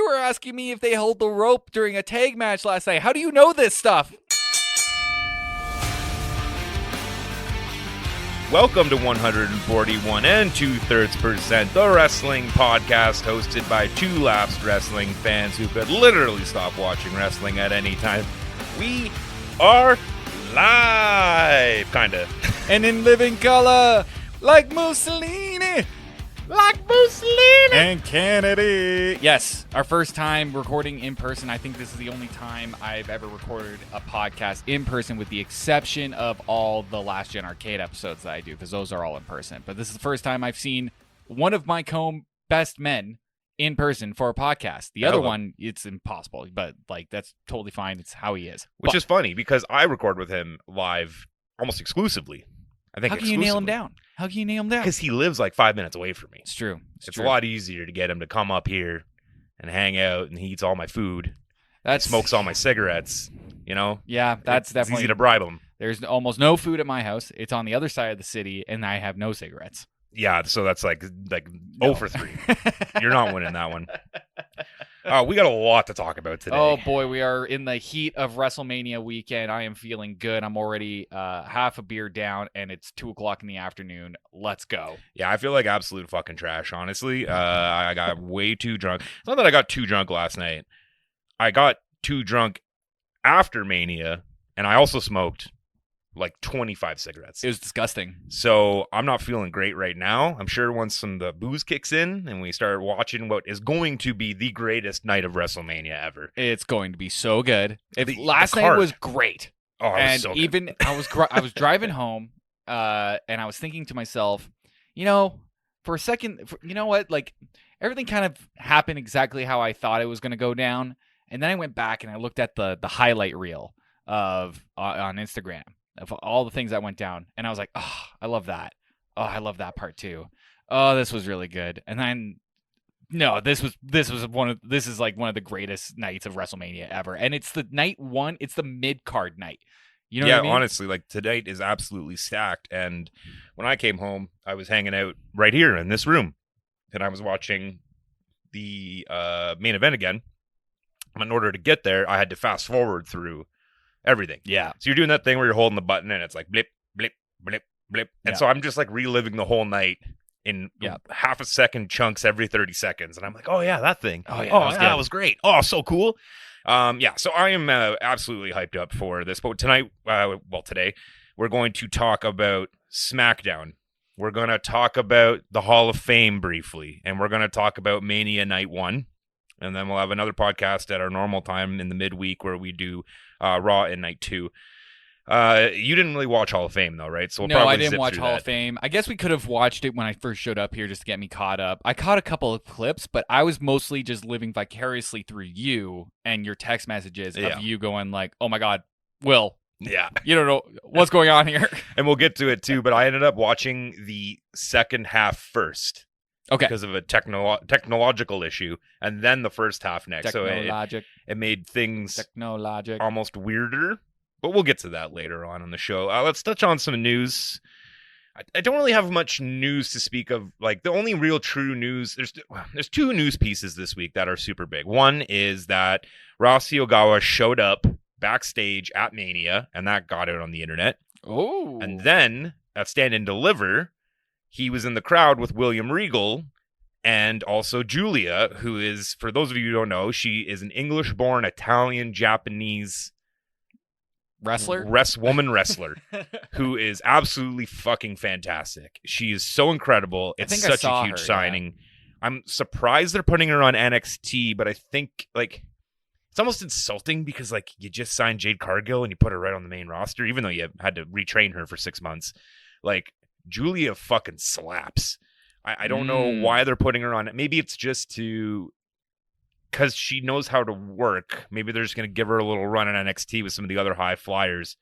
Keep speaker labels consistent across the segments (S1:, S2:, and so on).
S1: You were asking me if they held the rope during a tag match last night. How do you know this stuff?
S2: Welcome to 141 and 2/3%, the wrestling podcast hosted by two lapsed wrestling fans who could literally stop watching wrestling at any time. We are live, kinda.
S1: And in living color, like Mussolini. And Kennedy. Yes, our first time recording in person. I think this is the only time I've ever recorded a podcast in person, with the exception of all the Last Gen Arcade episodes that I do, because those are all in person. But this is the first time I've seen one of my best men in person for a podcast. The other one, it's impossible, but like that's totally fine. It's how he is.
S2: Which is funny because I record with him live almost exclusively. I think
S1: how can you nail him down? How can you nail him down?
S2: Because he lives like 5 minutes away from me.
S1: It's true.
S2: It's a lot easier to get him to come up here and hang out, and he eats all my food. Smokes all my cigarettes, you know?
S1: Yeah, that's definitely...
S2: It's easy to bribe him.
S1: There's almost no food at my house. It's on the other side of the city, and I have no cigarettes.
S2: Yeah, so that's like no. 0 for 3. You're not winning that one. We got a lot to talk about today.
S1: Oh, boy, we are in the heat of WrestleMania weekend. I am feeling good. I'm already half a beer down, and it's 2 o'clock in the afternoon. Let's go.
S2: Yeah, I feel like absolute fucking trash, honestly. I got way too drunk. It's not that I got too drunk last night. I got too drunk after Mania, and I also smoked like 25 cigarettes.
S1: It was disgusting.
S2: So I'm not feeling great right now. I'm sure once some of the booze kicks in and we start watching what is going to be the greatest night of WrestleMania ever.
S1: It's going to be so good. Last night was great.
S2: Oh, it was so good.
S1: Even I was driving home, and I was thinking to myself, for a second, you know what? Like, everything kind of happened exactly how I thought it was going to go down. And then I went back and I looked at the highlight reel on Instagram of all the things that went down, and I was like, oh, I love that. Oh, I love that part too. Oh, this was really good. And then this is like one of the greatest nights of WrestleMania ever. And it's the night one, it's the mid-card night. You know what I mean?
S2: Honestly, like tonight is absolutely stacked. And when I came home, I was hanging out right here in this room, and I was watching the main event again. And in order to get there, I had to fast forward through everything.
S1: Yeah.
S2: So you're doing that thing where you're holding the button and it's like blip, blip, blip, blip. And so I'm just like reliving the whole night in half a second chunks every 30 seconds. And I'm like, oh yeah, that thing.
S1: Oh yeah,
S2: that was great. Oh, so cool. So I am absolutely hyped up for this. But tonight, today, we're going to talk about Smackdown. We're going to talk about the Hall of Fame briefly. And we're going to talk about Mania Night 1. And then we'll have another podcast at our normal time in the midweek where we do Raw and Night 2. You didn't really watch Hall of Fame, though, right? So
S1: No, I didn't watch Hall of Fame. I guess we could have watched it when I first showed up here just to get me caught up. I caught a couple of clips, but I was mostly just living vicariously through you and your text messages of you going like, oh, my God, Will.
S2: Yeah.
S1: You don't know what's going on here.
S2: And we'll get to it, too. But I ended up watching the second half first.
S1: Okay.
S2: Because of a technological issue, and then the first half next. So it made things almost weirder, but we'll get to that later on the show. Let's touch on some news. I don't really have much news to speak of. Like, the only real true news, there's 2 news pieces this week that are super big. One is that Rossy Ogawa showed up backstage at Mania, and that got out on the internet.
S1: Oh.
S2: And then at Stand and Deliver, he was in the crowd with William Regal and also Julia, who is, for those of you who don't know, she is an English-born Italian-Japanese woman wrestler who is absolutely fucking fantastic. She is so incredible. It's such a huge signing. Yeah. I'm surprised they're putting her on NXT, but I think like it's almost insulting because like you just signed Jade Cargill and you put her right on the main roster, even though you had to retrain her for 6 months. Like, Julia fucking slaps. I don't know why they're putting her on it. Maybe it's just because she knows how to work. Maybe they're just going to give her a little run in NXT with some of the other high flyers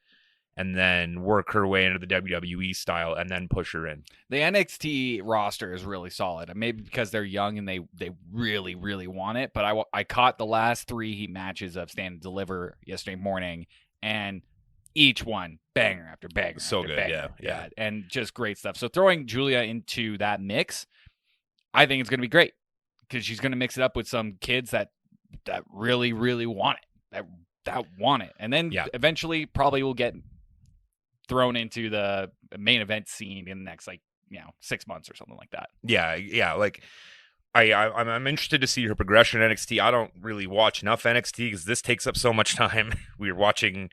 S2: and then work her way into the WWE style and then push her in.
S1: The NXT roster is really solid. Maybe because they're young and they really, really want it. But I caught the last 3 matches of Stand and Deliver yesterday morning, and each one banger after banger.
S2: So
S1: after
S2: good,
S1: banger.
S2: Yeah.
S1: And just great stuff. So throwing Julia into that mix, I think it's going to be great because she's going to mix it up with some kids that really, really want it, that want it, and then eventually probably will get thrown into the main event scene in the next 6 months or something like that.
S2: Yeah. Like I'm interested to see her progression in NXT. I don't really watch enough NXT because this takes up so much time. We're watching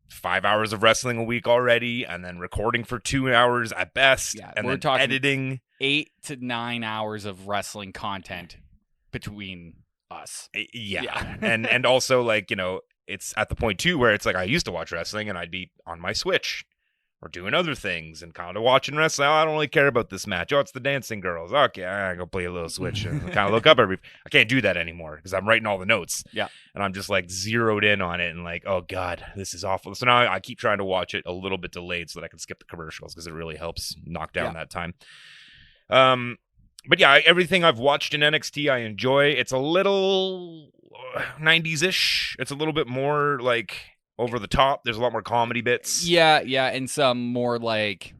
S2: 5 hours of wrestling a week already, and then recording for 2 hours at best, and
S1: we're
S2: then
S1: talking
S2: editing
S1: 8 to 9 hours of wrestling content between us.
S2: Yeah. and also, like, it's at the point too where it's like I used to watch wrestling and I'd be on my Switch or doing other things and kind of watching wrestling. Oh, I don't really care about this match. Oh, it's the dancing girls. Okay, I go play a little Switch and kind of look up I can't do that anymore because I'm writing all the notes.
S1: Yeah.
S2: And I'm just like zeroed in on it and like, oh God, this is awful. So now I keep trying to watch it a little bit delayed so that I can skip the commercials because it really helps knock down that time. But yeah, everything I've watched in NXT I enjoy. It's a little 90s-ish. It's a little bit more like over the top. There's a lot more comedy bits.
S1: Yeah, and some more like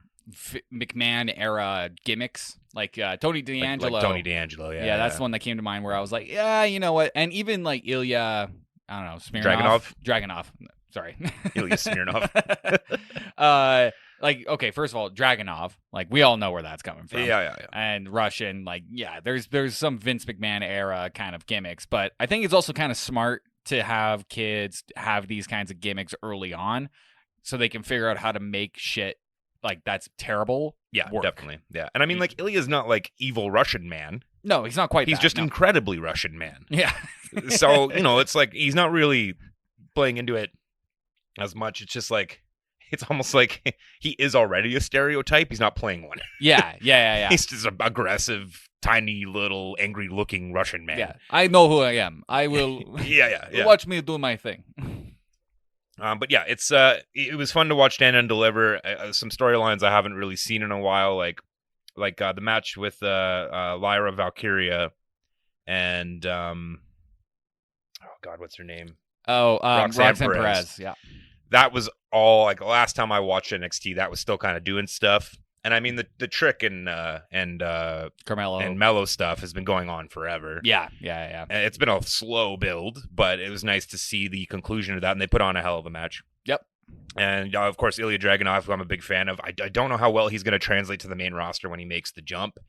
S1: McMahon era gimmicks, like Tony D'Angelo.
S2: Like Tony D'Angelo,
S1: yeah. That's the one that came to mind where I was like, yeah, you know what? And even like Ilya, I don't know, Smirnoff. Dragunov. Sorry.
S2: Ilya Smirnoff.
S1: Like, okay, first of all, Dragunov, like we all know where that's coming from.
S2: Yeah.
S1: And Russian, like, yeah, there's some Vince McMahon era kind of gimmicks, but I think it's also kind of smart to have kids have these kinds of gimmicks early on so they can figure out how to make shit like that's terrible work.
S2: Definitely. Yeah. And I mean, like, Ilya's not like evil Russian man.
S1: No, he's not quite
S2: He's just incredibly Russian man.
S1: Yeah.
S2: So, it's like he's not really playing into it as much. It's just like it's almost like he is already a stereotype. He's not playing one.
S1: Yeah.
S2: He's just an aggressive, tiny, little, angry-looking Russian man.
S1: Yeah, I know who I am. I will.
S2: Yeah.
S1: Watch me do my thing.
S2: But yeah, it was fun to watch Stand and Deliver. Some storylines I haven't really seen in a while, like the match with Lyra Valkyria and oh God, what's her name?
S1: Oh, Roxanne Perez. Yeah.
S2: That was all like last time I watched NXT. That was still kind of doing stuff, and I mean the Trick and
S1: Carmelo
S2: and Mello stuff has been going on forever.
S1: Yeah.
S2: And it's been a slow build, but it was nice to see the conclusion of that, and they put on a hell of a match.
S1: Yep.
S2: And of course, Ilya Dragunov, who I'm a big fan of. I don't know how well he's going to translate to the main roster when he makes the jump,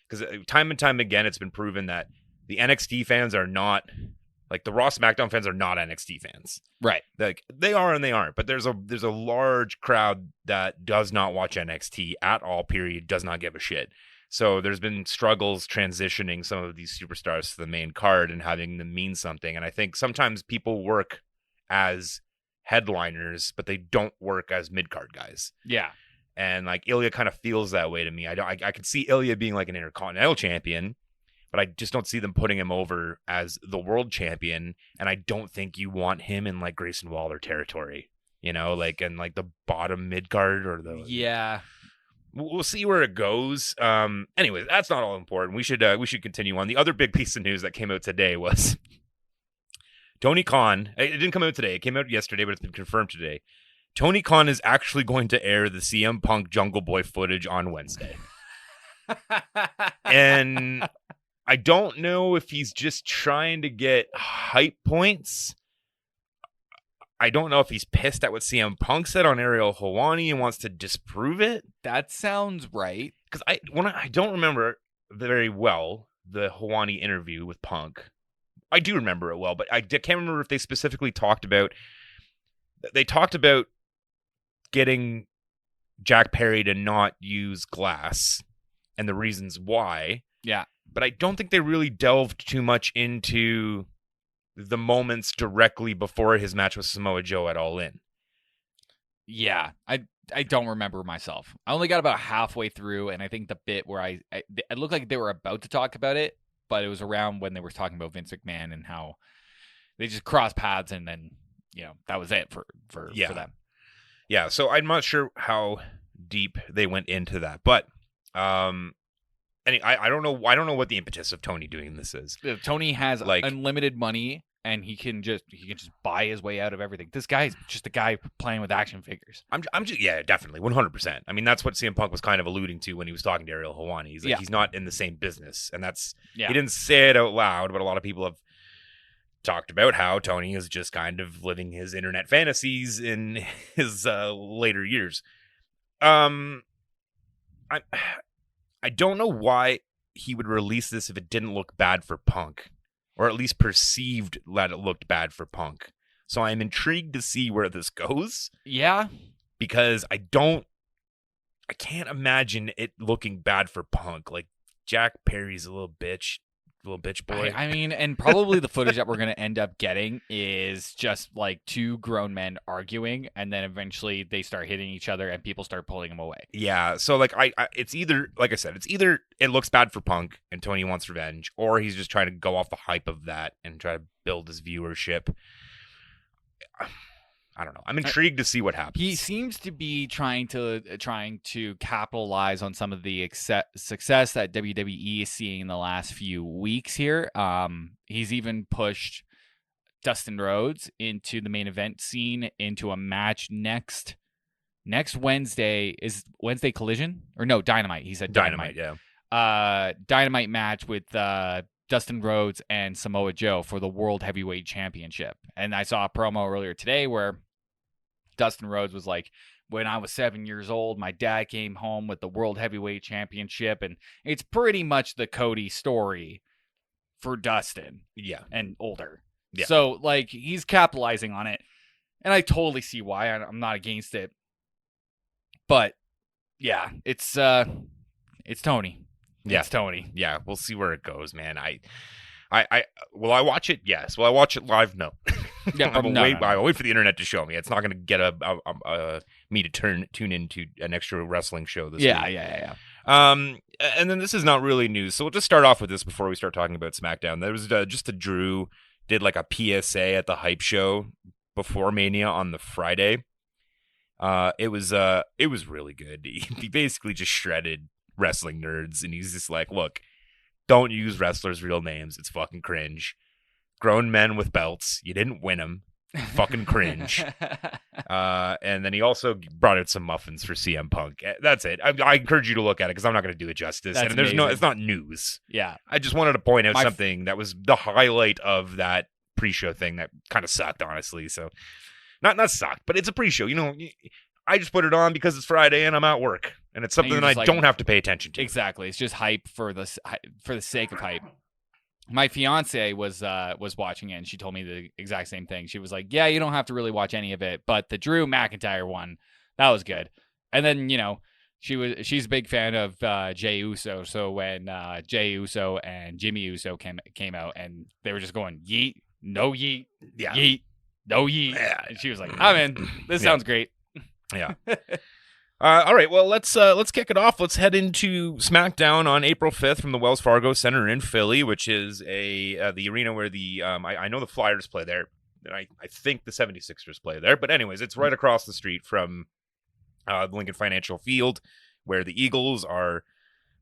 S2: because time and time again, it's been proven that the NXT fans are not. Like, the Raw SmackDown fans are not NXT fans.
S1: Right.
S2: Like, they are and they aren't. But there's a large crowd that does not watch NXT at all, period, does not give a shit. So there's been struggles transitioning some of these superstars to the main card and having them mean something. And I think sometimes people work as headliners, but they don't work as mid-card guys.
S1: Yeah.
S2: And, like, Ilya kind of feels that way to me. I could see Ilya being, like, an Intercontinental champion, but I just don't see them putting him over as the world champion. And I don't think you want him in like Grayson Waller territory, like in like the bottom mid card or the.
S1: Yeah.
S2: We'll see where it goes. Anyways, that's not all important. We should continue on. The other big piece of news that came out today was Tony Khan. It didn't come out today. It came out yesterday, but it's been confirmed today. Tony Khan is actually going to air the CM Punk Jungle Boy footage on Wednesday. And I don't know if he's just trying to get hype points. I don't know if he's pissed at what CM Punk said on Ariel Helwani and wants to disprove it.
S1: That sounds right.
S2: Because I don't remember very well the Helwani interview with Punk. I do remember it well, but I can't remember if they specifically talked about. They talked about getting Jack Perry to not use glass and the reasons why.
S1: Yeah.
S2: But I don't think they really delved too much into the moments directly before his match with Samoa Joe at All In.
S1: Yeah, I don't remember myself. I only got about halfway through, and I think the bit where it looked like they were about to talk about it, but it was around when they were talking about Vince McMahon and how they just crossed paths, and then that was it for them.
S2: Yeah, so I'm not sure how deep they went into that, but I don't know. I don't know what the impetus of Tony doing this is.
S1: Tony has unlimited money, and he can just buy his way out of everything. This guy is just a guy playing with action figures.
S2: I'm just definitely 100%. I mean, that's what CM Punk was kind of alluding to when he was talking to Ariel Helwani. He's like, he's not in the same business, and that's he didn't say it out loud, but a lot of people talked about how Tony is just kind of living his internet fantasies in his later years. I don't know why he would release this if it didn't look bad for Punk, or at least perceived that it looked bad for Punk. So I'm intrigued to see where this goes.
S1: Yeah.
S2: Because I can't imagine it looking bad for Punk. Like, Jack Perry's a little bitch boy.
S1: I mean, and probably the footage that we're going to end up getting is just like two grown men arguing, and then eventually they start hitting each other and people start pulling them away.
S2: Yeah, so like it's either, like I said, it's either it looks bad for Punk and Tony wants revenge, or he's just trying to go off the hype of that and try to build his viewership. I don't know. I'm intrigued to see what happens.
S1: He seems to be trying to capitalize on some of the success that WWE is seeing in the last few weeks here. He's even pushed Dustin Rhodes into the main event scene, into a match next Wednesday. Is Wednesday Collision? Or no, Dynamite. He said Dynamite.
S2: Yeah.
S1: Dynamite match with Dustin Rhodes and Samoa Joe for the World Heavyweight Championship. And I saw a promo earlier today where Dustin Rhodes was like, when I was 7 years old, my dad came home with the World Heavyweight Championship. And it's pretty much the Cody story for Dustin.
S2: Yeah.
S1: And older.
S2: Yeah.
S1: So, like, he's capitalizing on it. And I totally see why. I'm not against it. But, yeah, it's Tony.
S2: Yeah.
S1: It's Tony.
S2: Yeah, we'll see where it goes, man. Will I watch it? Yes. Will I watch it live? No.
S1: Yeah,
S2: I'll wait for the internet to show me. It's not going to get me to tune into an extra wrestling show this week.
S1: Yeah.
S2: And then this is not really news, so we'll just start off with this before we start talking about SmackDown. There was just a Drew did like a PSA at the Hype Show before Mania on the Friday. It was really good. He basically just shredded wrestling nerds, and he's just like, look, don't use wrestlers' real names. It's fucking cringe. Grown men with belts. You didn't win them. Fucking cringe. And then he also brought out some muffins for CM Punk. That's it. I encourage you to look at it because I'm not going to do it justice.
S1: That's
S2: and there's
S1: amazing.
S2: it's not news.
S1: Yeah.
S2: I just wanted to point out something that was the highlight of that pre-show thing that kind of sucked, honestly. So not sucked, but it's a pre-show. You know, I just put it on because it's Friday and I'm at work, and it's something that I don't have to pay attention to.
S1: Exactly. It's just hype for the sake of hype. My fiance was watching it, and she told me the exact same thing. She was like, yeah, you don't have to really watch any of it, but the Drew McIntyre one, that was good. And then, you know, she's a big fan of Jey Uso. So when Jey Uso and Jimmy Uso came out, and they were just going, yeet, no yeet,
S2: yeah,
S1: yeet, no yeet.
S2: Yeah.
S1: And she was like, I'm in. This sounds great.
S2: Yeah. All right, well, let's kick it off. Let's head into SmackDown on April 5th from the Wells Fargo Center in Philly, which is the arena where I know the Flyers play there. I think the 76ers play there. But anyways, it's right across the street from the Lincoln Financial Field, where the Eagles play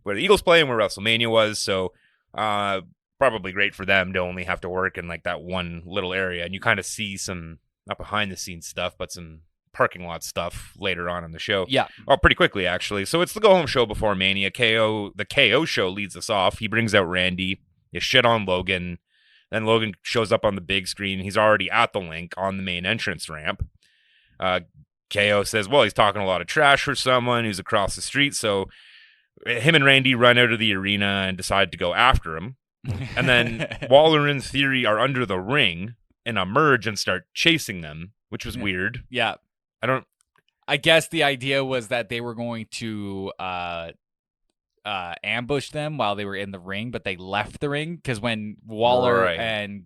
S2: and where WrestleMania was. So probably great for them to only have to work in like that one little area. And you kind of see some, not behind the scenes stuff, but some parking lot stuff later on in the show.
S1: Yeah.
S2: Oh, pretty quickly, actually. So it's the go-home show before Mania. The KO show leads us off. He brings out Randy. You shit on Logan. Then Logan shows up on the big screen. He's already at the link on the main entrance ramp. KO says, well, he's talking a lot of trash for someone who's across the street. So him and Randy run out of the arena and decide to go after him. And then Waller and Theory are under the ring and emerge and start chasing them, which was weird.
S1: Yeah. I guess the idea was that they were going to ambush them while they were in the ring, but they left the ring because when Waller and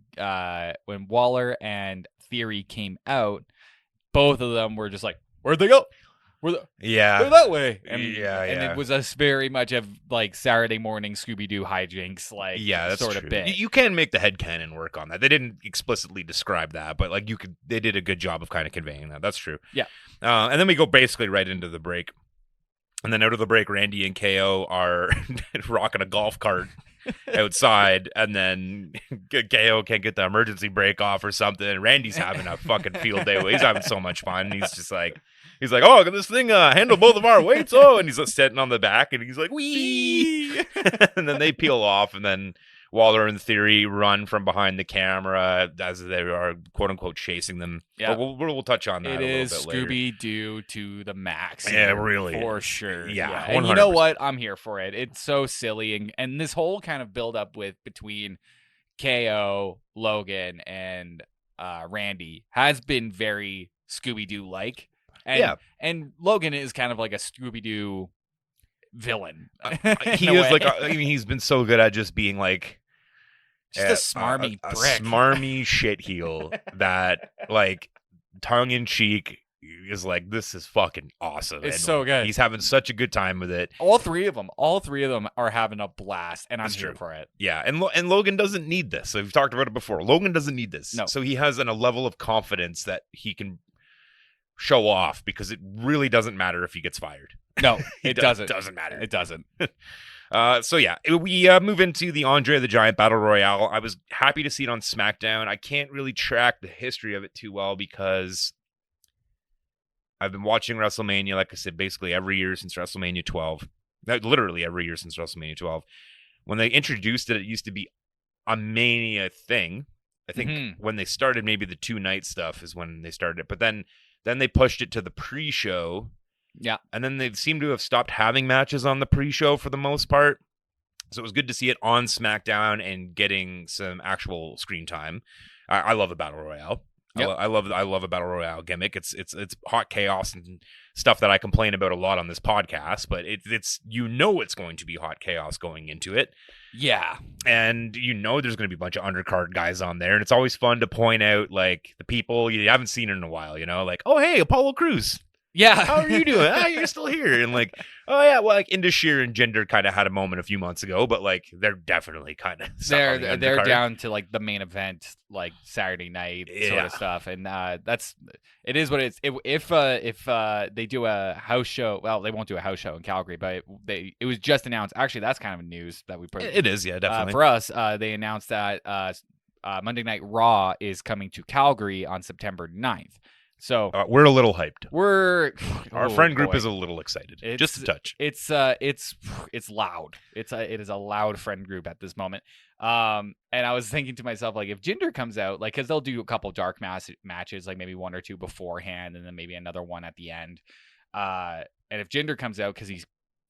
S1: Theory came out, both of them were just like, "Where'd they go? They're that way." And it was a very much of like Saturday morning Scooby-Doo hijinks, like
S2: that's
S1: sort
S2: true.
S1: of bit.
S2: You can make the headcanon work on that. They didn't explicitly describe that, but like they did a good job of kind of conveying that. That's true.
S1: Yeah.
S2: And then we go basically right into the break. And then out of the break, Randy and KO are rocking a golf cart outside, and then KO can't get the emergency brake off or something. Randy's having a fucking field day. He's having so much fun. He's just like, oh, can this thing handle both of our weights? Oh, and he's sitting on the back, and he's like, wee. And then they peel off, and then Waller and Theory run from behind the camera as they are quote unquote chasing them.
S1: Yeah,
S2: But we'll touch on that
S1: it
S2: a little
S1: is
S2: bit later.
S1: Scooby-Doo to the max.
S2: Yeah, really,
S1: for sure.
S2: Yeah,
S1: and you know what? I'm here for it. It's so silly, and this whole kind of build up between KO, Logan, and Randy has been very Scooby-Doo like. And Logan is kind of like a Scooby-Doo villain.
S2: He is like, I mean, he's been so good at just being like
S1: just a smarmy
S2: a
S1: brick,
S2: smarmy shitheel that like tongue in cheek is like, this is fucking awesome.
S1: It's so good.
S2: He's having such a good time with it.
S1: All three of them are having a blast, and I'm here for it.
S2: Yeah, and Logan doesn't need this. So we've talked about it before. Logan doesn't need this.
S1: No.
S2: So he has a level of confidence that he can show off because it really doesn't matter if he gets fired.
S1: No, it doesn't.
S2: It doesn't matter.
S1: It doesn't.
S2: So yeah, we move into the Andre the Giant Battle Royale. I was happy to see it on SmackDown. I can't really track the history of it too well because I've been watching WrestleMania, like I said, basically every year since WrestleMania 12. Literally every year since WrestleMania 12. When they introduced it, it used to be a Mania thing. I think when they started, maybe the 2-night stuff is when they started it. But then they pushed it to the pre-show.
S1: Yeah.
S2: And then they seem to have stopped having matches on the pre-show for the most part. So it was good to see it on SmackDown and getting some actual screen time. I love a Battle Royale. Yep. I love a Battle Royale gimmick. It's hot chaos and stuff that I complain about a lot on this podcast, but it's it's going to be hot chaos going into it.
S1: Yeah.
S2: And there's going to be a bunch of undercard guys on there, and it's always fun to point out like the people you haven't seen in a while, like, oh hey, Apollo Crews.
S1: Yeah.
S2: How are you doing? You're still here. And like, oh yeah, well, like Indus and Jinder kind of had a moment a few months ago, but like they're definitely kind of
S1: they're down to like the main event, like Saturday night sort of stuff. And it is what it is. If they do a house show, well, they won't do a house show in Calgary, but it was just announced. Actually, that's kind of news that we put.
S2: It is, yeah, definitely.
S1: For us, they announced that Monday Night Raw is coming to Calgary on September 9th. So
S2: we're a little hyped.
S1: Our
S2: friend group is a little excited. Just a touch.
S1: It's loud. It is a loud friend group at this moment. And I was thinking to myself, like, if Jinder comes out, like, because they'll do a couple dark matches, like maybe one or two beforehand, and then maybe another one at the end. And if Jinder comes out because he's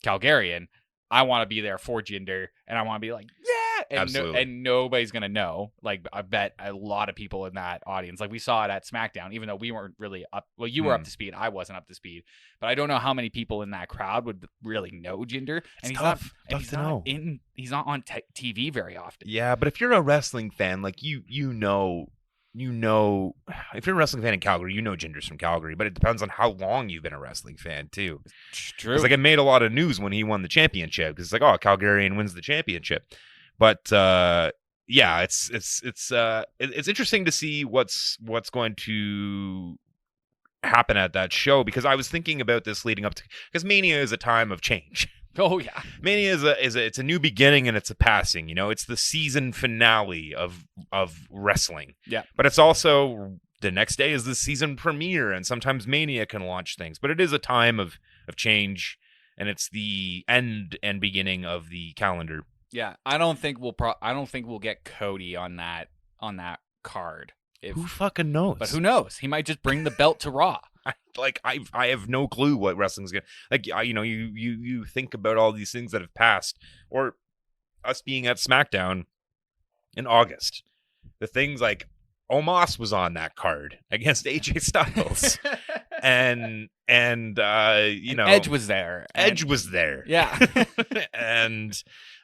S1: Calgarian, I want to be there for Jinder, and I want to be like, yeah. And nobody's gonna know. Like, I bet a lot of people in that audience, like we saw it at SmackDown, even though we weren't really up. Well, you were up to speed. I wasn't up to speed, but I don't know how many people in that crowd would really know Jinder. And he's not on TV very often.
S2: Yeah, but if you're a wrestling fan, like if you're a wrestling fan in Calgary, Jinder's from Calgary, but it depends on how long you've been a wrestling fan too.
S1: True.
S2: It's like it made a lot of news when he won the championship because it's like, oh, a Calgarian wins the championship. But yeah, it's interesting to see what's going to happen at that show because I was thinking about this leading up to because Mania is a time of change.
S1: Oh yeah,
S2: Mania it's a new beginning and it's a passing. It's the season finale of wrestling.
S1: Yeah,
S2: but it's also the next day is the season premiere, and sometimes Mania can launch things. But it is a time of change, and it's the end and beginning of the calendar.
S1: Yeah, I don't think we'll get Cody on that card.
S2: Who fucking knows?
S1: But who knows? He might just bring the belt to Raw.
S2: I have no clue what wrestling's gonna like. You think about all these things that have passed, or us being at SmackDown in August. The things like Omos was on that card against AJ Styles, and
S1: Edge was there.
S2: Edge was there.
S1: Yeah,
S2: and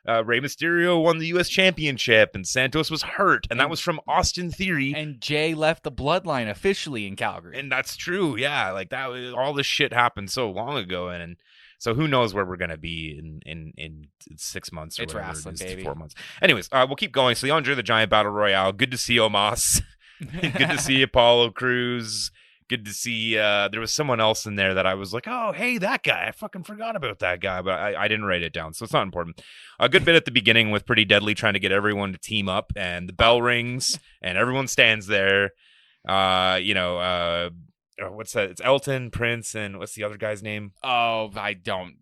S2: Rey Mysterio won the U.S. Championship, and Santos was hurt, and that was from Austin Theory.
S1: And Jay left the Bloodline officially in Calgary,
S2: and that's true. Yeah, like that. All this shit happened so long ago, and so who knows where we're gonna be in 6 months or whatever
S1: wrestling,
S2: it is,
S1: baby.
S2: 4 months. Anyways, we'll keep going. So the Andre the Giant Battle Royale. Good to see Omos. Good to see Apollo Crews. Good to see there was someone else in there that I was like, oh, hey, that guy. I fucking forgot about that guy, but I didn't write it down, so it's not important. A good bit at the beginning with Pretty Deadly trying to get everyone to team up, and the bell rings, and everyone stands there. What's that? It's Elton, Prince, and what's the other guy's name?
S1: Oh, I don't.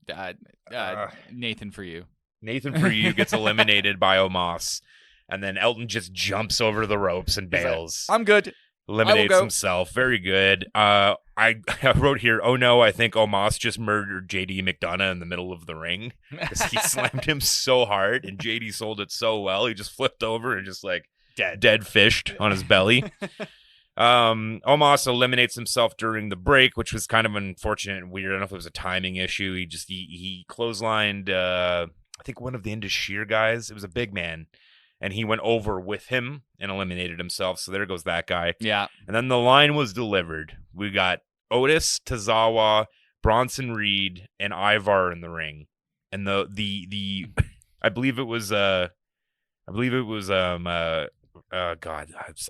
S1: Nathan for you.
S2: Nathan for you gets eliminated by Omos. And then Elton just jumps over the ropes and bails.
S1: Like, I'm good.
S2: Eliminates himself. Very good. I wrote here, oh no, I think Omos just murdered JD McDonough in the middle of the ring because he slammed him so hard and JD sold it so well. He just flipped over and just like dead fished on his belly. Omos eliminates himself during the break, which was kind of unfortunate and weird. I don't know if it was a timing issue. He clotheslined, I think one of the Indus Sheer guys. It was a big man. And he went over with him and eliminated himself. So there goes that guy.
S1: Yeah.
S2: And then the line was delivered. We got Otis, Tozawa, Bronson Reed, and Ivar in the ring. And the I believe it was God,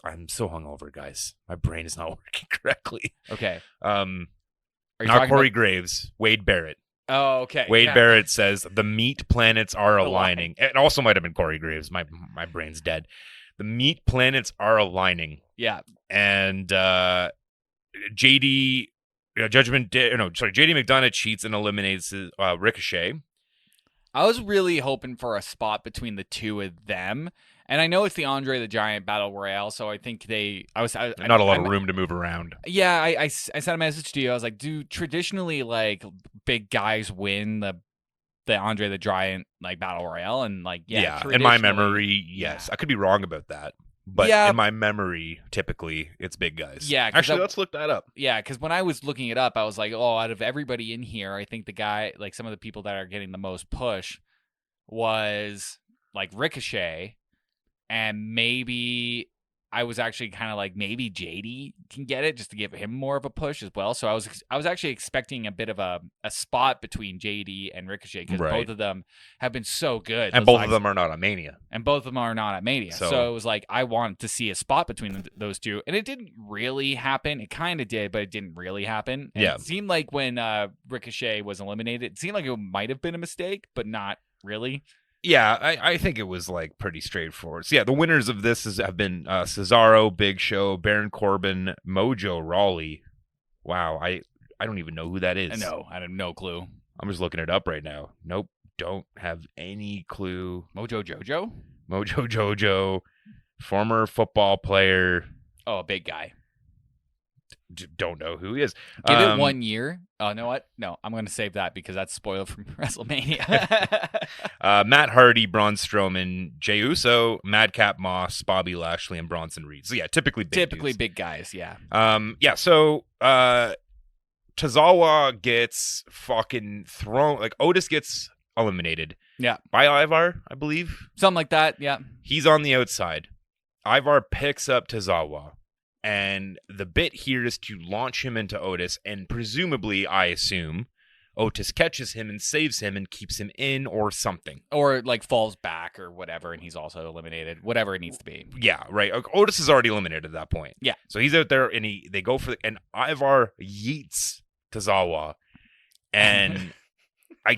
S2: I'm so hungover, guys. My brain is not working correctly.
S1: Okay.
S2: Not Corey Graves, Wade Barrett.
S1: Oh, okay.
S2: Wade Barrett says the meat planets are aligning. It also might have been Corey Graves. My brain's dead. The meat planets are aligning.
S1: Yeah.
S2: And JD McDonough cheats and eliminates Ricochet.
S1: I was really hoping for a spot between the two of them. And I know it's the Andre the Giant Battle Royale, so I think not
S2: a lot of room to move around.
S1: Yeah, I sent a message to you. I was like, do traditionally like big guys win the Andre the Giant like Battle Royale? And like, yeah,
S2: in my memory, yes. Yeah. I could be wrong about that. But in my memory, typically, it's big guys.
S1: Yeah.
S2: Actually, let's look that up.
S1: Yeah, because when I was looking it up, I was like, oh, out of everybody in here, I think the guy, like some of the people that are getting the most push was like Ricochet. And maybe I was actually kind of like, maybe JD can get it just to give him more of a push as well. So I was actually expecting a bit of a spot between JD and Ricochet because both of them have been so good.
S2: And both of them are not at Mania.
S1: So it was like, I wanted to see a spot between those two. And it didn't really happen. It kind of did, but it didn't really happen. And it seemed like when Ricochet was eliminated, it seemed like it might have been a mistake, but not really.
S2: Yeah, I think it was like pretty straightforward. So yeah, the winners of this have been Cesaro, Big Show, Baron Corbin, Mojo Rawley. Wow, I don't even know who that is.
S1: No, I have no clue.
S2: I'm just looking it up right now. Nope, don't have any clue.
S1: Mojo Jojo,
S2: former football player.
S1: Oh, a big guy.
S2: Don't know who he is.
S1: Give it 1 year. Oh, know what? No, I'm going to save that because that's spoiled from WrestleMania.
S2: Matt Hardy, Braun Strowman, Jey Uso, Madcap Moss, Bobby Lashley, and Bronson Reed. So yeah, typically big guys. Yeah. So Tozawa gets fucking thrown. Like Otis gets eliminated.
S1: Yeah.
S2: By Ivar, I believe.
S1: Something like that. Yeah.
S2: He's on the outside. Ivar picks up Tozawa. And the bit here is to launch him into Otis, and presumably, I assume, Otis catches him and saves him and keeps him in or something.
S1: Or, like, falls back or whatever, and he's also eliminated. Whatever it needs to be.
S2: Yeah, right. Otis is already eliminated at that point.
S1: Yeah.
S2: So he's out there, and they go for and Ivar yeets Tozawa, and he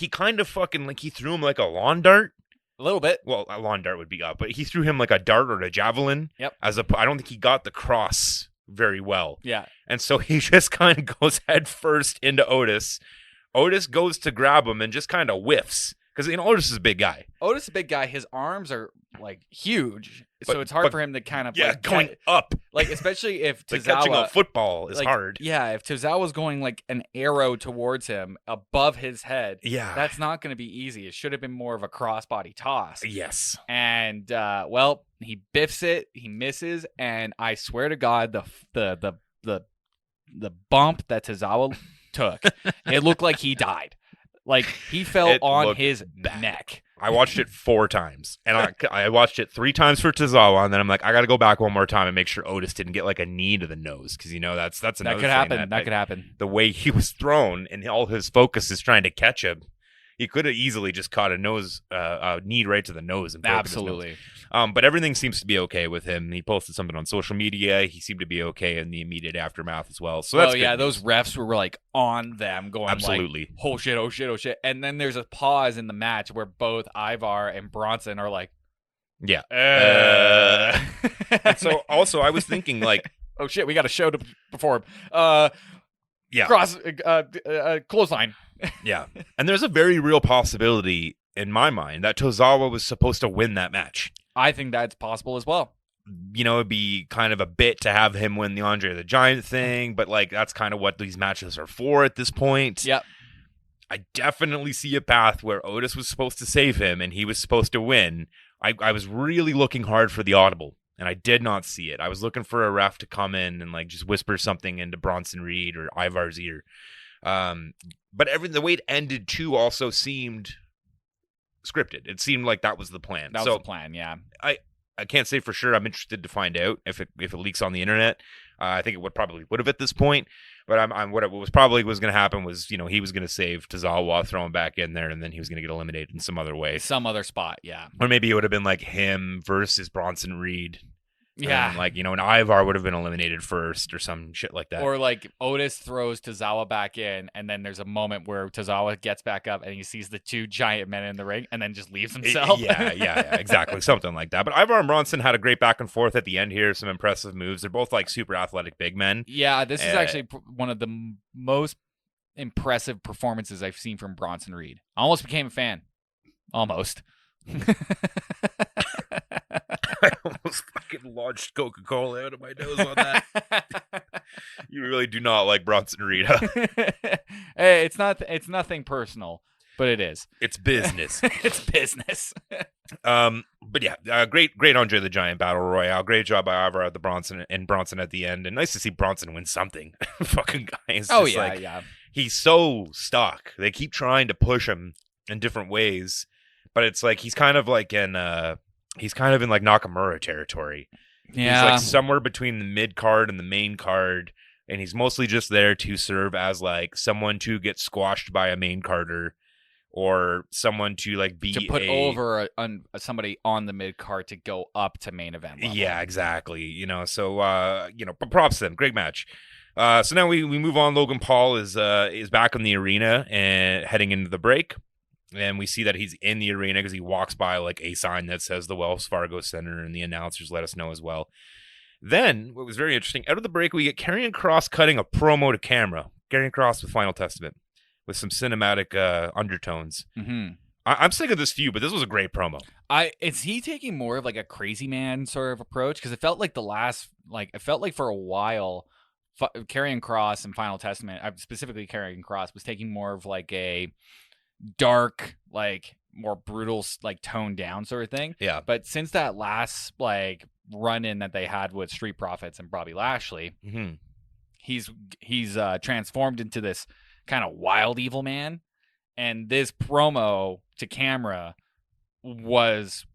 S2: kind of fucking, like, he threw him like a lawn dart.
S1: A little bit.
S2: Well, a lawn dart would be up, but he threw him like a dart or a javelin.
S1: Yep.
S2: I don't think he got the cross very well.
S1: Yeah.
S2: And so he just kind of goes head first into Otis. Otis goes to grab him and just kind of whiffs. Because, Otis is a big guy.
S1: Otis is a big guy. His arms are, like, huge. So it's hard for him to kind of,
S2: like, going up.
S1: Like, especially if Tozawa...
S2: Like catching a football is hard.
S1: Yeah, if Tozawa's going, like, an arrow towards him above his head, that's not going to be easy. It should have been more of a crossbody toss.
S2: Yes.
S1: And, he biffs it, he misses, and I swear to God, the bump that Tozawa took, it looked like he died. Like, he fell on his neck.
S2: I watched it 4 times, and I watched it 3 times for Tozawa, and then I'm like, I got to go back one more time and make sure Otis didn't get like a knee to the nose, because that's another thing.
S1: That could happen.
S2: The way he was thrown, and all his focus is trying to catch him, he could have easily just caught a knee right to the nose and broken his nose. But everything seems to be okay with him. He posted something on social media. He seemed to be okay in the immediate aftermath as well. So that's good.
S1: Those refs were like on them, going
S2: absolutely,
S1: like, oh shit. And then there's a pause in the match where both Ivar and Bronson are like,
S2: yeah. And so also I was thinking like,
S1: oh shit, we got a show to perform.
S2: Yeah.
S1: Clothesline.
S2: Yeah. And there's a very real possibility in my mind, that Tozawa was supposed to win that match.
S1: I think that's possible as well.
S2: You know, it'd be kind of a bit to have him win the Andre the Giant thing, but like that's kind of what these matches are for at this point.
S1: Yep.
S2: I definitely see a path where Otis was supposed to save him and he was supposed to win. I was really looking hard for the audible, and I did not see it. I was looking for a ref to come in and like just whisper something into Bronson Reed or Ivar's ear. But the way it ended too also seemed scripted. It seemed like that was the plan.
S1: That was the plan, yeah.
S2: I can't say for sure. I'm interested to find out if it leaks on the internet. I think it probably would have at this point. But what was probably going to happen was, he was going to save Tozawa, throw him back in there, and then he was going to get eliminated in some other way.
S1: Some other spot, yeah.
S2: Or maybe it would have been like him versus Bronson Reed.
S1: Yeah.
S2: And an Ivar would have been eliminated first or some shit like that.
S1: Or like Otis throws Tozawa back in, and then there's a moment where Tozawa gets back up and he sees the two giant men in the ring and then just leaves himself.
S2: Yeah, exactly. Something like that. But Ivar and Bronson had a great back and forth at the end here. Some impressive moves. They're both like super athletic big men.
S1: Yeah, this is actually one of the most impressive performances I've seen from Bronson Reed. I almost became a fan. Almost.
S2: I almost fucking launched Coca-Cola out of my nose on that. You really do not like Bronson Reed, huh?
S1: Hey, it's nothing personal, but it is.
S2: It's business.
S1: It's business.
S2: But yeah, great Andre the Giant battle royale. Great job by Ivar at the Bronson at the end, and nice to see Bronson win something. Fucking guy. Yeah. He's so stuck. They keep trying to push him in different ways, but it's like he's kind of in like Nakamura territory.
S1: Yeah.
S2: He's like somewhere between the mid card and the main card, and he's mostly just there to serve as like someone to get squashed by a main carder or someone to like be
S1: to put over somebody on the mid card to go up to main event level.
S2: Yeah, exactly. So but props to them. Great match. So now we move on. Logan Paul is back in the arena and heading into the break. And we see that he's in the arena because he walks by like a sign that says the Wells Fargo Center, and the announcers let us know as well. Then, what was very interesting, out of the break, we get Karrion Kross cutting a promo to camera. Karrion Kross with Final Testament with some cinematic undertones.
S1: Mm-hmm.
S2: I'm sick of this feud, but this was a great promo.
S1: Is he taking more of like a crazy man sort of approach? Because it felt like for a while, Karrion Kross and Final Testament, specifically Karrion Kross, was taking more of like a dark, like more brutal, like toned down sort of thing.
S2: Yeah.
S1: But since that last like run in that they had with Street Profits and Bobby Lashley,
S2: mm-hmm.
S1: he's transformed into this kind of wild evil man. And this promo to camera was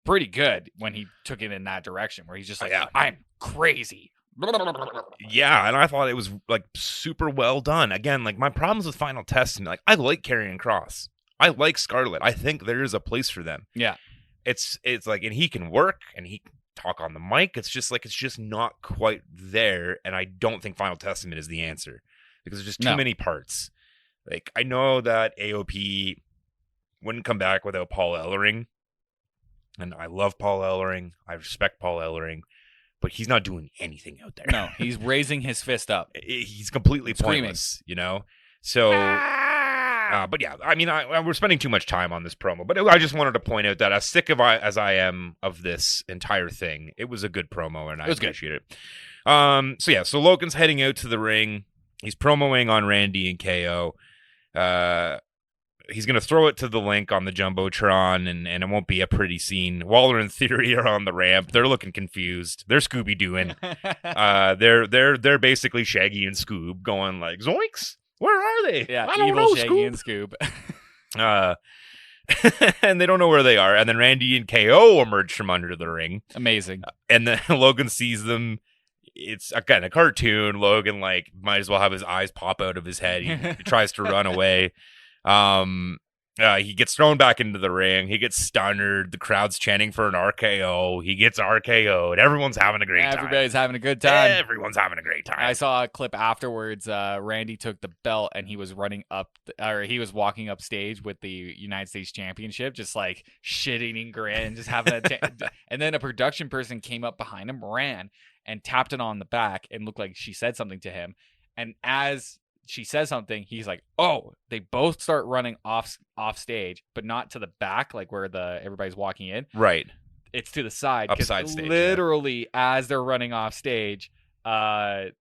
S1: pretty good when he took it in that direction, where he's just like, I'm crazy.
S2: Yeah, and I thought it was like super well done. Again, like my problems with Final Testament, like I like Karrion Kross, I like Scarlett. I think there is a place for them.
S1: Yeah,
S2: it's like, and he can work and he can talk on the mic. It's just not quite there, and I don't think Final Testament is the answer because there's just too many parts. Like I know that AOP wouldn't come back without Paul Ellering, and I love Paul Ellering. I respect Paul Ellering. But he's not doing anything out there.
S1: No, he's raising his fist up.
S2: He's completely pointless, So, but yeah, I mean, we're spending too much time on this promo. But I just wanted to point out that as sick as I am of this entire thing, it was a good promo, and I appreciate it. So Logan's heading out to the ring. He's promoing on Randy and KO. He's going to throw it to the Link on the Jumbotron, and it won't be a pretty scene. Waller and Theory are on the ramp. They're looking confused. They're Scooby-Dooing. They're basically Shaggy and Scoob going like, Zoinks? Where are they?
S1: Yeah,
S2: I don't
S1: evil
S2: know,
S1: Shaggy and Scoob.
S2: And they don't know where they are. And then Randy and KO emerge from under the ring.
S1: Amazing.
S2: And then Logan sees them. It's again a cartoon. Logan like might as well have his eyes pop out of his head. He tries to run away. He gets thrown back into the ring. He gets stunned. The crowd's chanting for an RKO. He gets RKO'd. Everyone's having a great time.
S1: Everybody's having a good time.
S2: Everyone's having a great time.
S1: I saw a clip afterwards. Randy took the belt and he was running up, or he was walking up stage with the United States Championship, just like shit-eating grin, just having a. And then a production person came up behind him, ran and tapped it on the back, and looked like she said something to him. And as she says something. He's like, "Oh!" They both start running off stage, but not to the back, like where everybody's walking in.
S2: Right.
S1: It's to the side.
S2: Upside stage.
S1: Literally, as they're running off stage, Legado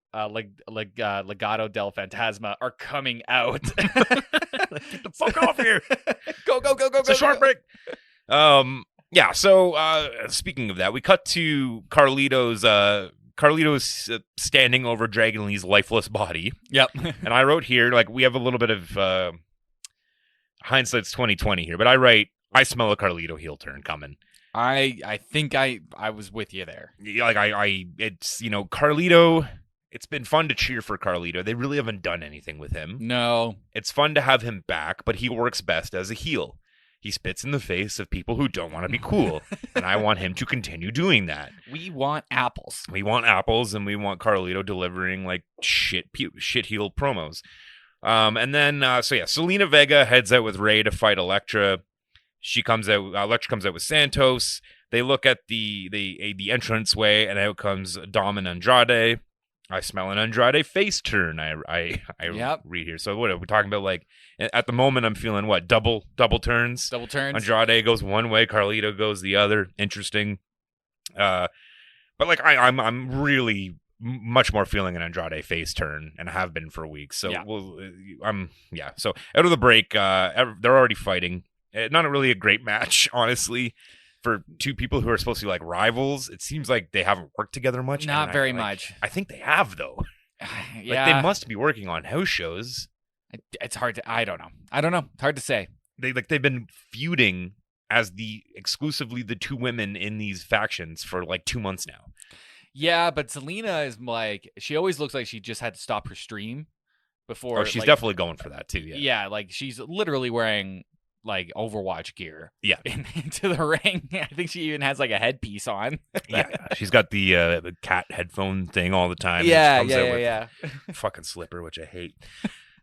S1: del Fantasma are coming out.
S2: Get the fuck off here!
S1: Go!
S2: It's a short break. Yeah. So speaking of that, we cut to Carlito's standing over Dragon Lee's lifeless body.
S1: Yep.
S2: And I wrote here, like, we have a little bit of hindsight's 2020 here, but I smell a Carlito heel turn coming.
S1: I think I was with you there.
S2: Like it's, Carlito. It's been fun to cheer for Carlito. They really haven't done anything with him.
S1: No.
S2: It's fun to have him back, but he works best as a heel. He spits in the face of people who don't want to be cool, and I want him to continue doing that.
S1: We want apples.
S2: We want apples, and we want Carlito delivering like shit heel promos. And then Selena Vega heads out with Rey to fight Elektra. Elektra comes out with Santos. They look at the entranceway, and out comes Dom and Andrade. I smell an Andrade face turn. I read here. So what are we talking about? Like, at the moment, I'm feeling what, double turns.
S1: Double turns.
S2: Andrade goes one way, Carlito goes the other. Interesting. But like I'm really much more feeling an Andrade face turn, and I have been for weeks. So So out of the break, they're already fighting. Not really a great match, honestly. For two people who are supposed to be like rivals, it seems like they haven't worked together much.
S1: Not very much.
S2: I think they have, though.
S1: Yeah.
S2: Like, they must be working on house shows.
S1: It's hard to. I don't know. It's hard to say.
S2: They've been feuding as exclusively the two women in these factions for like 2 months now.
S1: Yeah, but Selena is like, she always looks like she just had to stop her stream before.
S2: Oh, she's definitely going for that too.
S1: Yeah, like she's literally wearing like Overwatch gear.
S2: Yeah.
S1: Into the ring. I think she even has like a headpiece on.
S2: Yeah. She's got the cat headphone thing all the time.
S1: Yeah.
S2: Fucking slipper, which I hate.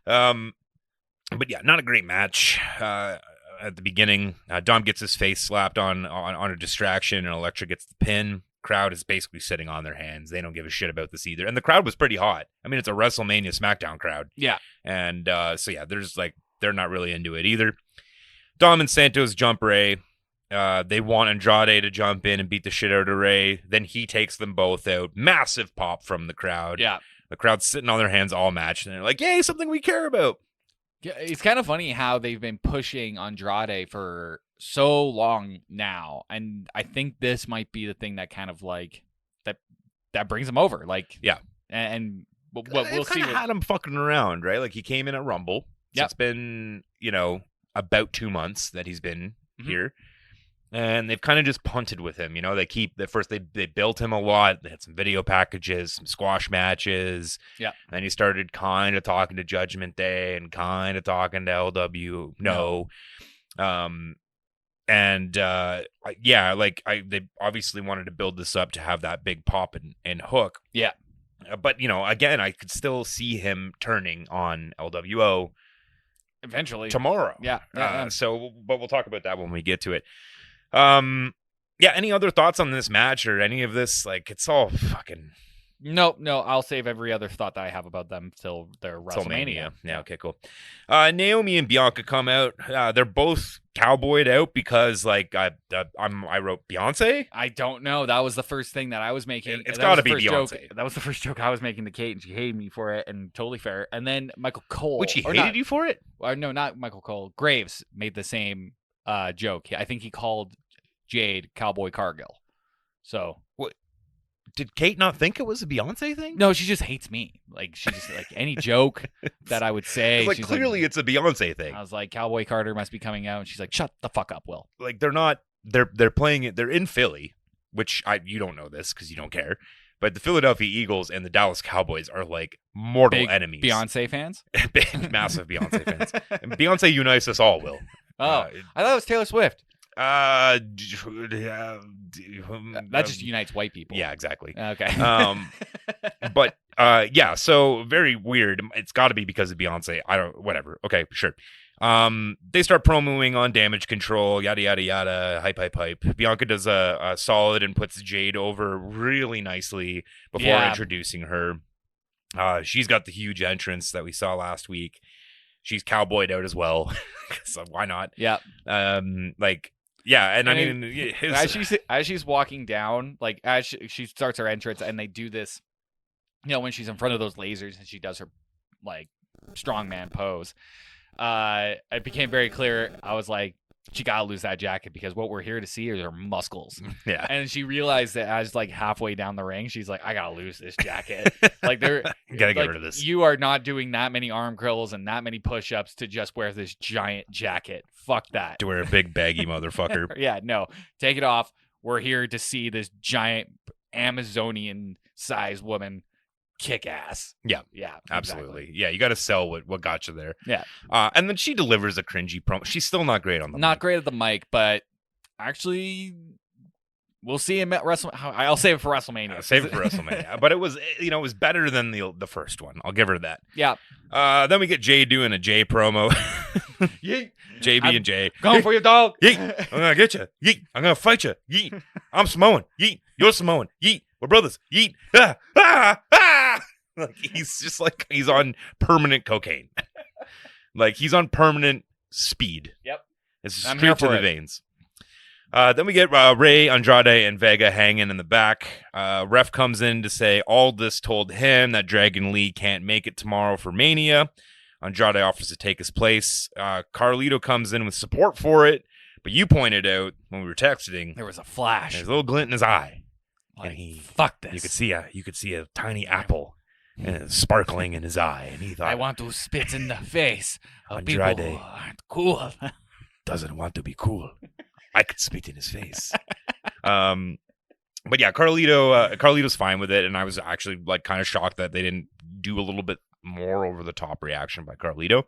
S2: But yeah, not a great match. At the beginning, Dom gets his face slapped on a distraction, and Elektra gets the pin. Crowd is basically sitting on their hands. They don't give a shit about this either. And the crowd was pretty hot. I mean, it's a WrestleMania Smackdown crowd.
S1: Yeah.
S2: And there's like, they're not really into it either. Dom and Santos jump Rey. They want Andrade to jump in and beat the shit out of Rey. Then he takes them both out. Massive pop from the crowd.
S1: Yeah.
S2: The crowd's sitting on their hands all match. And they're like, yay, something we care about.
S1: Yeah, it's kind of funny how they've been pushing Andrade for so long now. And I think this might be the thing that kind of like, that brings him over. Like,
S2: yeah.
S1: And we'll see.
S2: Had him fucking around, right? Like, he came in at Rumble. So it's been, about 2 months that he's been here, and they've kind of just punted with him. They built him a lot. They had some video packages, some squash matches.
S1: Yeah.
S2: And he started kind of talking to Judgment Day and kind of talking to LW. They obviously wanted to build this up to have that big pop and hook.
S1: Yeah.
S2: But, again, I could still see him turning on LWO
S1: eventually
S2: tomorrow.
S1: Yeah.
S2: But we'll talk about that when we get to it. Any other thoughts on this match or any of this? Like, it's all fucking...
S1: No, I'll save every other thought that I have about them till their WrestleMania.
S2: Yeah, okay, cool. Naomi and Bianca come out. They're both cowboyed out because, like, I wrote Beyonce.
S1: I don't know. That was the first thing that I was making.
S2: It's got to be Beyonce.
S1: That was the first joke I was making to Kate, and she hated me for it, and totally fair. And then Michael Cole.
S2: Which, he hated you for it?
S1: No, not Michael Cole. Graves made the same joke. I think he called Jade Cowboy Cargill. So...
S2: What? Did Kate not think it was a Beyonce thing?
S1: No, she just hates me. Like, she just, like, any joke that I would say.
S2: Like, clearly it's a Beyonce thing.
S1: I was like, Cowboy Carter must be coming out. And she's like, shut the fuck up, Will.
S2: Like, they're playing it. They're in Philly, which you don't know this because you don't care. But the Philadelphia Eagles and the Dallas Cowboys are, like, mortal enemies.
S1: Beyonce fans?
S2: Big, massive Beyonce fans. And Beyonce unites us all, Will.
S1: Oh, I thought it was Taylor Swift. That just unites white people.
S2: Yeah, exactly.
S1: Okay.
S2: So very weird. It's got to be because of Beyonce. Whatever. Okay, sure. They start promoing on Damage Control, yada yada yada, hype. Bianca does a solid and puts Jade over really nicely before introducing her. She's got the huge entrance that we saw last week. She's cowboyed out as well. So why not?
S1: Yeah.
S2: Like, yeah, and I mean,
S1: as she's walking down, like as she starts her entrance, and they do this, when she's in front of those lasers and she does her like strongman pose, it became very clear. I was like, she gotta lose that jacket because what we're here to see are her muscles.
S2: Yeah.
S1: And she realized that as like halfway down the ring, she's like, I gotta lose this jacket. Like they're
S2: gotta get rid of this.
S1: You are not doing that many arm curls and that many push-ups to just wear this giant jacket. Fuck that.
S2: To wear a big baggy motherfucker.
S1: Yeah, no. Take it off. We're here to see this giant Amazonian sized woman kick ass.
S2: Yeah.
S1: Yeah.
S2: Absolutely.
S1: Exactly.
S2: Yeah, you got to sell what got you there.
S1: Yeah.
S2: And then she delivers a cringy promo. She's still not great on the mic.
S1: Great at the mic, but actually we'll see him at I'll save it for WrestleMania.
S2: Save it for WrestleMania. But it was better than the first one. I'll give her that.
S1: Yeah.
S2: Then we get Jay doing a Jay promo.
S1: Yeet.
S2: JB and Jay.
S1: Going for your dog.
S2: Yeet. I'm going to get you. Yeet. I'm going to fight you. Yeet. I'm Samoan. Yeet. You're Samoan. Yeet. We're brothers. Yeet. Ah. Ah. Ah. Like he's just like he's on permanent cocaine. Like he's on permanent speed.
S1: Yep.
S2: It's straight to the veins. Then we get Rey, Andrade, and Vega hanging in the back. Ref comes in to say Aldis told him that Dragon Lee can't make it tomorrow for Mania. Andrade offers to take his place. Carlito comes in with support for it, but you pointed out when we were texting
S1: there was a flash.
S2: There's a little glint in his eye.
S1: Like, fuck this.
S2: You could see a tiny apple sparkling in his eye, and he thought,
S1: I want to spit in the face of
S2: Andrade
S1: people who aren't cool.
S2: Doesn't want to be cool. I could spit in his face. But yeah, Carlito's fine with it, and I was actually like kind of shocked that they didn't do a little bit more over the top reaction by Carlito.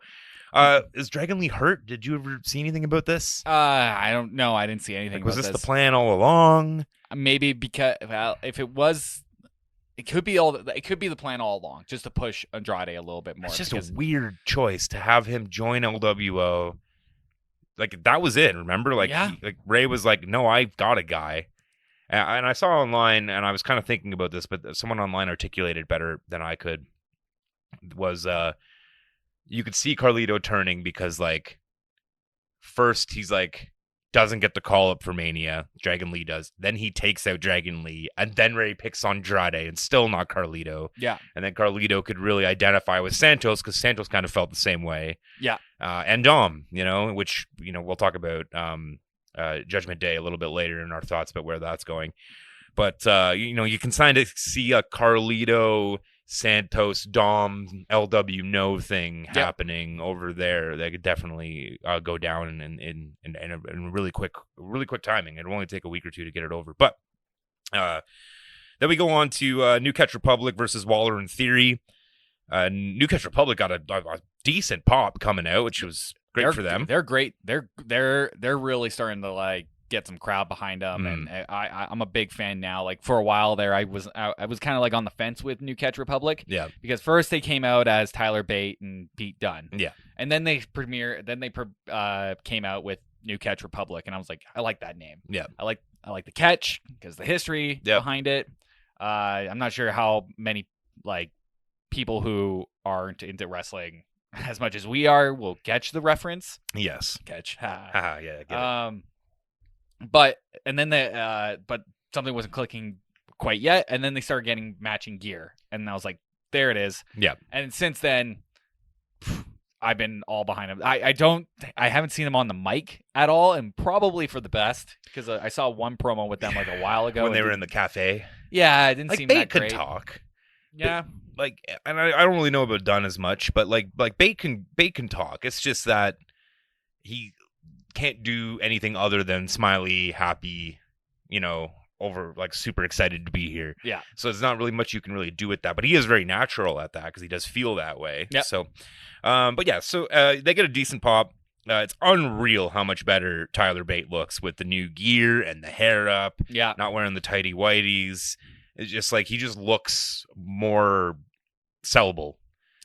S2: Is Dragon Lee hurt? Did you ever see anything about this?
S1: I don't know. I didn't see anything.
S2: Like, was this the plan all along?
S1: Maybe because if it was, it could be the plan all along, just to push Andrade a little bit more.
S2: It's just a weird choice to have him join LWO. Like that was it. Remember, like Ray was like, "No, I've got a guy," and I saw online, and I was kind of thinking about this, but someone online articulated better than I could. Was you could see Carlito turning because like first he's like doesn't get the call up for Mania, Dragon Lee does. Then he takes out Dragon Lee, and then Ray picks Andrade, and still not Carlito.
S1: Yeah. And
S2: then Carlito could really identify with Santos because Santos kind of felt the same way.
S1: Yeah.
S2: And Dom, which we'll talk about Judgment Day a little bit later in our thoughts about where that's going. But you can kind of see a Carlito, Santos, Dom, LW No thing happening over there. That could definitely go down in really quick timing. It'll only take a week or two to get it over. But then we go on to New Catch Republic versus Waller and Theory. New Catch Republic got a decent pop coming out, which was great for them.
S1: They're great. They're really starting to like get some crowd behind them, and I'm a big fan now. Like for a while there, I was kind of like on the fence with New Catch Republic.
S2: Yeah,
S1: because first they came out as Tyler Bate and Pete Dunne.
S2: Yeah,
S1: and then they came out with New Catch Republic, and I was like, I like that name.
S2: Yeah,
S1: I like the catch because the history behind it. I'm not sure how many like people who aren't into wrestling as much as we are will catch the reference.
S2: Yes,
S1: catch.
S2: Yeah, get it.
S1: But something wasn't clicking quite yet, and then they started getting matching gear, and I was like, there it is.
S2: Yeah.
S1: And since then, I've been all behind him. I haven't seen him on the mic at all, and probably for the best because I saw one promo with them like a while ago
S2: when they were in the cafe.
S1: Yeah, it didn't seem that great.
S2: Bate can talk.
S1: Yeah.
S2: And I don't really know about Dunn as much, but like Bate can talk. It's just that he can't do anything other than smiley, happy, over like super excited to be here.
S1: Yeah.
S2: So it's not really much you can really do with that, but he is very natural at that because he does feel that way.
S1: Yeah.
S2: So, but yeah, so they get a decent pop. It's unreal how much better Tyler Bate looks with the new gear and the hair up.
S1: Yeah.
S2: Not wearing the tighty whities. It's just like he just looks more sellable.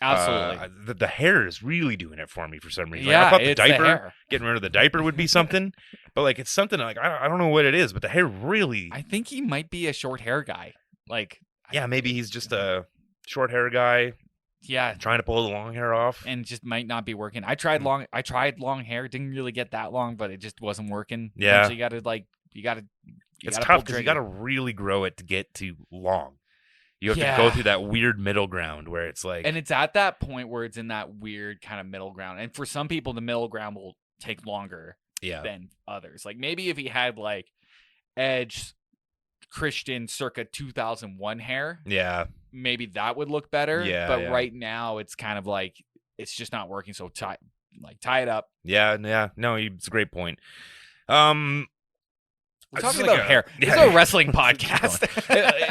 S1: Absolutely.
S2: The hair is really doing it for me for some reason.
S1: Yeah,
S2: like, I thought
S1: it's
S2: the diaper,
S1: the hair.
S2: getting rid of the diaper would be something, but like it's something like I don't know what it is, but the hair really.
S1: I think he might be a short hair guy. Like,
S2: yeah, maybe he's just a short hair guy.
S1: Yeah,
S2: trying to pull the long hair off,
S1: and just might not be working. I tried long hair, didn't really get that long, but it just wasn't working.
S2: Yeah,
S1: eventually you gotta.
S2: It's tough because you gotta really grow it to get to long. You have to go through that weird middle ground where it's like,
S1: and it's at that point where it's in that weird kind of middle ground. And for some people, the middle ground will take longer than others. Like maybe if he had like Edge, Christian circa 2001 hair, maybe that would look better. But right now it's kind of like it's just not working. So tie it up.
S2: No, it's a great point.
S1: We're talking about hair. This is a wrestling podcast.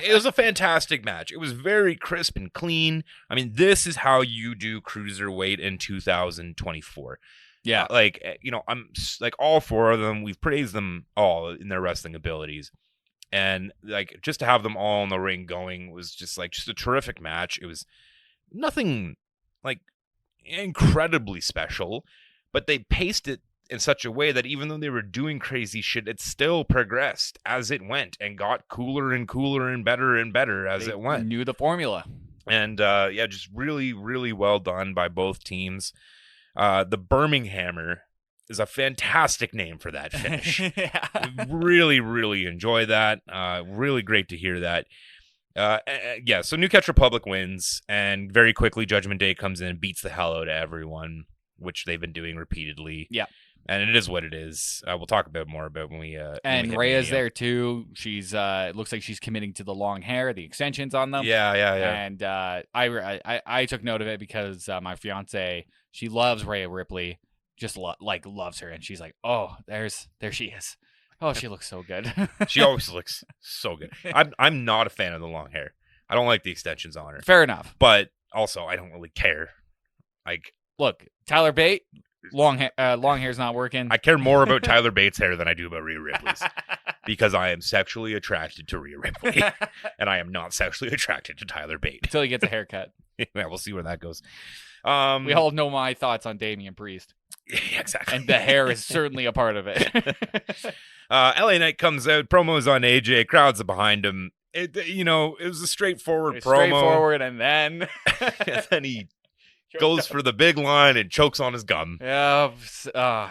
S2: It was a fantastic match. It was very crisp and clean. I mean, this is how you do cruiserweight in 2024.
S1: Yeah.
S2: I'm like all four of them. We've praised them all in their wrestling abilities. And like just to have them all in the ring going was just a terrific match. It was nothing like incredibly special, but they paced it in such a way that even though they were doing crazy shit, it still progressed as it went and got cooler and cooler and better as it went.
S1: Knew the formula.
S2: And just really, really well done by both teams. The Birminghammer is a fantastic name for that finish. Really, really enjoy that. Really great to hear that. So New Catch Republic wins, and very quickly Judgment Day comes in and beats the hell out of everyone, which they've been doing repeatedly.
S1: Yeah.
S2: And it is what it is. We'll talk a bit more about when we.
S1: And Rhea's there too. She's it looks like she's committing to the long hair, the extensions on them.
S2: Yeah.
S1: And I took note of it because my fiance, she loves Rhea Ripley, just loves her, and she's like, oh, there she is. Oh, she looks so good.
S2: She always looks so good. I'm not a fan of the long hair. I don't like the extensions on her.
S1: Fair enough.
S2: But also, I don't really care.
S1: Look, Tyler Bate. Long hair's not working.
S2: I care more about Tyler Bates' hair than I do about Rhea Ripley's because I am sexually attracted to Rhea Ripley, and I am not sexually attracted to Tyler Bate
S1: until he gets a haircut.
S2: Yeah, we'll see where that goes.
S1: We all know my thoughts on Damian Priest.
S2: Yeah, exactly,
S1: and the hair is certainly a part of it.
S2: LA Knight comes out, promos on AJ, crowds are behind him. It was a straightforward promo.
S1: Straightforward, and then
S2: he goes for the big line and chokes on his gum.
S1: Yeah.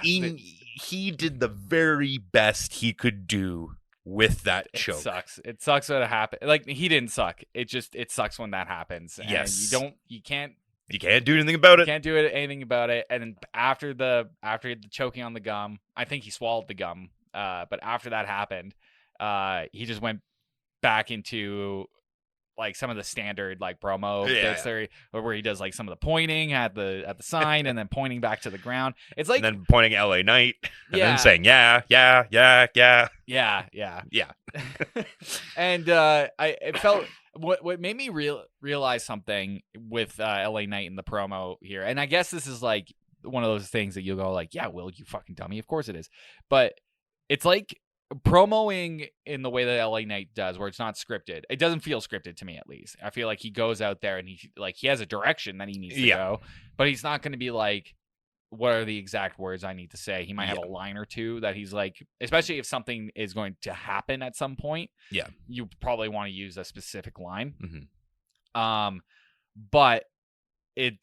S2: He did the very best he could do with that choke.
S1: It sucks when it happens. Like, he didn't suck. It sucks when that happens. And
S2: yes.
S1: You can't
S2: do anything about it.
S1: You can't do anything about it. And then after the choking on the gum, I think he swallowed the gum. But after that happened, he just went back into like some of the standard promo bits there, where he does like some of the pointing at the sign and then pointing back to the ground. It's like,
S2: and then pointing LA Knight and then saying yeah. And
S1: it felt what made me realize something with LA Knight in the promo here, and I guess this is like one of those things that you'll go like, yeah, Will, you fucking dummy, of course it is, but it's like promoing in the way that LA Knight does, where it's not scripted. It doesn't feel scripted to me, at least. I feel like he goes out there and he has a direction that he needs to go, but he's not going to be like, what are the exact words I need to say? He might have a line or two that he's like, especially if something is going to happen at some point.
S2: Yeah,
S1: you probably want to use a specific line.
S2: Mm-hmm.
S1: But it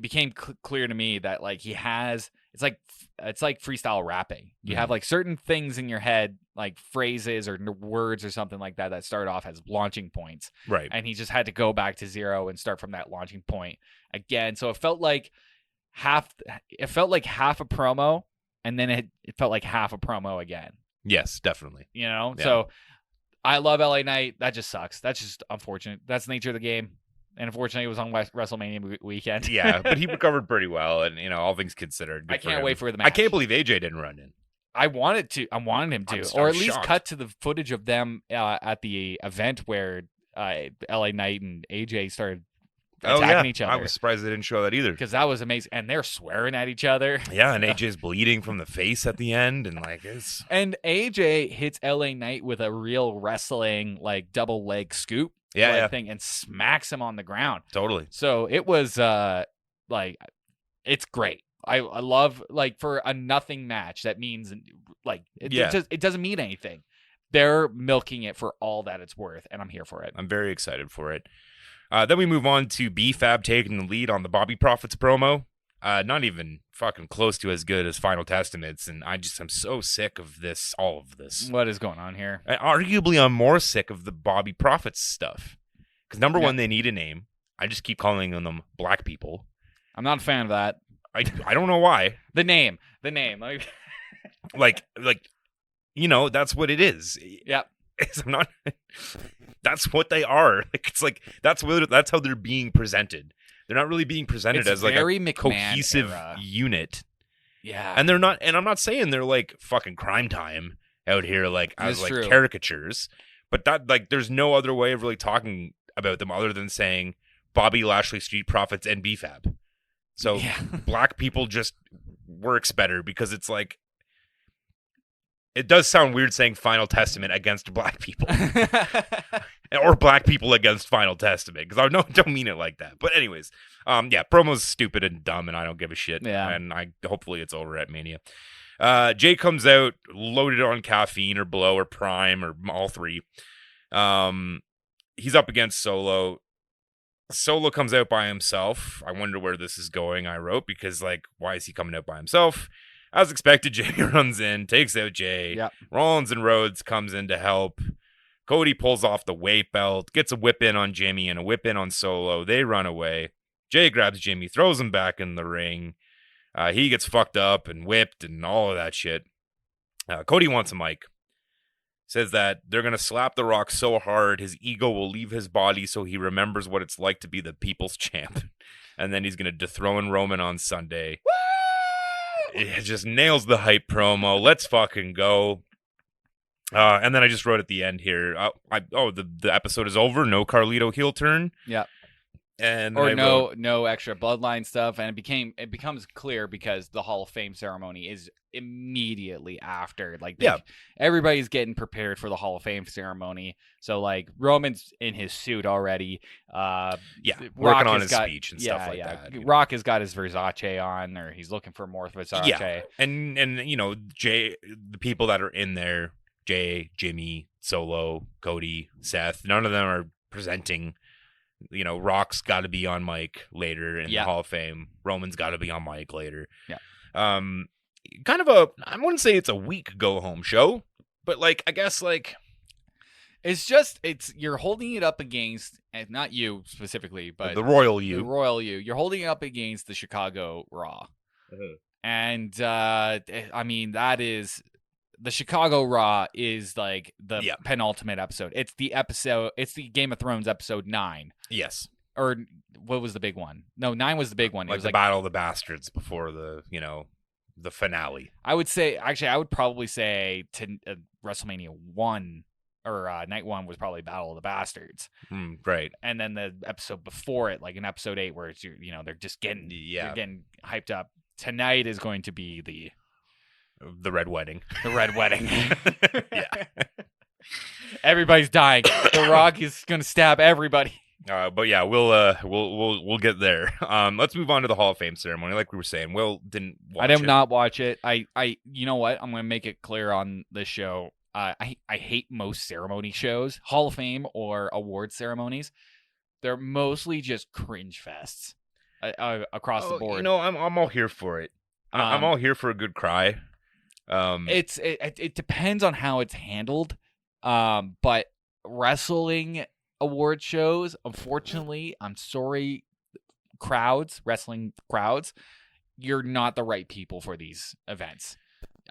S1: became clear to me that like he has. It's like freestyle rapping. You have like certain things in your head, like phrases or words or something like that start off as launching points.
S2: Right.
S1: And he just had to go back to zero and start from that launching point again. So it felt like half a promo, and then it felt like half a promo again.
S2: Yes, definitely.
S1: So I love LA Knight. That just sucks. That's just unfortunate. That's the nature of the game. And unfortunately, it was on WrestleMania weekend.
S2: Yeah, but he recovered pretty well, and all things considered.
S1: I can't wait for the match.
S2: I can't believe AJ didn't run in.
S1: I wanted him to, or at least cut to the footage of them at the event where LA Knight and AJ started attacking each other.
S2: I was surprised they didn't show that either,
S1: because that was amazing, and they're swearing at each other.
S2: Yeah, and AJ's bleeding from the face at the end, and
S1: and AJ hits LA Knight with a real wrestling double leg scoop. Thing, and smacks him on the ground.
S2: Totally.
S1: So it was it's great. I love for a nothing match that means it doesn't mean anything. They're milking it for all that it's worth, and I'm here for it.
S2: I'm very excited for it. Then we move on to B-Fab taking the lead on the Bobby Profits promo. Not even fucking close to as good as Final Testaments, and I'm so sick of this, all of this.
S1: What is going on here?
S2: Arguably, I'm more sick of the Bobby Profits stuff. Because number one, they need a name. I just keep calling them black people.
S1: I'm not a fan of that.
S2: I don't know why.
S1: The name.
S2: like, that's what it is.
S1: Yeah.
S2: I'm not. That's what they are. That's how they're being presented. They're not really being presented as like a McMahon cohesive unit.
S1: Yeah.
S2: And they're not. And I'm not saying they're like fucking Crime Time out here as like caricatures. But that there's no other way of really talking about them other than saying Bobby Lashley, Street Profits, and B-Fab. So black people just works better because it's like. It does sound weird saying Final Testament against black people. Or black people against Final Testament. Because I don't mean it like that. But anyways, promo's stupid and dumb and I don't give a shit.
S1: Yeah.
S2: And hopefully it's over at Mania. Jay comes out loaded on caffeine or blow or prime or all three. He's up against Solo. Solo comes out by himself. I wonder where this is going, I wrote. Because, why is he coming out by himself? As expected, Jay runs in, takes out Jay.
S1: Yep.
S2: Rollins and Rhodes comes in to help. Cody pulls off the weight belt, gets a whip in on Jimmy and a whip in on Solo. They run away. Jay grabs Jimmy, throws him back in the ring. He gets fucked up and whipped and all of that shit. Cody wants a mic. Says that they're going to slap The Rock so hard his ego will leave his body so he remembers what it's like to be the people's champ. And then he's going to dethrone Roman on Sunday.
S1: Woo!
S2: It just nails the hype promo. Let's fucking go. And then I just wrote at the end here. The episode is over. No Carlito heel turn.
S1: Yeah.
S2: And
S1: no extra bloodline stuff. And it becomes clear because the Hall of Fame ceremony is immediately after. Everybody's getting prepared for the Hall of Fame ceremony. So Roman's in his suit already.
S2: Working on his speech and stuff like that.
S1: Rock has got his Versace on, or he's looking for more Versace.
S2: Yeah. And Jay, the people that are in there, Jay, Jimmy, Solo, Cody, Seth, none of them are presenting. Rock's got to be on mic later in the Hall of Fame. Roman's got to be on mic later.
S1: Yeah.
S2: Kind of I wouldn't say it's a weak go home show, but I guess
S1: you're holding it up against, and not you specifically, but
S2: the Royal You.
S1: The Royal You. You're holding it up against the Chicago Raw.
S2: Mm-hmm.
S1: And that is. The Chicago Raw is the penultimate episode. It's the Game of Thrones episode 9.
S2: Yes.
S1: Or what was the big one? No, 9 was the big one. It was
S2: the Battle of the Bastards before the finale.
S1: I would probably say to WrestleMania 1 or Night 1 was probably Battle of the Bastards.
S2: Right.
S1: And then the episode before it, in episode 8, where it's they're just getting hyped up. Tonight is going to be
S2: the Red Wedding.
S1: The Red Wedding.
S2: Yeah.
S1: Everybody's dying. The Rock is going to stab everybody.
S2: But yeah, we'll get there. Let's move on to the Hall of Fame ceremony. Like we were saying, Will didn't watch it.
S1: I did not watch it. You know what? I'm going to make it clear on this show. I hate most ceremony shows, Hall of Fame or award ceremonies. They're mostly just cringe fests across the board.
S2: I'm all here for it. I'm all here for a good cry.
S1: It depends on how it's handled. But wrestling award shows, unfortunately, I'm sorry, wrestling crowds, you're not the right people for these events.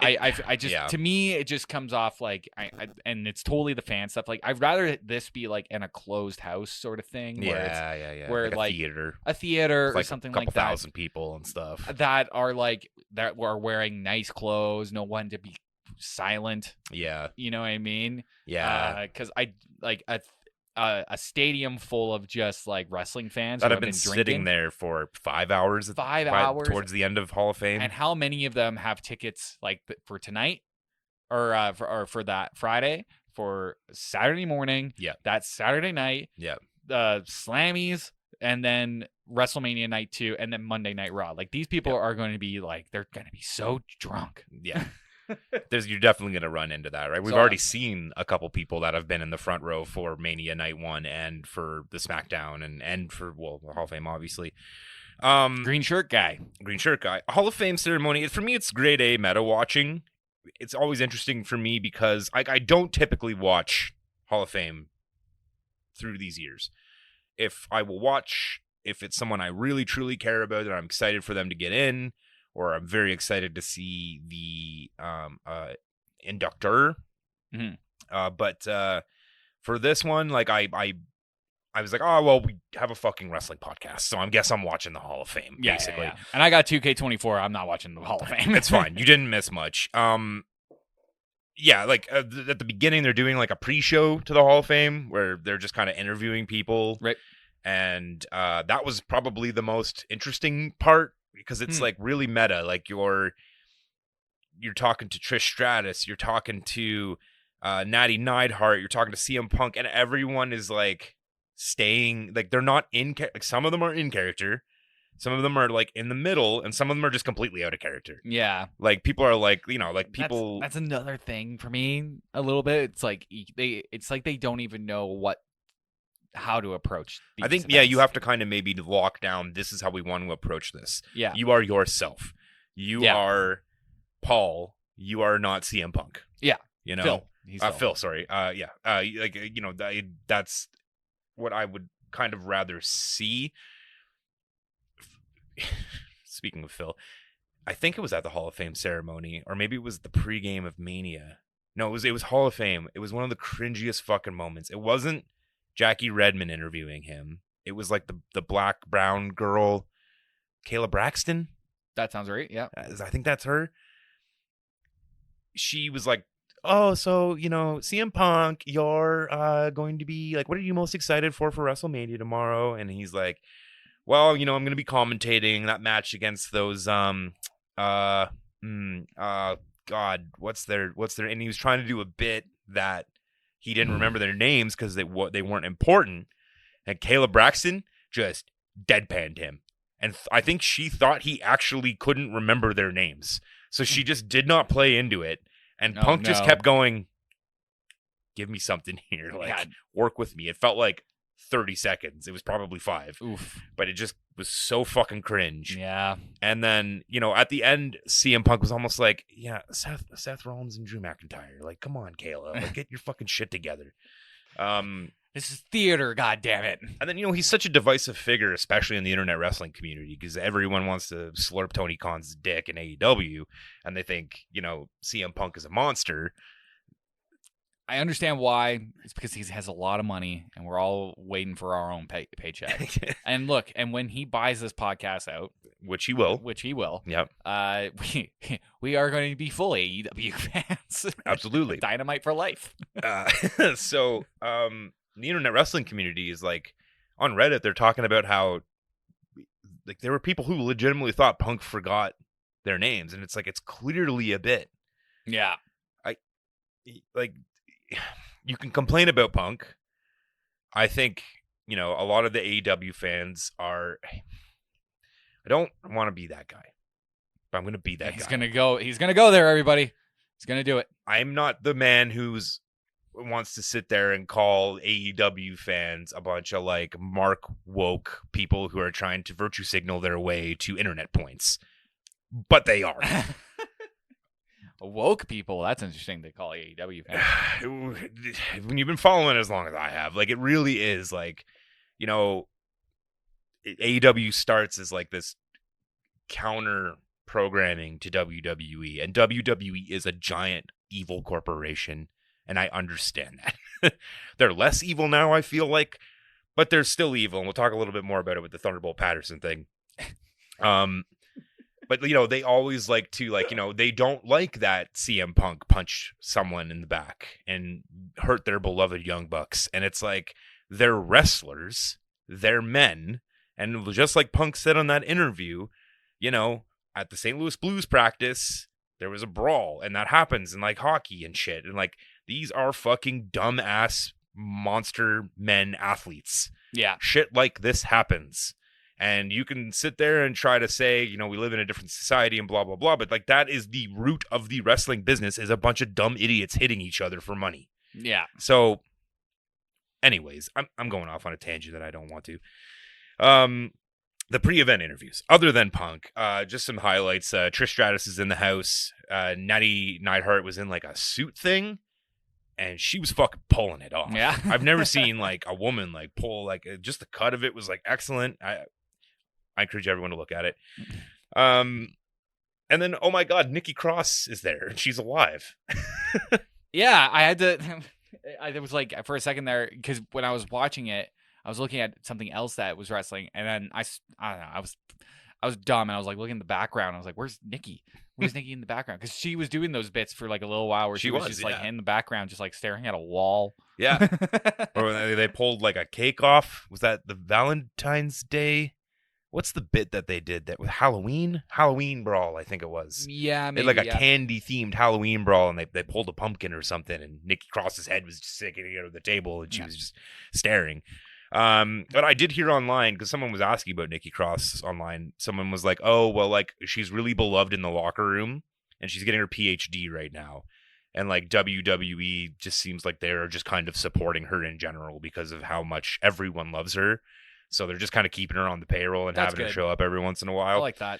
S1: To me, it just comes off and it's totally the fan stuff. I'd rather this be in a closed house sort of thing. Where
S2: a theater
S1: or something like that.
S2: A couple thousand people and stuff
S1: that are wearing nice clothes, no one to be silent.
S2: Yeah.
S1: You know what I mean?
S2: Yeah.
S1: Because I a stadium full of just wrestling fans
S2: that have been sitting there for 5 hours.
S1: 5 hours
S2: towards the end of Hall of Fame.
S1: And how many of them have tickets for tonight, or for that Friday, for Saturday morning?
S2: Yeah,
S1: that Saturday night.
S2: Yeah,
S1: the Slammies, and then WrestleMania Night 2, and then Monday Night Raw. These people are going to be they're going to be so drunk.
S2: Yeah. You're definitely going to run into that, right? We've
S1: So,
S2: already seen a couple people that have been in the front row for Mania Night 1 and for the Smackdown and for, well, the Hall of Fame, obviously.
S1: Green shirt guy.
S2: Hall of Fame ceremony. For me, it's grade A meta watching. It's always interesting for me because I don't typically watch Hall of Fame through these years. If I will watch, if it's someone I really truly care about and I'm excited for them to get in, or I'm very excited to see the inductor.
S1: Mm-hmm.
S2: But for this one, like I was like, oh well, we have a fucking wrestling podcast, so I guess I'm watching the Hall of Fame, basically.
S1: Yeah. And I got 2K24. I'm not watching the Hall of Fame.
S2: It's fine. You didn't miss much. Yeah, like at the beginning, they're doing like a pre-show to the Hall of Fame where they're just kind of interviewing people,
S1: right?
S2: And that was probably the most interesting part because it's like really meta. Like you're talking to Trish Stratus, you're talking to Natty Neidhart, you're talking to CM Punk, and everyone is like staying, like they're not in like some of them are in character, some of them are like in the middle, and some of them are just completely out of character.
S1: Yeah,
S2: like people are like, you know, like people.
S1: That's another thing for me a little bit. It's like they don't even know how to approach these
S2: I think
S1: events.
S2: you have to kind of maybe lock down, this is how we want to approach this.
S1: Yeah,
S2: you are yourself. You are Paul. You are not CM Punk.
S1: Yeah,
S2: you know,
S1: Phil. He's
S2: Phil. Sorry. Yeah. Like you know, that's what I would kind of rather see. Speaking of Phil, I think it was at the Hall of Fame ceremony, or maybe it was the pregame of Mania. No, it was Hall of Fame. It was one of the cringiest fucking moments. It wasn't Jackie Redmond interviewing him. It was like the black brown girl, Kayla Braxton.
S1: That sounds right. Yeah,
S2: I think that's her. She was like, "Oh, so you know, CM Punk, you're going to be like, what are you most excited for WrestleMania tomorrow?" And he's like, "Well, you know, I'm going to be commentating that match against those God, what's their?" And he was trying to do a bit that he didn't remember their names because they weren't important. And Kayla Braxton just deadpanned him. And I think she thought he actually couldn't remember their names. So she just did not play into it. And Punk just kept going, give me something here. Like, work with me. It felt like 30 seconds. It was probably 5.
S1: Oof.
S2: But it just was so fucking cringe.
S1: Yeah.
S2: And then, you know, at the end, CM Punk was almost like, yeah, Seth Rollins and Drew McIntyre. Like, come on, Kayla. Like, get your fucking shit together.
S1: This is theater, goddammit.
S2: And then, you know, he's such a divisive figure, especially in the internet wrestling community, because everyone wants to slurp Tony Khan's dick in AEW, and they think, you know, CM Punk is a monster.
S1: I understand why. It's because he has a lot of money, and we're all waiting for our own paycheck. And look, and when he buys this podcast out,
S2: which he will,
S1: yep. We are going to be full AEW fans.
S2: Absolutely,
S1: dynamite for life.
S2: So, the internet wrestling community is like on Reddit. They're talking about how like there were people who legitimately thought Punk forgot their names, and it's like it's clearly a bit.
S1: Yeah,
S2: you can complain about Punk. I think, you know, a lot of the AEW fans are. I don't want to be that guy, but I'm going to be that guy.
S1: He's gonna go there, everybody. He's gonna do it.
S2: I'm not the man who's wants to sit there and call AEW fans a bunch of like Mark woke people who are trying to virtue signal their way to internet points, but they are.
S1: Woke people, that's interesting to call AEW fans.
S2: When you've been following it as long as I have, like it really is like, you know, AEW starts as like this counter programming to WWE, and WWE is a giant evil corporation, and I understand that. They're less evil now, I feel like, but they're still evil, and we'll talk a little bit more about it with the Thunderbolt Patterson thing. But, you know, they always like to, like, you know, they don't like that CM Punk punch someone in the back and hurt their beloved Young Bucks. And it's like, they're wrestlers, they're men. And just like Punk said on that interview, you know, at the St. Louis Blues practice, there was a brawl. And that happens in, like, hockey and shit. And, like, these are fucking dumbass monster men athletes.
S1: Yeah.
S2: Shit like this happens. And you can sit there and try to say, you know, we live in a different society and blah, blah, blah. But like that is the root of the wrestling business, is a bunch of dumb idiots hitting each other for money.
S1: Yeah.
S2: So anyways, I'm going off on a tangent that I don't want to. The pre-event interviews, other than Punk, just some highlights. Trish Stratus is in the house. Natty Neidhart was in like a suit thing, and she was fucking pulling it off.
S1: Yeah.
S2: I've never seen like a woman like pull, like just the cut of it was like excellent. I encourage everyone to look at it. And then, oh my God, Nikki Cross is there. She's alive.
S1: Yeah, I had to. It was like for a second there, because when I was watching it, I was looking at something else that was wrestling, and then I don't know, I was dumb, and I was like looking in the background. I was like, "Where's Nikki? Where's Nikki in the background?" Because she was doing those bits for like a little while where she was just like in the background, just like staring at a wall.
S2: Yeah. Or they pulled like a cake off. Was that the Valentine's Day? What's the bit that they did that with Halloween brawl? I think it was.
S1: Yeah, maybe.
S2: They had like a candy themed Halloween brawl, and they pulled a pumpkin or something, and Nikki Cross's head was just sticking out of the table, and she was just staring. But I did hear online, because someone was asking about Nikki Cross online. Someone was like, "Oh, well, like she's really beloved in the locker room, and she's getting her PhD right now." And like WWE just seems like they're just kind of supporting her in general because of how much everyone loves her. So they're just kind of keeping her on the payroll and having her show up every once in a while.
S1: I like that.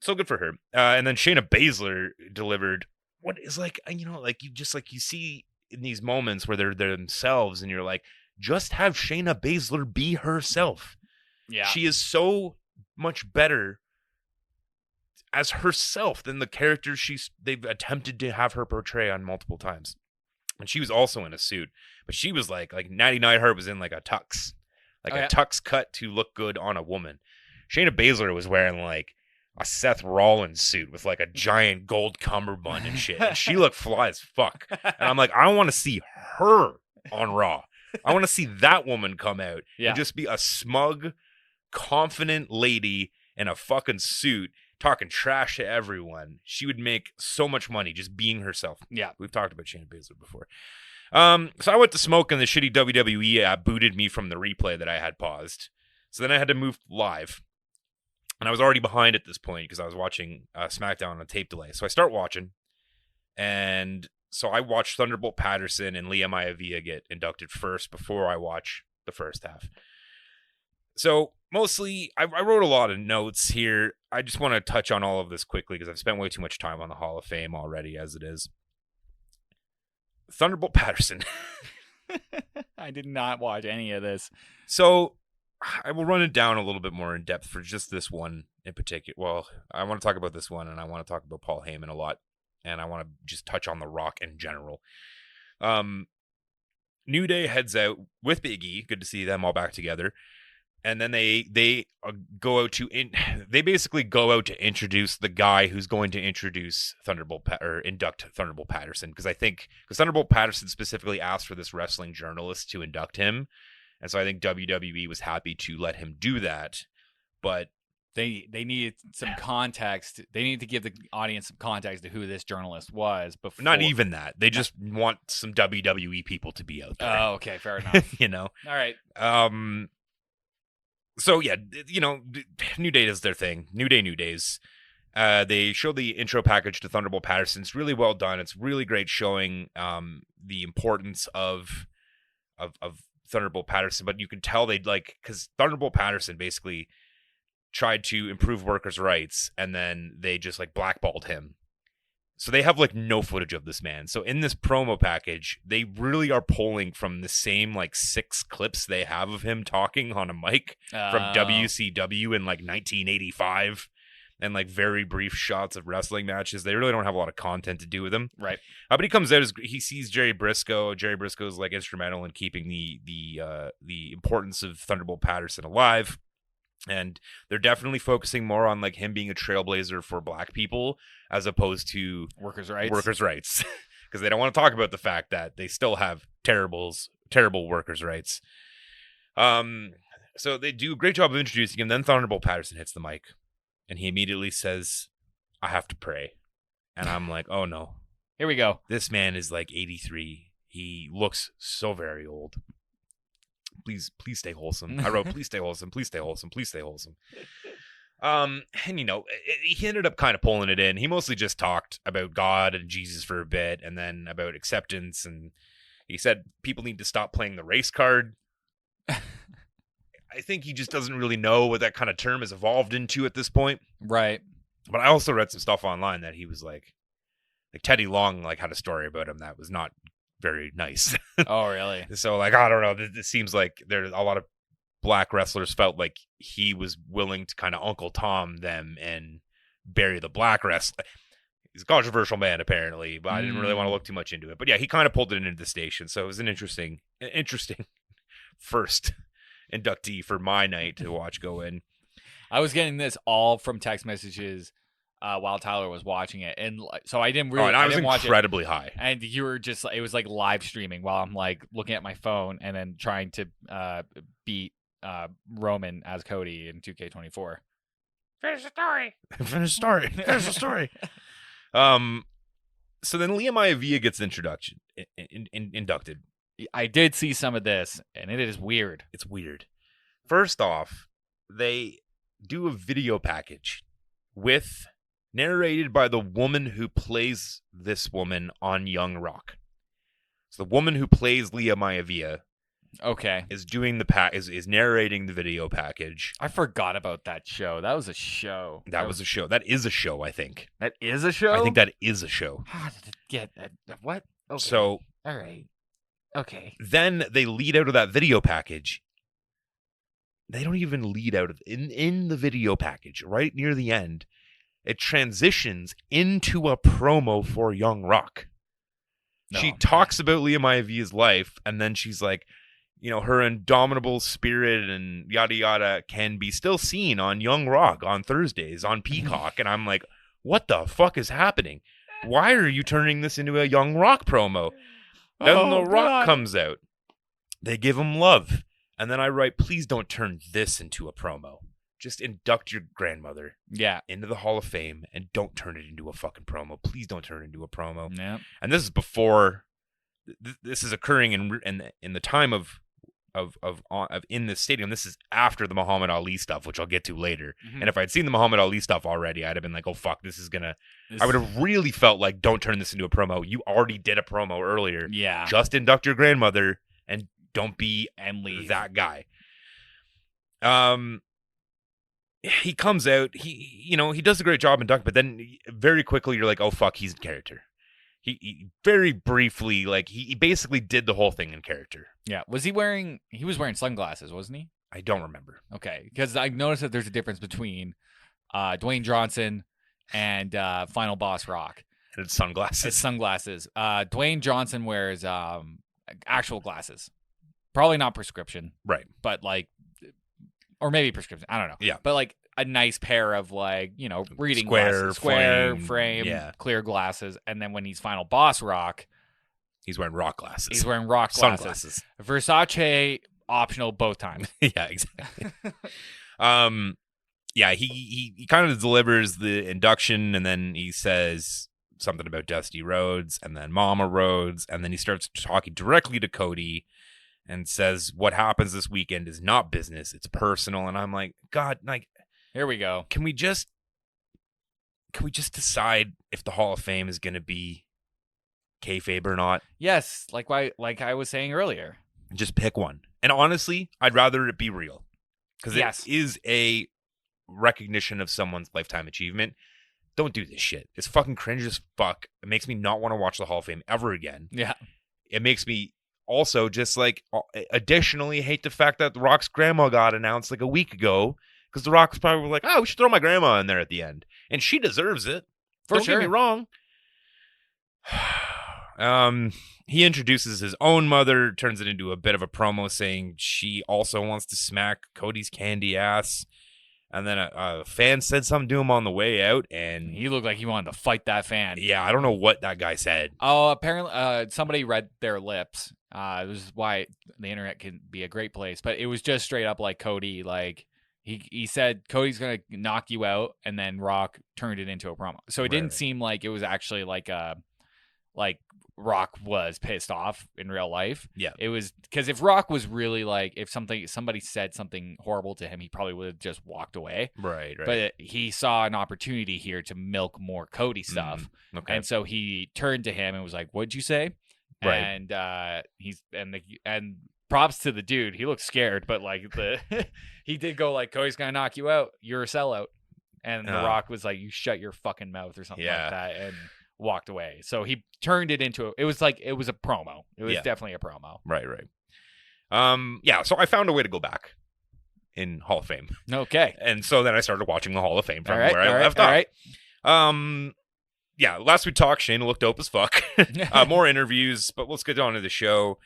S2: So good for her. And then Shayna Baszler delivered what is like, you know, like you see in these moments where they're themselves, and you're like, just have Shayna Baszler be herself.
S1: Yeah.
S2: She is so much better as herself than the characters they've attempted to have her portray on multiple times. And she was also in a suit, but she was like Natty Neidhart was in like a tux. A tux cut to look good on a woman. Shayna Baszler was wearing like a Seth Rollins suit with like a giant gold cummerbund and shit. And she looked fly as fuck. And I'm like, I want to see her on Raw. I want to see that woman come out and just be a smug, confident lady in a fucking suit talking trash to everyone. She would make so much money just being herself.
S1: Yeah.
S2: We've talked about Shayna Baszler before. So I went to smoke, and the shitty WWE app booted me from the replay that I had paused. So then I had to move live. And I was already behind at this point because I was watching Smackdown on a tape delay. So I start watching. And so I watched Thunderbolt Patterson and Leah Maivia get inducted first before I watch the first half. So mostly, I wrote a lot of notes here. I just want to touch on all of this quickly because I've spent way too much time on the Hall of Fame already as it is. Thunderbolt Patterson.
S1: I did not watch any of this.
S2: So I will run it down a little bit more in depth for just this one in particular. Well, I want to talk about this one, and I want to talk about Paul Heyman a lot, and I want to just touch on The Rock in general. New Day heads out with Big E. Good to see them all back together. And then they go out to they basically go out to introduce the guy who's going to introduce induct Thunderbolt Patterson, because Thunderbolt Patterson specifically asked for this wrestling journalist to induct him, and so I think WWE was happy to let him do that, but
S1: they needed some context. They needed to give the audience some context to who this journalist was before.
S2: Not even that. They just want some WWE people to be out there.
S1: Oh, okay, fair enough.
S2: You know.
S1: All right.
S2: So, yeah, you know, New Day does their thing. New Day, New Days. They show the intro package to Thunderbolt Patterson. It's really well done. It's really great showing the importance of Thunderbolt Patterson. But you can tell because Thunderbolt Patterson basically tried to improve workers' rights, and then they just, blackballed him. So they have no footage of this man. So in this promo package, they really are pulling from the same 6 clips they have of him talking on a mic from WCW in 1985, and very brief shots of wrestling matches. They really don't have a lot of content to do with him.
S1: Right.
S2: But he comes out as he sees Jerry Briscoe. Jerry Briscoe is instrumental in keeping the importance of Thunderbolt Patterson alive. And they're definitely focusing more on him being a trailblazer for black people as opposed to
S1: workers' rights.
S2: Because they don't want to talk about the fact that they still have terrible workers' rights. So they do a great job of introducing him. Then Thunderbolt Patterson hits the mic, and he immediately says, "I have to pray." And I'm like, oh no.
S1: Here we go.
S2: This man is 83. He looks so very old. please stay wholesome. I wrote, please stay wholesome, please stay wholesome, please stay wholesome. And he ended up kind of pulling it in. He mostly just talked about God and Jesus for a bit, and then about acceptance. And he said people need to stop playing the race card. I think he just doesn't really know what that kind of term has evolved into at this point.
S1: Right.
S2: But I also read some stuff online that he was like Teddy Long had a story about him that was not very nice.
S1: Oh, really?
S2: So I don't know. This seems like there's a lot of black wrestlers felt like he was willing to kind of Uncle Tom them and bury the black wrestler. He's a controversial man, apparently, but I didn't really want to look too much into it. But yeah, he kind of pulled it into the station. So it was an interesting first inductee for my night to watch go in.
S1: I was getting this all from text messages while Tyler was watching it, and so I didn't really.
S2: And I was incredibly high,
S1: and you were just. It was like live streaming while I'm looking at my phone and then trying to beat Roman as Cody in 2K24.
S2: Finish the story. Finish the story. So then Leah Maivia gets inducted.
S1: I did see some of this, and it is weird.
S2: It's weird. First off, they do a video package narrated by the woman who plays this woman on Young Rock. So the woman who plays Leah Maivia, is doing is narrating the video package.
S1: I forgot about that show. That was a show.
S2: That was a show. That is a show, I think.
S1: That is a show?
S2: I think that is a show.
S1: How did it get what? Okay.
S2: So
S1: all right. Okay.
S2: Then they lead out of that video package. They don't even lead out of in the video package. Right near the end, it transitions into a promo for Young Rock. No, she talks about Leah Maivia's life, and then she's like, her indomitable spirit and yada yada can be still seen on Young Rock on Thursdays on Peacock. And I'm like, what the fuck is happening? Why are you turning this into a Young Rock promo? Then The Rock comes out. They give him love. And then I write, please don't turn this into a promo. Just induct your grandmother into the Hall of Fame and don't turn it into a fucking promo. Please don't turn it into a promo.
S1: Yeah.
S2: And this is before, this is occurring in the time of in this stadium. This is after the Muhammad Ali stuff, which I'll get to later. Mm-hmm. And if I'd seen the Muhammad Ali stuff already, I'd have been like, oh fuck, I would have really felt like, don't turn this into a promo. You already did a promo earlier.
S1: Yeah.
S2: Just induct your grandmother and don't be that guy. He comes out, he does a great job induct, but then very quickly you're like, oh fuck, he's in character. He very briefly, he basically did the whole thing in character.
S1: Yeah. He was wearing sunglasses, wasn't he?
S2: I don't remember.
S1: Okay. Because I noticed that there's a difference between Dwayne Johnson and Final Boss Rock.
S2: And it's sunglasses.
S1: Dwayne Johnson wears actual glasses. Probably not prescription.
S2: Right.
S1: But or maybe prescription. I don't know.
S2: Yeah.
S1: But a nice pair of reading
S2: square
S1: glasses, frame, clear glasses. And then when he's Final Boss Rock,
S2: he's wearing rock glasses.
S1: Sunglasses. Versace optional both times.
S2: Yeah, exactly. He kind of delivers the induction, and then he says something about Dusty Rhodes and then Mama Rhodes, and then he starts talking directly to Cody and says what happens this weekend is not business, it's personal. And I'm like, God,
S1: here we go.
S2: Can we just decide if the Hall of Fame is going to be kayfabe or not?
S1: Yes, like I was saying earlier.
S2: Just pick one. And honestly, I'd rather it be real, because it is a recognition of someone's lifetime achievement. Don't do this shit. It's fucking cringe as fuck. It makes me not want to watch the Hall of Fame ever again.
S1: Yeah.
S2: It makes me also just additionally hate the fact that The Rock's grandma got announced a week ago, because The Rock's probably like, oh, we should throw my grandma in there at the end. And she deserves it. Don't get me wrong. He introduces his own mother, turns it into a bit of a promo saying she also wants to smack Cody's candy ass. And then a fan said something to him on the way out, and
S1: he looked like he wanted to fight that fan.
S2: Yeah, I don't know what that guy said.
S1: Oh, apparently somebody read their lips. This is why the internet can be a great place. But it was just straight up like Cody. He said Cody's gonna knock you out, and then Rock turned it into a promo. So it didn't seem like it was actually like like Rock was pissed off in real life.
S2: Yeah.
S1: It was because if Rock was really like, if somebody said something horrible to him, he probably would have just walked away.
S2: Right.
S1: But he saw an opportunity here to milk more Cody stuff.
S2: Okay.
S1: And so he turned to him and was like, "What'd you say?"
S2: Right.
S1: And and props to the dude. He looked scared, but like he did go like, "Cody's gonna knock you out. You're a sellout." And The Rock was like, "You shut your fucking mouth," or something like that, and walked away. So he turned it into it was a promo. It was definitely a promo.
S2: Right. Yeah. So I found a way to go back in Hall of Fame.
S1: Okay.
S2: And so then I started watching the Hall of Fame from where I left off. All right. Yeah, last we talked, Shayna looked dope as fuck. More interviews, but let's get on to the show.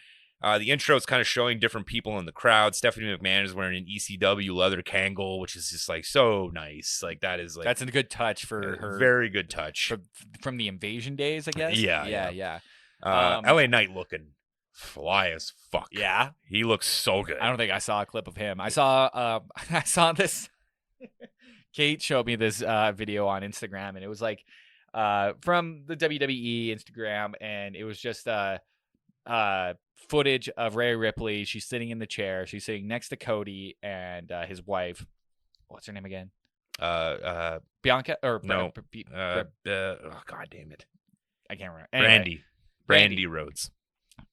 S2: The intro is kind of showing different people in the crowd. Stephanie McMahon is wearing an ECW leather Kangol, which is just like so nice. Like that is like
S1: that's a good touch for her.
S2: Very good touch
S1: from the Invasion days, I guess. Yeah.
S2: LA Knight looking fly as fuck.
S1: Yeah,
S2: he looks so good.
S1: I don't think I saw a clip of him. I saw this. Kate showed me this video on Instagram, and it was like from the WWE Instagram, and it was just footage of Rhea Ripley. She's sitting in the chair. She's sitting next to Cody and his wife. What's her name again? Bianca or
S2: no? Oh god damn it!
S1: I can't remember. Anyway,
S2: Brandy Rhodes.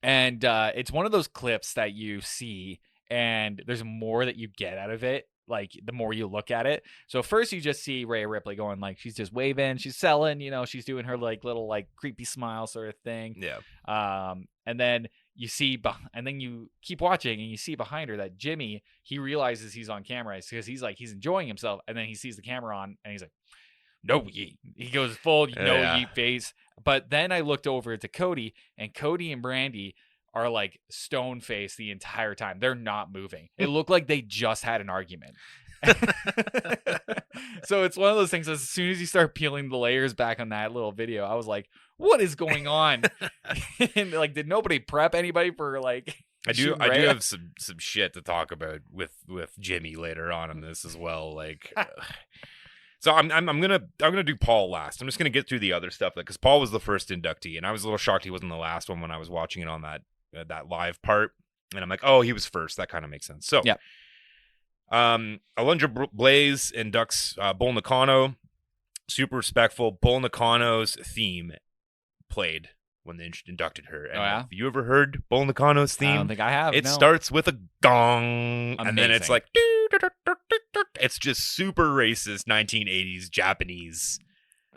S1: And it's one of those clips that you see, and there's more that you get out of it. Like the more you look at it. So first you just see Rhea Ripley going like she's just waving, she's selling, she's doing her like little like creepy smile sort of thing.
S2: Yeah.
S1: And then you see, and then you keep watching and you see behind her that Jimmy, he realizes he's on camera because he's enjoying himself, and then he sees the camera on and he's like, "No yeet." He goes full yeet face. But then I looked over to Cody, and Cody and Brandy are like stone faced the entire time. They're not moving. It looked like they just had an argument. So it's one of those things, as soon as you start peeling the layers back on that little video, I was like, what is going on? And like, did nobody prep anybody for like
S2: I do have some shit to talk about with Jimmy later on in this as well. Like so I'm gonna do Paul last. I'm just gonna get through the other stuff because Paul was the first inductee, and I was a little shocked he wasn't the last one when I was watching it on that live and I'm like, oh, he was first. That kind of makes sense. So,
S1: yeah.
S2: Alundra Blaze inducts Bull Nakano. Super respectful. Bull Nakano's theme played when they inducted her. And have you ever heard Bull Nakano's theme?
S1: I don't think I have.
S2: It starts with a gong,
S1: amazing.
S2: And then it's like, it's just super racist 1980s Japanese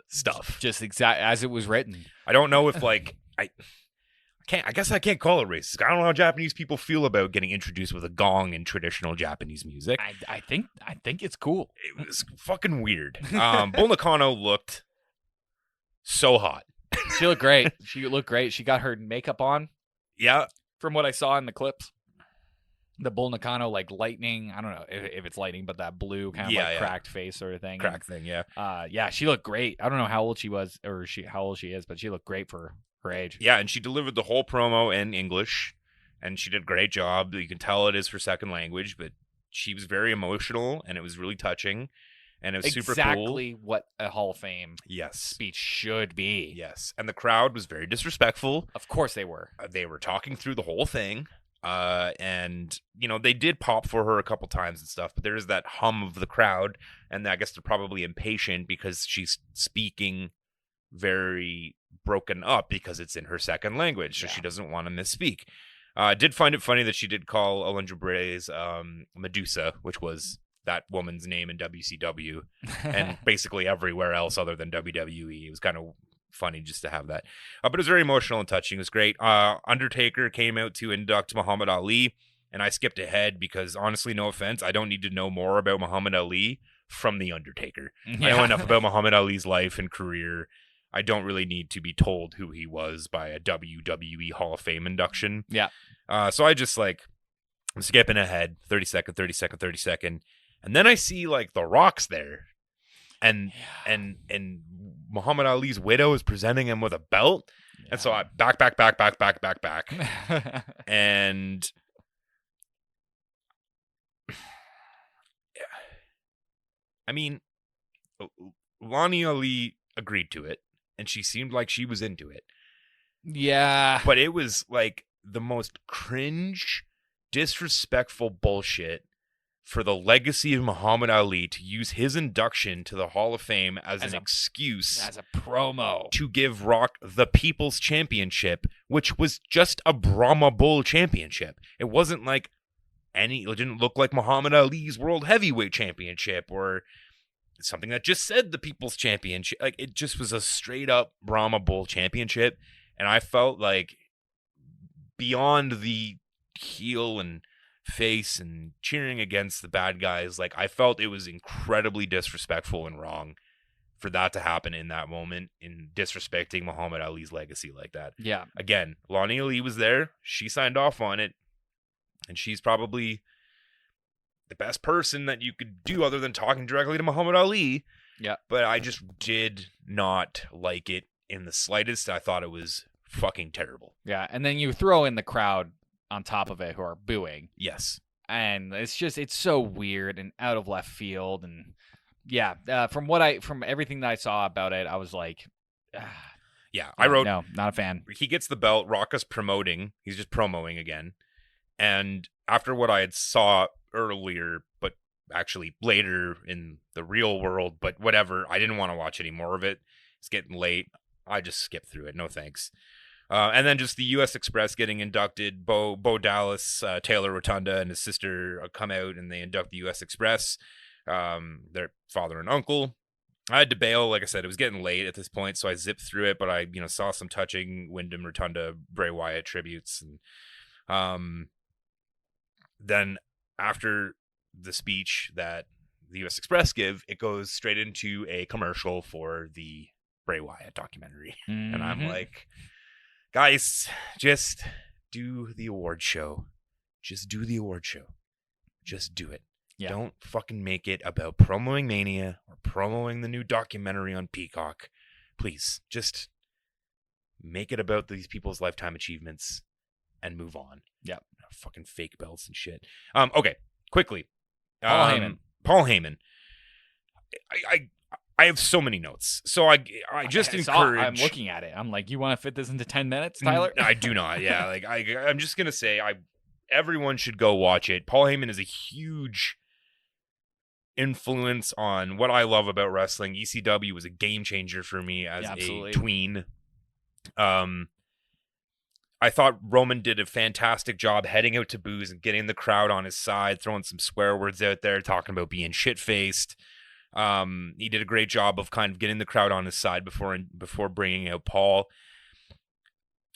S2: stuff.
S1: Just exact as it was written.
S2: I don't know if like I guess I can't call it racist. I don't know how Japanese people feel about getting introduced with a gong in traditional Japanese music.
S1: I think it's cool.
S2: It was fucking weird. Bull Nakano looked so hot.
S1: She looked great. She got her makeup on.
S2: Yeah.
S1: From what I saw in the clips. The Bull Nakano, like lightning. I don't know if it's lightning, but that blue kind of cracked face sort of thing.
S2: Cracked thing, yeah.
S1: Yeah, she looked great. I don't know how old she was or how old she is, but she looked great for her age.
S2: Yeah, and she delivered the whole promo in English, and she did a great job. You can tell it is her second language, but she was very emotional, and it was really touching, and it was super cool.
S1: Exactly what a Hall of Fame speech should be.
S2: Yes, and the crowd was very disrespectful.
S1: Of course they were.
S2: They were talking through the whole thing. And they did pop for her a couple times and stuff, but there is that hum of the crowd, and I guess they're probably impatient because she's speaking very broken up because it's in her second language, so she doesn't want to misspeak. Did find it funny that she did call Alundra Blaze Medusa, which was that woman's name in WCW and basically everywhere else other than WWE. It was kind of funny just to have that, but it was very emotional and touching. It was great. Undertaker came out to induct Muhammad Ali, and I skipped ahead because honestly, no offense, I don't need to know more about Muhammad Ali from the Undertaker. I know enough about Muhammad Ali's life and career. I don't really need to be told who he was by a WWE Hall of Fame induction.
S1: Yeah.
S2: So I just I'm skipping ahead 30 second, and then I see like The Rock's there. And Muhammad Ali's widow is presenting him with a belt. Yeah. And so I back. And I mean, Lonnie Ali agreed to it, and she seemed like she was into it.
S1: Yeah.
S2: But it was like the most cringe, disrespectful bullshit for the legacy of Muhammad Ali to use his induction to the Hall of Fame as an excuse.
S1: As a promo.
S2: To give Rock the People's Championship, which was just a Brahma Bull Championship. It wasn't like it didn't look like Muhammad Ali's World Heavyweight Championship or something that just said the People's Championship. Like, it just was a straight up Brahma Bull Championship. And I felt like beyond the heel and face and cheering against the bad guys, like, I felt it was incredibly disrespectful and wrong for that to happen in that moment, in disrespecting Muhammad Ali's legacy like that.
S1: Yeah.
S2: Again, Lonnie Ali was there. She signed off on it. And she's probably the best person that you could do other than talking directly to Muhammad Ali.
S1: Yeah.
S2: But I just did not like it in the slightest. I thought it was fucking terrible.
S1: Yeah. And then you throw in the crowd on top of it who are booing.
S2: Yes.
S1: And it's so weird and out of left field. And yeah, from everything that I saw about it, I was like,
S2: yeah, I wrote,
S1: no, not a fan.
S2: He gets the belt. Rocca's promoting. He's just promoing again. And after what I had saw earlier, but actually later in the real world, but whatever, I didn't want to watch any more of it. It's getting late. I just skipped through it. No thanks. And then just the U.S. Express getting inducted. Bo Dallas, Taylor Rotunda, and his sister come out and they induct the U.S. Express, their father and uncle. I had to bail. Like I said, it was getting late at this point, so I zipped through it, but I saw some touching Wyndham Rotunda, Bray Wyatt tributes. And then after the speech that the U.S. Express give, it goes straight into a commercial for the Bray Wyatt documentary. Mm-hmm. And I'm like, guys, just do the award show. Just do the award show. Just do it. Yeah. Don't fucking make it about promoting Mania or promoting the new documentary on Peacock. Please, just make it about these people's lifetime achievements and move on.
S1: Yeah.
S2: Fucking fake belts and shit. Okay, quickly.
S1: Paul
S2: Heyman. I have so many notes. So I just encourage.
S1: I'm looking at it. I'm like, you want to fit this into 10 minutes, Tyler?
S2: I do not. Yeah, like I'm just gonna say, everyone should go watch it. Paul Heyman is a huge influence on what I love about wrestling. ECW was a game changer for me as a tween. I thought Roman did a fantastic job heading out to booze and getting the crowd on his side, throwing some swear words out there, talking about being shit-faced. He did a great job of kind of getting the crowd on his side before bringing out Paul.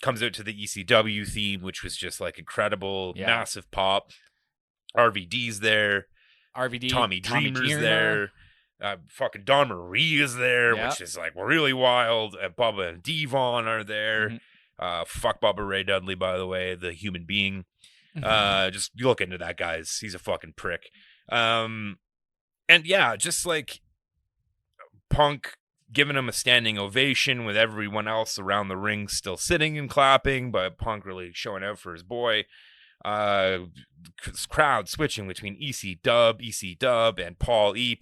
S2: Comes out to the ECW theme, which was just like incredible, massive pop. RVD's there. Tommy Dreamer's there. Fucking Don Marie is there, which is like really wild. Bubba and Devon are there. Mm-hmm. Fuck Bubba Ray Dudley, by the way, the human being. Just look into that, guys. He's a fucking prick. And yeah, just like Punk giving him a standing ovation with everyone else around the ring still sitting and clapping, but Punk really showing out for his boy. Crowd switching between EC Dub, and Paul E,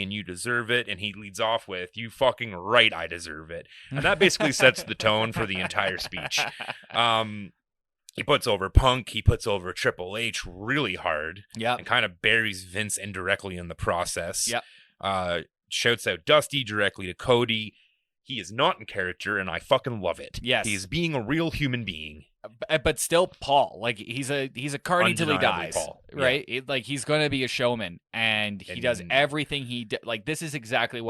S2: and you deserve it. And he leads off with, you fucking right, I deserve it. And that basically sets the tone for the entire speech. He puts over Punk, he puts over Triple H really hard.
S1: Yeah.
S2: And kind of buries Vince indirectly in the process.
S1: Yeah.
S2: Shouts out Dusty directly to Cody. He is not in character, and I fucking love it.
S1: Yes.
S2: He's being a real human being.
S1: But still Paul. Like, he's a carny till he dies.
S2: Paul.
S1: Right? Yeah. He's going to be a showman, and he does everything he like, this is exactly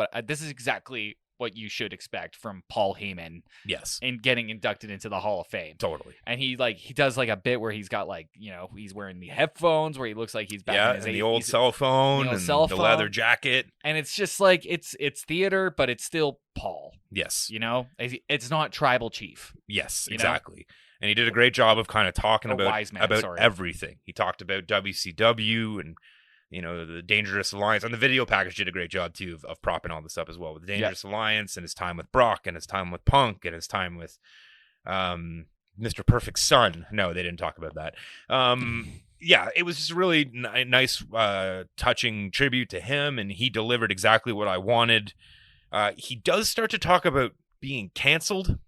S1: what you should expect from Paul Heyman.
S2: Yes.
S1: In getting inducted into the Hall of Fame.
S2: Totally.
S1: And he does like a bit where he's got like, he's wearing the headphones where he looks like he's back in his
S2: the old cell phone and the leather jacket.
S1: And it's just like, it's theater, but it's still Paul.
S2: Yes.
S1: It's not Tribal Chief.
S2: Yes, exactly. And he did a great job of kind of talking about everything. He talked about WCW and the Dangerous Alliance. And the video package did a great job, too, of propping all this up as well. With the Dangerous Alliance and his time with Brock and his time with Punk and his time with Mr. Perfect's son. No, they didn't talk about that. Yeah, it was just a really nice, touching tribute to him, and he delivered exactly what I wanted. He does start to talk about being canceled.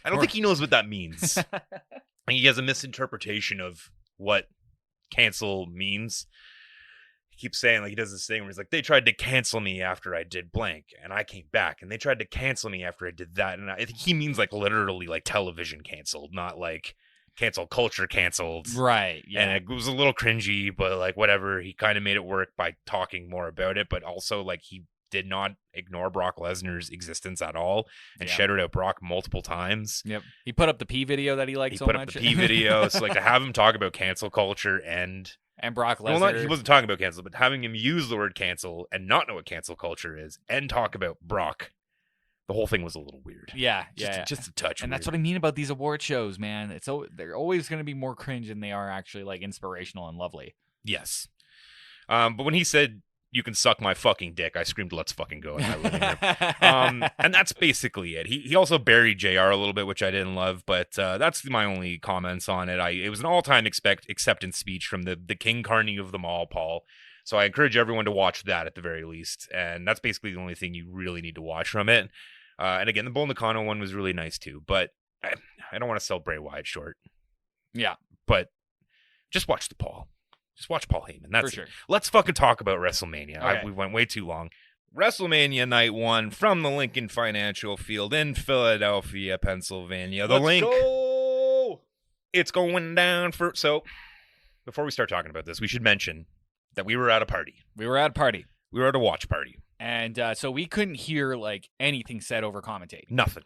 S2: I don't think he knows what that means. He has a misinterpretation of what cancel means. He keeps saying, like, he does this thing where he's like, they tried to cancel me after I did blank, and I came back, and they tried to cancel me after I did that. And I think he means, like, literally, like, television canceled, not, like, cancel culture canceled.
S1: Right, yeah.
S2: And it was a little cringy, but, like, whatever. He kind of made it work by talking more about it, but also, like, he did not ignore Brock Lesnar's existence at all and shouted out Brock multiple times.
S1: Yep. He put up the P video that he liked so much.
S2: He put up the P video. So, like, to have him talk about cancel culture and
S1: Brock Lesnar.
S2: He wasn't talking about cancel, but having him use the word cancel and not know what cancel culture is and talk about Brock, the whole thing was a little weird.
S1: Yeah,
S2: just a touch.
S1: And
S2: weird.
S1: that's what I mean about these award shows, man. They're always going to be more cringe than they are actually like inspirational and lovely.
S2: Yes. But when he said, "You can suck my fucking dick," I screamed, "Let's fucking go!" in my living room. And that's basically it. He also buried JR a little bit, which I didn't love, but that's my only comments on it. It was an all-time acceptance speech from the King Carney of them all, Paul. So I encourage everyone to watch that at the very least. And that's basically the only thing you really need to watch from it. And again, the Bull Nakano one was really nice too, but I don't want to sell Bray Wyatt short.
S1: Yeah.
S2: But just watch the Paul. Just watch Paul Heyman. That's
S1: For sure.
S2: it. Let's fucking talk about WrestleMania.
S1: Okay.
S2: We went way too long. WrestleMania Night 1 from the Lincoln Financial Field in Philadelphia, Pennsylvania.
S1: Let's go!
S2: It's going down for... So, before we start talking about this, we should mention that we were at a party.
S1: We were at a party.
S2: We were at a watch party.
S1: And so we couldn't hear like anything said over commentating.
S2: Nothing.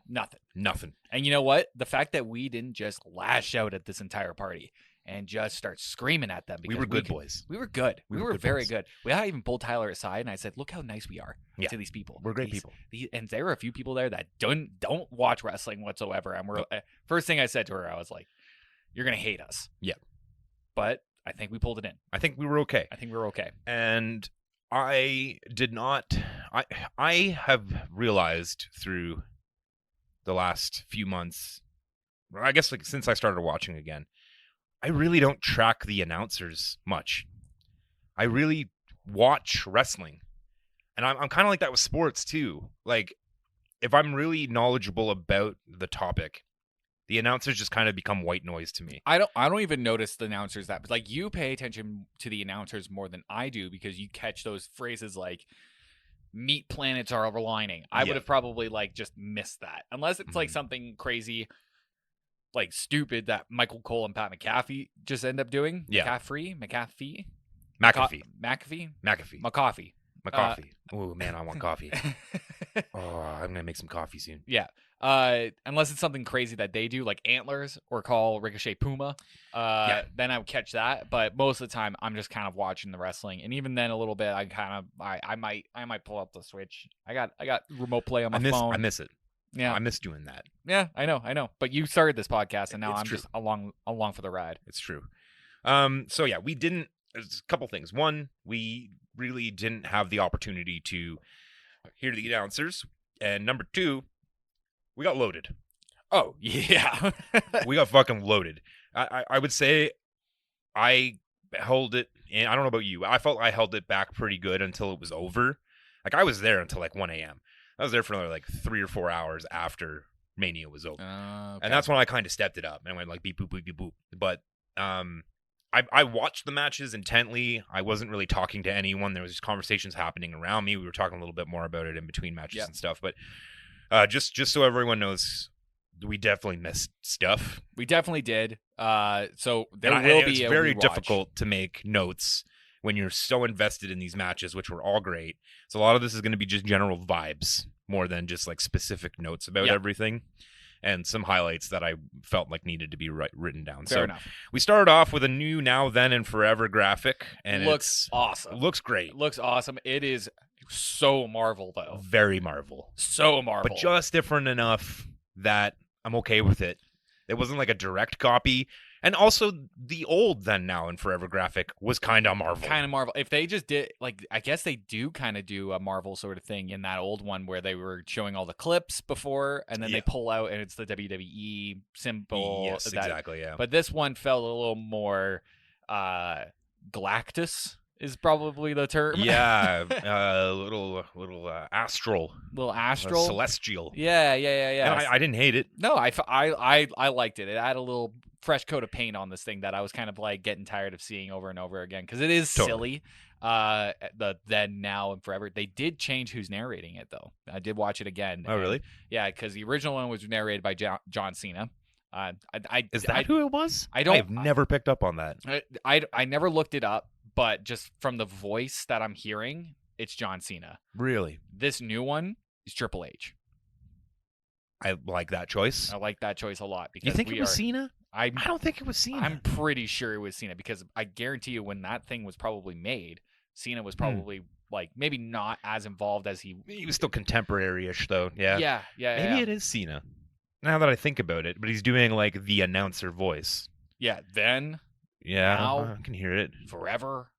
S1: And you know what? The fact that we didn't just lash out at this entire party and just start screaming at them.
S2: We were good boys.
S1: We were good. We were
S2: good
S1: very
S2: boys.
S1: good. I even pulled Tyler aside and I said, look how nice we are to these people.
S2: We're great people.
S1: And there were a few people there that don't watch wrestling whatsoever. And we're first thing I said to her, I was like, you're going to hate us.
S2: Yeah.
S1: But I think we pulled it in.
S2: I think we were okay. And I did not... I have realized through the last few months, I guess like since I started watching again, I really don't track the announcers much. I really watch wrestling. And I'm kind of like that with sports too. Like, if I'm really knowledgeable about the topic, the announcers just kind of become white noise to me.
S1: I don't even notice the announcers but like you pay attention to the announcers more than I do because you catch those phrases like meat planets are aligning. I would have probably like just missed that unless it's like something crazy, like stupid that Michael Cole and Pat McAfee just end up doing.
S2: Yeah.
S1: McAfee.
S2: Oh man, I want coffee. I'm gonna make some coffee soon.
S1: Yeah. Unless it's something crazy that they do, like antlers or call Ricochet Puma, then I would catch that. But most of the time, I'm just kind of watching the wrestling, and even then, a little bit, I might pull up the Switch. I got remote play on my phone.
S2: I miss it.
S1: Yeah,
S2: I miss doing that.
S1: Yeah, I know. But you started this podcast, and now I'm just along for the ride.
S2: It's true. So yeah, we didn't. There's a couple things. One, we really didn't have the opportunity to hear the announcers, and number two, we got loaded.
S1: Oh, yeah.
S2: We got fucking loaded. I would say I held it, and I don't know about you. I felt I held it back pretty good until it was over. Like, I was there until, like, 1 a.m. I was there for, another, like, 3 or 4 hours after Mania was over.
S1: Okay.
S2: And that's when I kind of stepped it up and went, like, beep, boop, beep, beep, boop. But I watched the matches intently. I wasn't really talking to anyone. There was just conversations happening around me. We were talking a little bit more about it in between matches and stuff. But just so everyone knows, we definitely missed stuff.
S1: We definitely did. So there will be
S2: it's
S1: a
S2: very
S1: rewatch.
S2: difficult to make notes when you're so invested in these matches, which were all great. So a lot of this is going to be just general vibes more than just like specific notes about everything. And some highlights that I felt like needed to be written down.
S1: Fair enough.
S2: We started off with a new Now, Then, and Forever graphic. And
S1: looks awesome.
S2: It looks great.
S1: It looks awesome. It is so Marvel, though.
S2: Very Marvel.
S1: So Marvel.
S2: But just different enough that I'm okay with it. It wasn't like a direct copy. And also, the old Then, Now, and Forever graphic was kind of Marvel.
S1: Kind of Marvel. If they just did, like, I guess they do kind of do a Marvel sort of thing in that old one where they were showing all the clips before, and then they pull out, and it's the WWE symbol.
S2: Yes, exactly, yeah.
S1: But this one felt a little more Galactus, is probably the term.
S2: Yeah, little astral,
S1: Little astral,
S2: celestial.
S1: Yeah.
S2: And I didn't hate it.
S1: No, I liked it. It had a little fresh coat of paint on this thing that I was kind of like getting tired of seeing over and over again because it is silly. The then, now, and forever. They did change who's narrating it though. I did watch it again.
S2: Oh, really?
S1: Yeah, because the original one was narrated by John Cena.
S2: Is that who it was?
S1: I've
S2: never picked up on that.
S1: I never looked it up, but just from the voice that I'm hearing, it's John Cena.
S2: Really?
S1: This new one is Triple H.
S2: I like that choice.
S1: I like that choice a lot because
S2: you think it was Cena? I don't think it was Cena.
S1: I'm pretty sure it was Cena because I guarantee you when that thing was probably made, Cena was probably like maybe not as involved as he
S2: was still contemporary-ish though. Yeah. Maybe it is Cena. Now that I think about it, but he's doing like the announcer voice.
S1: Yeah, then.
S2: Yeah,
S1: now,
S2: I can hear it.
S1: Forever.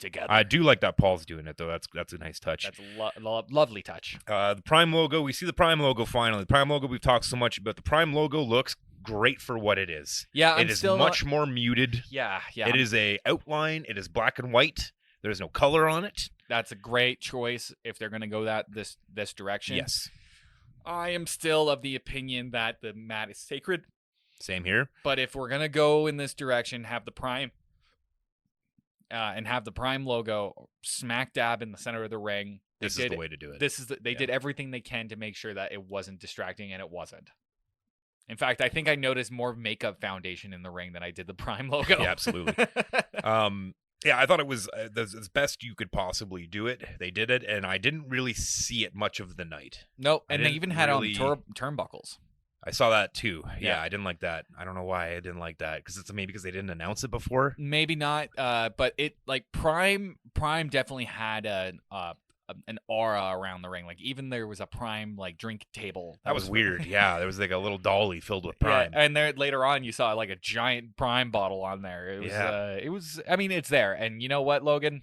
S1: Together.
S2: I do like that Paul's doing it though. That's a nice touch.
S1: That's a lovely touch.
S2: The Prime logo. We see the Prime logo finally. The Prime logo we've talked so much about. The Prime logo looks great for what it is.
S1: Yeah,
S2: it is much more muted.
S1: Yeah.
S2: It is a outline. It is black and white. There's no color on it.
S1: That's a great choice if they're going to go this direction.
S2: Yes.
S1: I am still of the opinion that the mat is sacred.
S2: Same here.
S1: But if we're going to go in this direction, have the Prime and have the Prime logo smack dab in the center of the ring.
S2: This is the way to do it.
S1: They did everything they can to make sure that it wasn't distracting, and it wasn't. In fact, I think I noticed more makeup foundation in the ring than I did the Prime logo.
S2: Yeah, absolutely. Yeah, I thought it was as best you could possibly do it. They did it, and I didn't really see it much of the night.
S1: Nope, and they even had on turnbuckles.
S2: I saw that too. Yeah, I didn't like that. I don't know why I didn't like that because maybe because they didn't announce it before.
S1: Maybe not. But it like Prime definitely had an aura around the ring. Like even there was a Prime like drink table.
S2: That was weird. Yeah, there was like a little dolly filled with Prime.
S1: Yeah, and there later on you saw like a giant Prime bottle on there. It was. I mean, it's there. And you know what, Logan?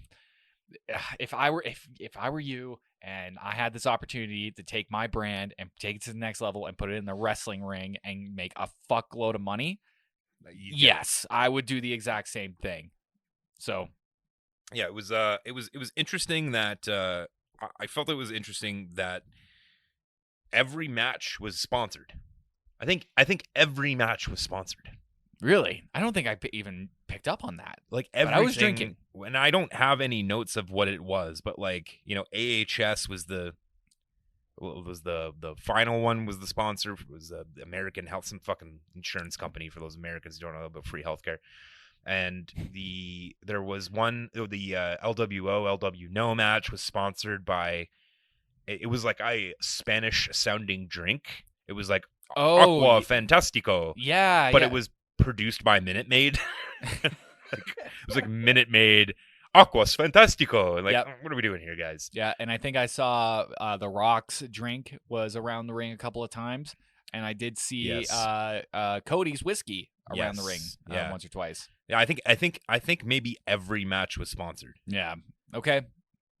S1: If I were you and I had this opportunity to take my brand and take it to the next level and put it in the wrestling ring and make a fuckload of money, yes, I would do the exact same thing. So,
S2: yeah, it was interesting that I felt it was interesting that every match was sponsored. I think every match was sponsored.
S1: Really? I don't think I even picked up on that.
S2: Like everything,
S1: but I was drinking.
S2: And I don't have any notes of what it was, but like, you know, AHS was the final one was the sponsor. It was the American Health, some fucking insurance company for those Americans who don't know about free healthcare. And there was one, the LWO LW No match was sponsored by, it was like a Spanish sounding drink. It was like Aqua Fantastico.
S1: Yeah.
S2: But it was produced by Minute Maid. It was like Minute Maid Aquas Fantastico. And like, what are we doing here, guys?
S1: Yeah, and I think I saw The Rock's drink was around the ring a couple of times, and I did see Cody's whiskey around the ring once or twice.
S2: Yeah, I think maybe every match was sponsored.
S1: Yeah. Okay.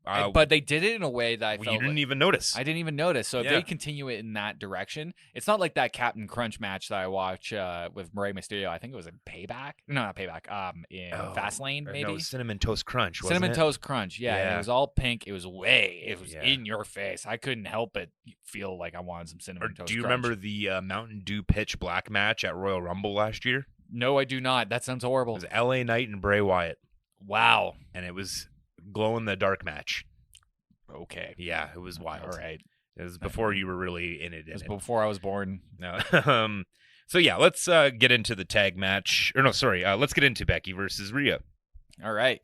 S1: But they did it in a way that I felt
S2: you didn't even notice.
S1: I didn't even notice. So if they continue it in that direction, it's not like that Captain Crunch match that I watched with Rey Mysterio. I think it was in Payback. No, not Payback. In Fastlane, maybe.
S2: No, Cinnamon Toast Crunch.
S1: Cinnamon Toast Crunch. Yeah, and it was all pink. It was in your face. I couldn't help but feel like I wanted some cinnamon toast.
S2: Do you
S1: crunch.
S2: remember the Mountain Dew Pitch Black match at Royal Rumble last year?
S1: No, I do not. That sounds horrible.
S2: It was LA Knight and Bray Wyatt.
S1: Wow.
S2: And it was glow in the dark match.
S1: Okay.
S2: Yeah, it was wild.
S1: All right.
S2: It was before you were really in it.
S1: It was before I was born.
S2: No. So yeah, let's get into the tag match. Or no, sorry. Let's get into Becky versus Rhea.
S1: All right.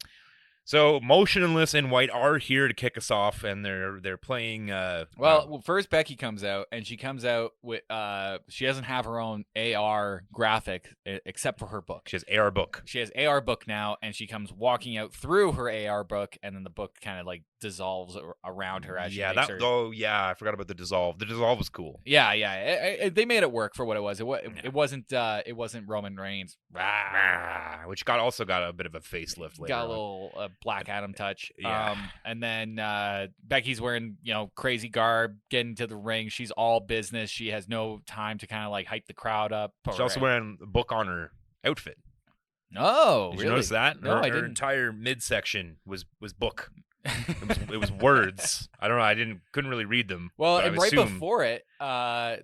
S2: So Motionless and White are here to kick us off, and they're playing.
S1: Well, first Becky comes out, and she comes out with she doesn't have her own AR graphic except for her book.
S2: She has AR book.
S1: She has AR book now, and she comes walking out through her AR book, and then the book kind of like dissolves around her as she makes her.
S2: Oh yeah, I forgot about the dissolve. The dissolve was cool.
S1: Yeah. They made it work for what it was. It wasn't Roman Reigns,
S2: which also got a bit of a facelift later.
S1: Got a little Black Adam touch.
S2: Yeah.
S1: And then Becky's wearing, crazy garb, getting to the ring. She's all business. She has no time to kind of like hype the crowd up.
S2: She's also wearing a book on her outfit.
S1: Oh,
S2: Did
S1: really?
S2: you notice that?
S1: No, I
S2: Her
S1: didn't.
S2: entire midsection was book. It was words. I don't know. I couldn't really read them.
S1: Well,
S2: but
S1: and
S2: I
S1: right
S2: assume,
S1: before it,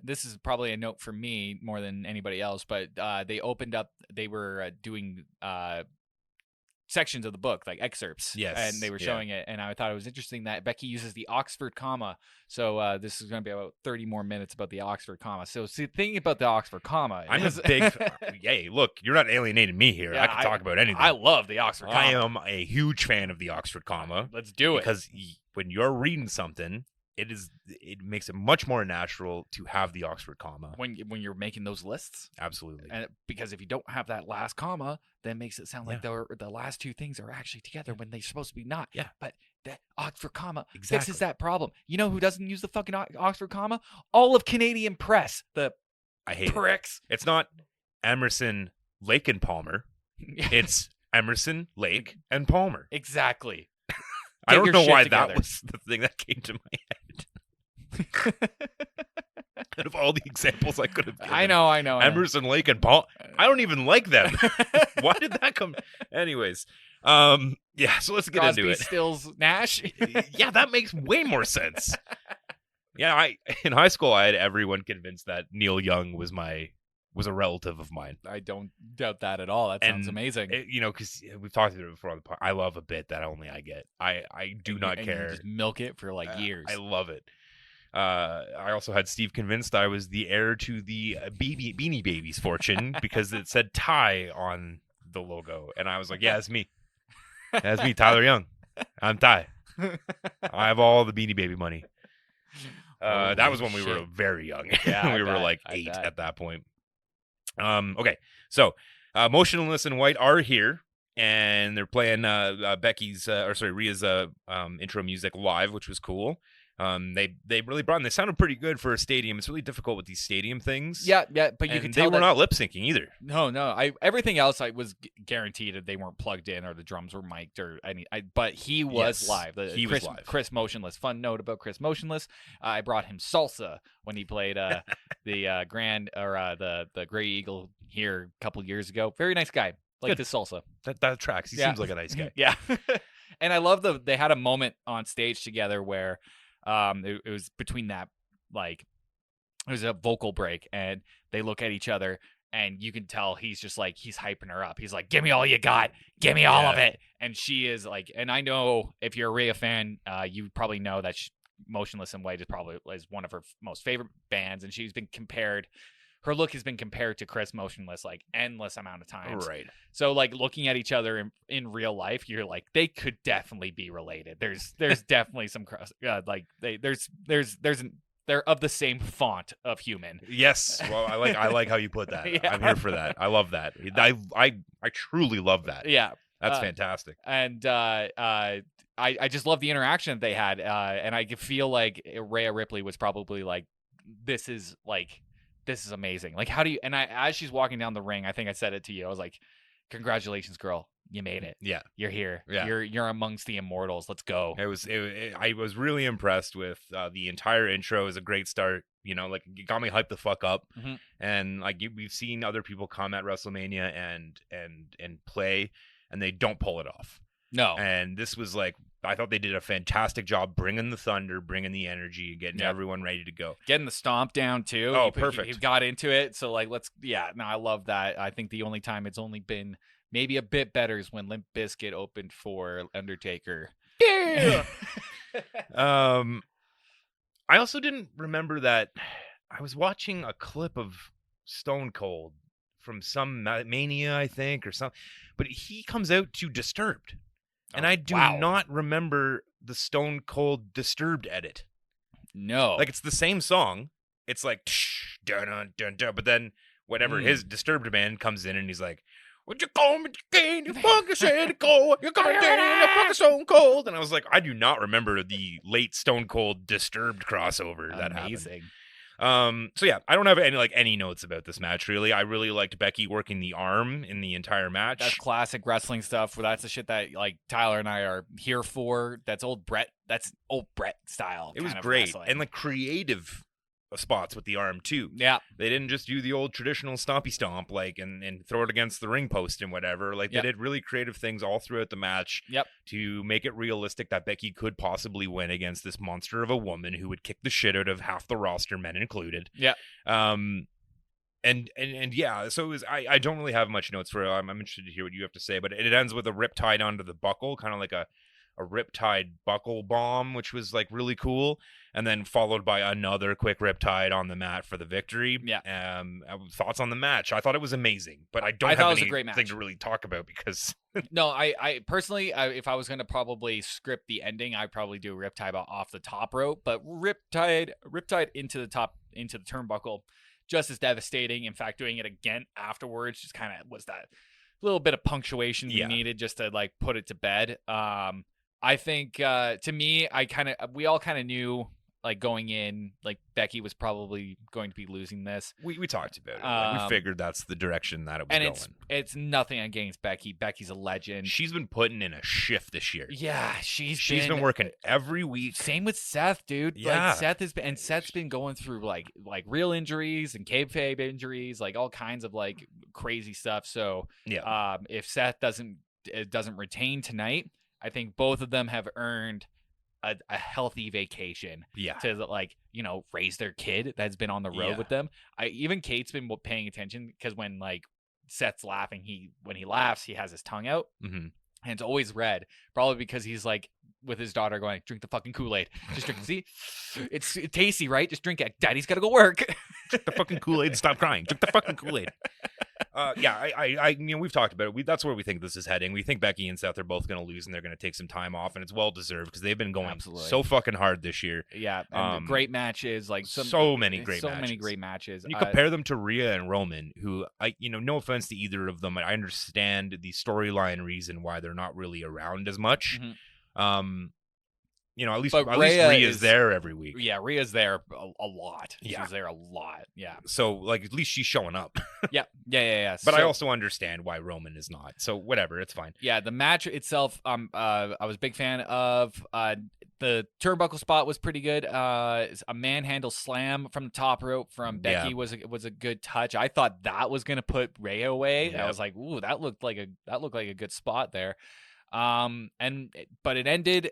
S1: this is probably a note for me more than anybody else, but they opened up. They were doing sections of the book, like excerpts,
S2: Yes,
S1: and they were showing it, and I thought it was interesting that Becky uses the Oxford comma. So this is going to be about 30 more minutes about the Oxford comma. So see, thinking about the Oxford comma,
S2: I'm a big. Hey, look, you're not alienating me here.
S1: Yeah,
S2: I can talk about anything.
S1: I love the Oxford comma.
S2: I am a huge fan of the Oxford comma.
S1: Let's do it.
S2: Because when you're reading something, it makes it much more natural to have the Oxford comma.
S1: When you're making those lists,
S2: Absolutely.
S1: and because if you don't have that last comma, then it makes it sound like the last two things are actually together when they're supposed to be not.
S2: Yeah.
S1: But that Oxford comma
S2: Exactly.
S1: fixes that problem. You know who doesn't use the fucking Oxford comma? All of Canadian press. The
S2: I hate
S1: pricks.
S2: It's not Emerson, Lake and Palmer. It's Emerson, Lake and Palmer.
S1: Exactly.
S2: I don't know why
S1: together.
S2: that was the thing that came to my head. Out of all the examples I could have given.
S1: I know.
S2: Emerson, Lake, and Paul. I don't even like them. Why did that come? Anyways, yeah. So let's get
S1: Crosby,
S2: into it.
S1: Stills, Nash.
S2: Yeah, that makes way more sense. Yeah, in high school I had everyone convinced that Neil Young was a relative of mine.
S1: I don't doubt that at all. That sounds amazing.
S2: Because we've talked about it before on the podcast. I love a bit that only I get. I do not care.
S1: You just milk it for like years.
S2: I love it. I also had Steve convinced I was the heir to the Beanie Babies fortune because it said Ty on the logo, and I was like, "Yeah, it's me. That's me, Tyler Young. I'm Ty. I have all the Beanie Baby money." That was when we were very young.
S1: Yeah,
S2: we were like 8 at that point. Okay, so Motionless in White are here, and they're playing Rhea's intro music live, which was cool. They really brought. They sounded pretty good for a stadium. It's really difficult with these stadium things.
S1: Yeah, but you can tell
S2: they were not lip syncing either.
S1: No. Everything else I was guaranteed that they weren't plugged in or the drums were mic'd or any. But he was live.
S2: He was live.
S1: Chris Motionless. Fun note about Chris Motionless. I brought him salsa when he played the Grand or the Gray Eagle here a couple years ago. Very nice guy. Like the salsa.
S2: That tracks. He seems like a nice guy.
S1: Yeah. And I love they had a moment on stage together where. It was between that, like, it was a vocal break, and they look at each other, and you can tell he's just like, he's hyping her up. He's like, give me all you got. Give me all of it. And she is like, and I know if you're a Rhea fan, you probably know that Motionless in White is one of her most favorite bands, and she's been compared. Her look has been compared to Chris Motionless like endless amount of times.
S2: Right.
S1: So like looking at each other in real life, you're like, they could definitely be related. There's definitely some cross. They're of the same font of human.
S2: Yes. Well, I like how you put that. Yeah. I'm here for that. I love that. I truly love that.
S1: Yeah.
S2: That's fantastic.
S1: And I just love the interaction that they had. And I feel like Rhea Ripley was probably like, this is amazing. Like, how do you, and as she's walking down the ring, I think I said it to you. I was like, congratulations, girl. You made it.
S2: Yeah.
S1: You're here.
S2: Yeah.
S1: You're amongst the immortals. Let's go.
S2: I was really impressed with the entire intro. It was a great start. Like it got me hyped the fuck up.
S1: Mm-hmm.
S2: And like we've seen other people come at WrestleMania and play, and they don't pull it off.
S1: No.
S2: And this was like, I thought they did a fantastic job bringing the thunder, bringing the energy, getting everyone ready to go.
S1: Getting the stomp down too.
S2: Oh, perfect.
S1: He got into it. So like, I love that. I think the only time it's only been maybe a bit better is when Limp Bizkit opened for Undertaker.
S2: Yeah. I also didn't remember that I was watching a clip of Stone Cold from some Mania, I think, or something, but he comes out to Disturbed. And I do not remember the Stone Cold Disturbed edit.
S1: No.
S2: Like, it's the same song. It's like, dun, dun, dun, dun, but then whenever his Disturbed band comes in and he's like, would you call me again? You fucking said it cold. You're coming down, you fucking Stone Cold. And I was like, I do not remember the late Stone Cold Disturbed crossover that happened. So yeah, I don't have any notes about this match really. I really liked Becky working the arm in the entire match.
S1: That's classic wrestling stuff. That's the shit that like Tyler and I are here for. That's old Brett. That's old Brett style.
S2: It was great and like creative spots with the arm too.
S1: Yeah.
S2: They didn't just do the old traditional stompy stomp like and throw it against the ring post and whatever. Like they did really creative things all throughout the match to make it realistic that Becky could possibly win against this monster of a woman who would kick the shit out of half the roster, men included.
S1: Yeah.
S2: And yeah, so it was, I don't really have much notes for it. I'm interested to hear what you have to say, but it ends with a riptide onto the buckle, kind of like a riptide buckle bomb, which was like really cool, and then followed by another quick riptide on the mat for the victory.
S1: Yeah.
S2: Thoughts on the match? I thought it was amazing, but I don't have anything to really talk about because
S1: no, I personally, if I was going to probably script the ending, I'd probably do a riptide off the top rope, but riptide into the turnbuckle, just as devastating. In fact, doing it again afterwards just kind of was that little bit of punctuation we needed just to like put it to bed. I think to me, we all kind of knew like going in, like Becky was probably going to be losing this.
S2: We talked about it. Like, we figured that's the direction that it was going.
S1: It's nothing against Becky. Becky's a legend.
S2: She's been putting in a shift this year.
S1: Yeah, she's
S2: been working every week.
S1: Same with Seth, dude.
S2: Yeah.
S1: Like Seth's been going through like real injuries and kayfabe injuries, like all kinds of like crazy stuff. So if Seth doesn't retain tonight, I think both of them have earned a healthy vacation to like, raise their kid that's been on the road with them. Even Kate's been paying attention because when like Seth's laughing, when he laughs, he has his tongue out and it's always red, probably because he's like with his daughter going, drink the fucking Kool-Aid. Just drink. See, it's tasty, right? Just drink it. Daddy's got to go work.
S2: Drink the fucking Kool-Aid and stop crying. Drink the fucking Kool-Aid. We've talked about it. That's where we think this is heading. We think Becky and Seth are both going to lose, and they're going to take some time off, and it's well deserved because they've been going so fucking hard this year.
S1: Yeah, and great matches, like
S2: so many great
S1: matches.
S2: And you compare them to Rhea and Roman, who no offense to either of them, I understand the storyline reason why they're not really around as much. At least Rhea's there every week.
S1: Yeah, Rhea's there a lot. Yeah. She's there a lot. Yeah.
S2: So, like, at least she's showing up.
S1: Yeah.
S2: But I also understand why Roman is not. So, whatever, it's fine.
S1: Yeah, the match itself, I was a big fan of. The turnbuckle spot was pretty good. A manhandle slam from the top rope from Becky was a good touch. I thought that was going to put Rhea away. Yep. I was like, ooh, that looked like a good spot there. But it ended,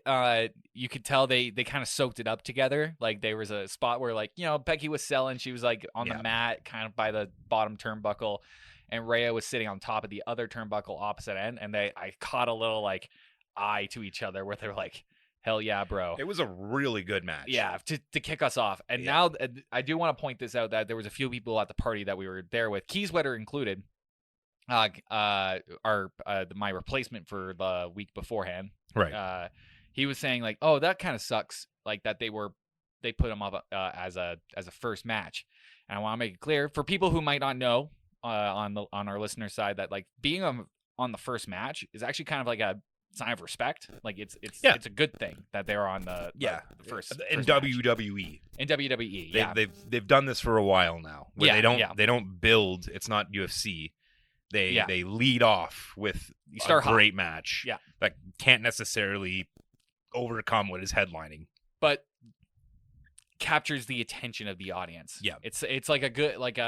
S1: you could tell they kind of soaked it up together. Like there was a spot where like, Becky was selling, she was like on the mat kind of by the bottom turnbuckle, and Rhea was sitting on top of the other turnbuckle opposite end. And I caught a little like eye to each other where they're like, hell yeah, bro.
S2: It was a really good match.
S1: Yeah. To kick us off. And now I do want to point this out that there was a few people at the party that we were there with, Keysweater included. My replacement for the week beforehand,
S2: right?
S1: He was saying like, oh, that kind of sucks, like that they put him up as a first match. And I want to make it clear for people who might not know on our listener side that like being on the first match is actually kind of like a sign of respect. Like it's a good thing that they're on the first
S2: in
S1: first
S2: WWE.
S1: In WWE,
S2: they've done this for a while now. Where they don't build. It's not UFC. They lead off with a great match that can't necessarily overcome what is headlining,
S1: but captures the attention of the audience. Yeah, it's like a good like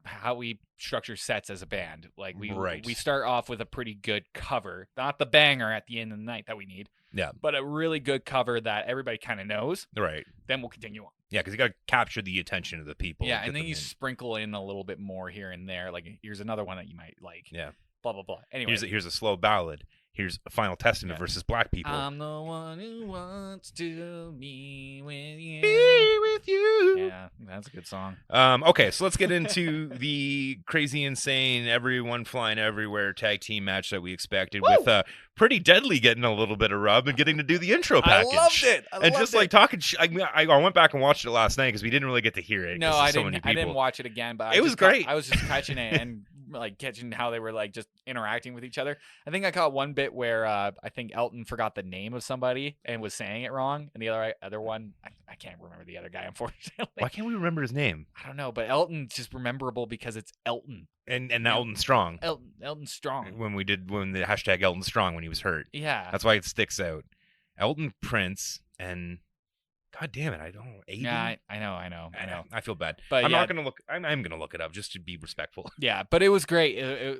S1: how we structure sets as a band. Like we start off with a pretty good cover, not the banger at the end of the night that we need.
S2: Yeah,
S1: but a really good cover that everybody kind of knows.
S2: Right.
S1: Then we'll continue on.
S2: Yeah, because you got to capture the attention of the people.
S1: Yeah, and then you sprinkle in a little bit more here and there. Like, here's another one that you might like.
S2: Yeah.
S1: Blah, blah, blah. Anyway.
S2: Here's a slow ballad. Here's a Final Testament versus Black People.
S1: I'm the one who wants to be with you.
S2: Be with you.
S1: Yeah, that's a good song.
S2: Okay, so let's get into the crazy, insane, everyone flying everywhere tag team match that we expected. Woo! With Pretty Deadly getting a little bit of rub and getting to do the intro package.
S1: I loved it.
S2: And just like talking, I went back and watched it last night because we didn't really get to hear it.
S1: No, I didn't. I didn't watch it again, but
S2: it was great.
S1: I was just catching it and like catching how they were like just interacting with each other. I think I caught one bit where I think Elton forgot the name of somebody and was saying it wrong, and the other one I can't remember the other guy, unfortunately.
S2: Why can't we remember his name?
S1: I don't know, but Elton's just memorable because it's Elton.
S2: And Elton Strong.
S1: Elton Strong.
S2: When the hashtag Elton Strong when he was hurt.
S1: Yeah.
S2: That's why it sticks out. Elton Prince and God damn it, I don't. Aiden?
S1: Yeah, I know.
S2: I feel bad.
S1: But
S2: I'm not gonna look. I'm gonna look it up just to be respectful.
S1: Yeah, but it was great.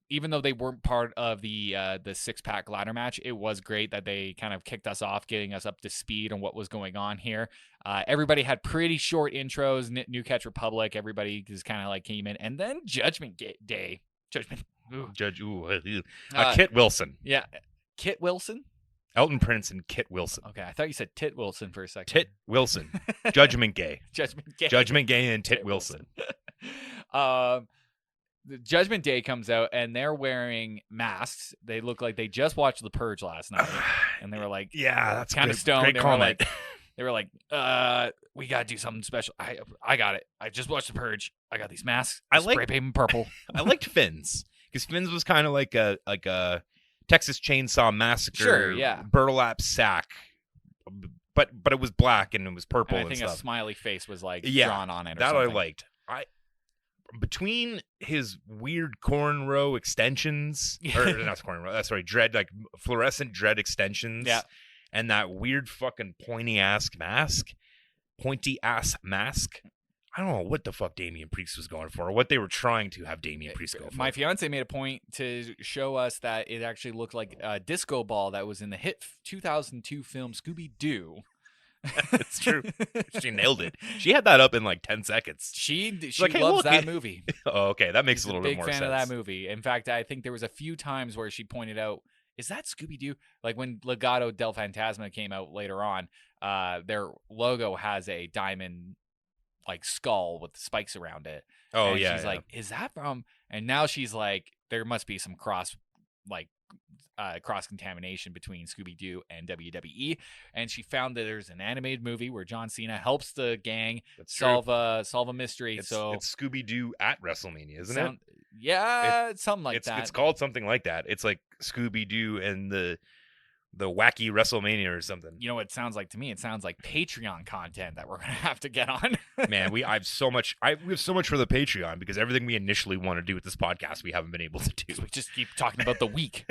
S1: Even though they weren't part of the 6-pack ladder match, it was great that they kind of kicked us off, getting us up to speed on what was going on here. Everybody had pretty short intros. New Catch Republic, everybody just kind of like came in, and then Judgment Day.
S2: Kit Wilson.
S1: Yeah, Kit Wilson.
S2: Elton Prince and Kit Wilson.
S1: Okay, I thought you said Tit Wilson for a second.
S2: Tit Wilson. Judgment Gay.
S1: Judgment Gay.
S2: Judgment Gay and Tit Wilson.
S1: The Judgment Day comes out and they're wearing masks. They look like they just watched The Purge last night, and they were like,
S2: "Yeah, that's
S1: kind of stoned."
S2: Great comment.
S1: They were like, we gotta do something special. I got it. I just watched The Purge. I got these masks. Spray paint them purple.
S2: I liked Finn's because Finn's was kind of like a Texas Chainsaw Massacre, burlap sack, but it was black and it was purple.
S1: And I think
S2: stuff.
S1: A smiley face was like drawn on it. Or
S2: that
S1: something.
S2: I liked. Between his weird cornrow extensions, or not cornrow, sorry, dread, like fluorescent dread extensions, and that weird fucking pointy ass mask. I don't know what the fuck Damian Priest was going for, or what they were trying to have Damian Priest go for.
S1: My fiance made a point to show us that it actually looked like a disco ball that was in the hit 2002 film Scooby-Doo.
S2: It's true. She nailed it. She had that up in like 10 seconds.
S1: She
S2: like, hey,
S1: loves that movie.
S2: Oh, okay. That makes a little bit more sense.
S1: Big fan of that movie. In fact, I think there was a few times where she pointed out, is that Scooby-Doo? Like when Legado del Fantasma came out later on, their logo has a diamond like skull with spikes around it.
S2: Oh,
S1: and
S2: yeah.
S1: She's like, is that from? And now she's like, there must be some cross contamination between Scooby-Doo and WWE. And she found that there's an animated movie where John Cena helps the gang solve a mystery.
S2: It's Scooby-Doo at WrestleMania, isn't it?
S1: Yeah, something like that.
S2: It's called something like that. It's like Scooby-Doo and the wacky WrestleMania or something.
S1: You know what it sounds like to me? It sounds like Patreon content that we're gonna have to get on.
S2: Man, we have so much for the Patreon because everything we initially want to do with this podcast we haven't been able to do.
S1: We just keep talking about the week.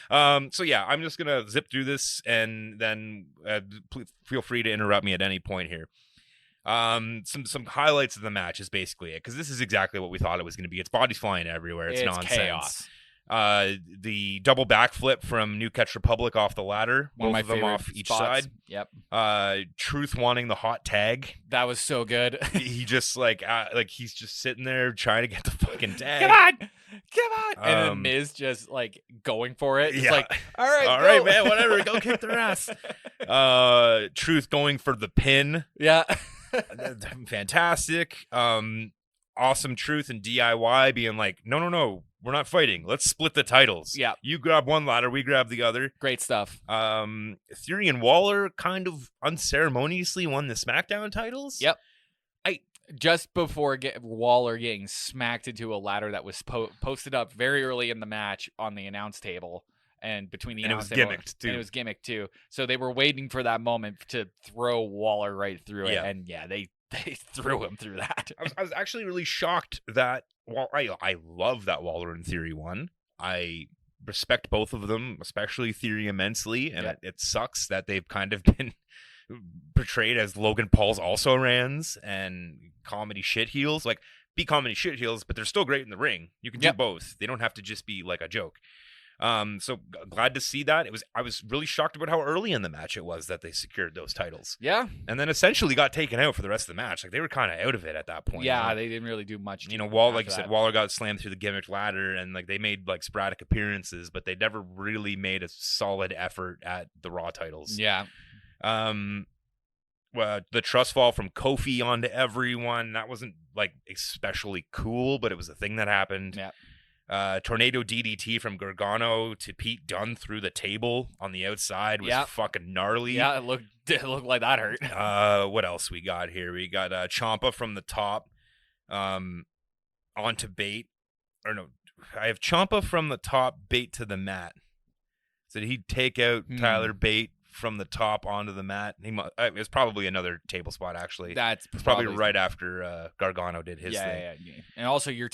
S2: So yeah, I'm just gonna zip through this and then please feel free to interrupt me at any point here. Some highlights of the match is basically it, because this is exactly what we thought it was going to be. It's bodies flying everywhere. It's nonsense.
S1: Chaos.
S2: The double backflip from New Catch Republic off the ladder, both of them off each side.
S1: Yep.
S2: Truth wanting the hot tag.
S1: That was so good.
S2: He just like he's just sitting there trying to get the fucking tag.
S1: Come on. And then Miz just like going for it. It's like, all right,
S2: man, whatever, go kick their ass. Truth going for the pin.
S1: Yeah.
S2: Fantastic. Awesome Truth and DIY being like, no, we're not fighting. Let's split the titles.
S1: Yeah.
S2: You grab one ladder, we grab the other.
S1: Great stuff.
S2: Theory and Waller kind of unceremoniously won the Smackdown titles.
S1: Yep. Just before Waller getting smacked into a ladder that was posted up very early in the match on the announce table. And between the announce table,
S2: too.
S1: And it was gimmicked too. So they were waiting for that moment to throw Waller right through it.
S2: Yeah.
S1: And they threw him through that.
S2: I was actually really shocked that I love that Waller and Theory won. I respect both of them, especially Theory immensely, and it sucks that they've kind of been portrayed as Logan Paul's also-rans and comedy shitheels. Like, be comedy shitheels, but they're still great in the ring. You can do both. They don't have to just be like a joke. So glad to see that. I was really shocked about how early in the match it was that they secured those titles.
S1: Yeah.
S2: And then essentially got taken out for the rest of the match. Like, they were kind of out of it at that point.
S1: Yeah, they didn't really do much.
S2: Like you said, Waller got slammed through the gimmick ladder, and like they made like sporadic appearances, but they never really made a solid effort at the Raw titles.
S1: Yeah.
S2: Well, the trust fall from Kofi onto everyone, that wasn't like especially cool, but it was a thing that happened.
S1: Yeah.
S2: Tornado DDT from Gargano to Pete Dunne through the table on the outside was fucking gnarly.
S1: Yeah, it looked like that hurt.
S2: What else we got here? We got Ciampa from the top onto Bate. Or no, I have Ciampa from the top, Bate to the mat. So did he take out Tyler Bate from the top onto the mat? It was probably another table spot, actually.
S1: That's
S2: probably right after Gargano did his thing.
S1: Yeah. And also, you're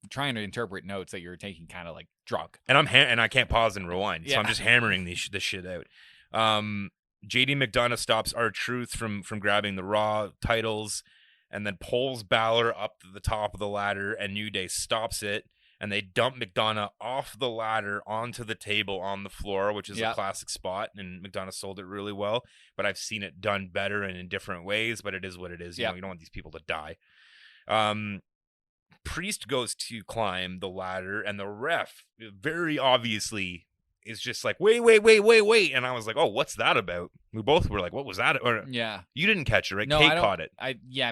S1: trying to interpret notes that you're taking kind of like drunk,
S2: and I can't pause and rewind, so I'm just hammering this shit out. JD McDonough stops R-Truth from grabbing the Raw titles, and then pulls Balor up to the top of the ladder, and New Day stops it, and they dump McDonough off the ladder onto the table on the floor, which is a classic spot, and McDonough sold it really well. But I've seen it done better and in different ways, but it is what it is. You know, you don't want these people to die. Priest goes to climb the ladder, and the ref very obviously is just like, wait. And I was like, oh, what's that about? We both were like, what was that? Or, you didn't catch it, right?
S1: No,
S2: Kate caught it.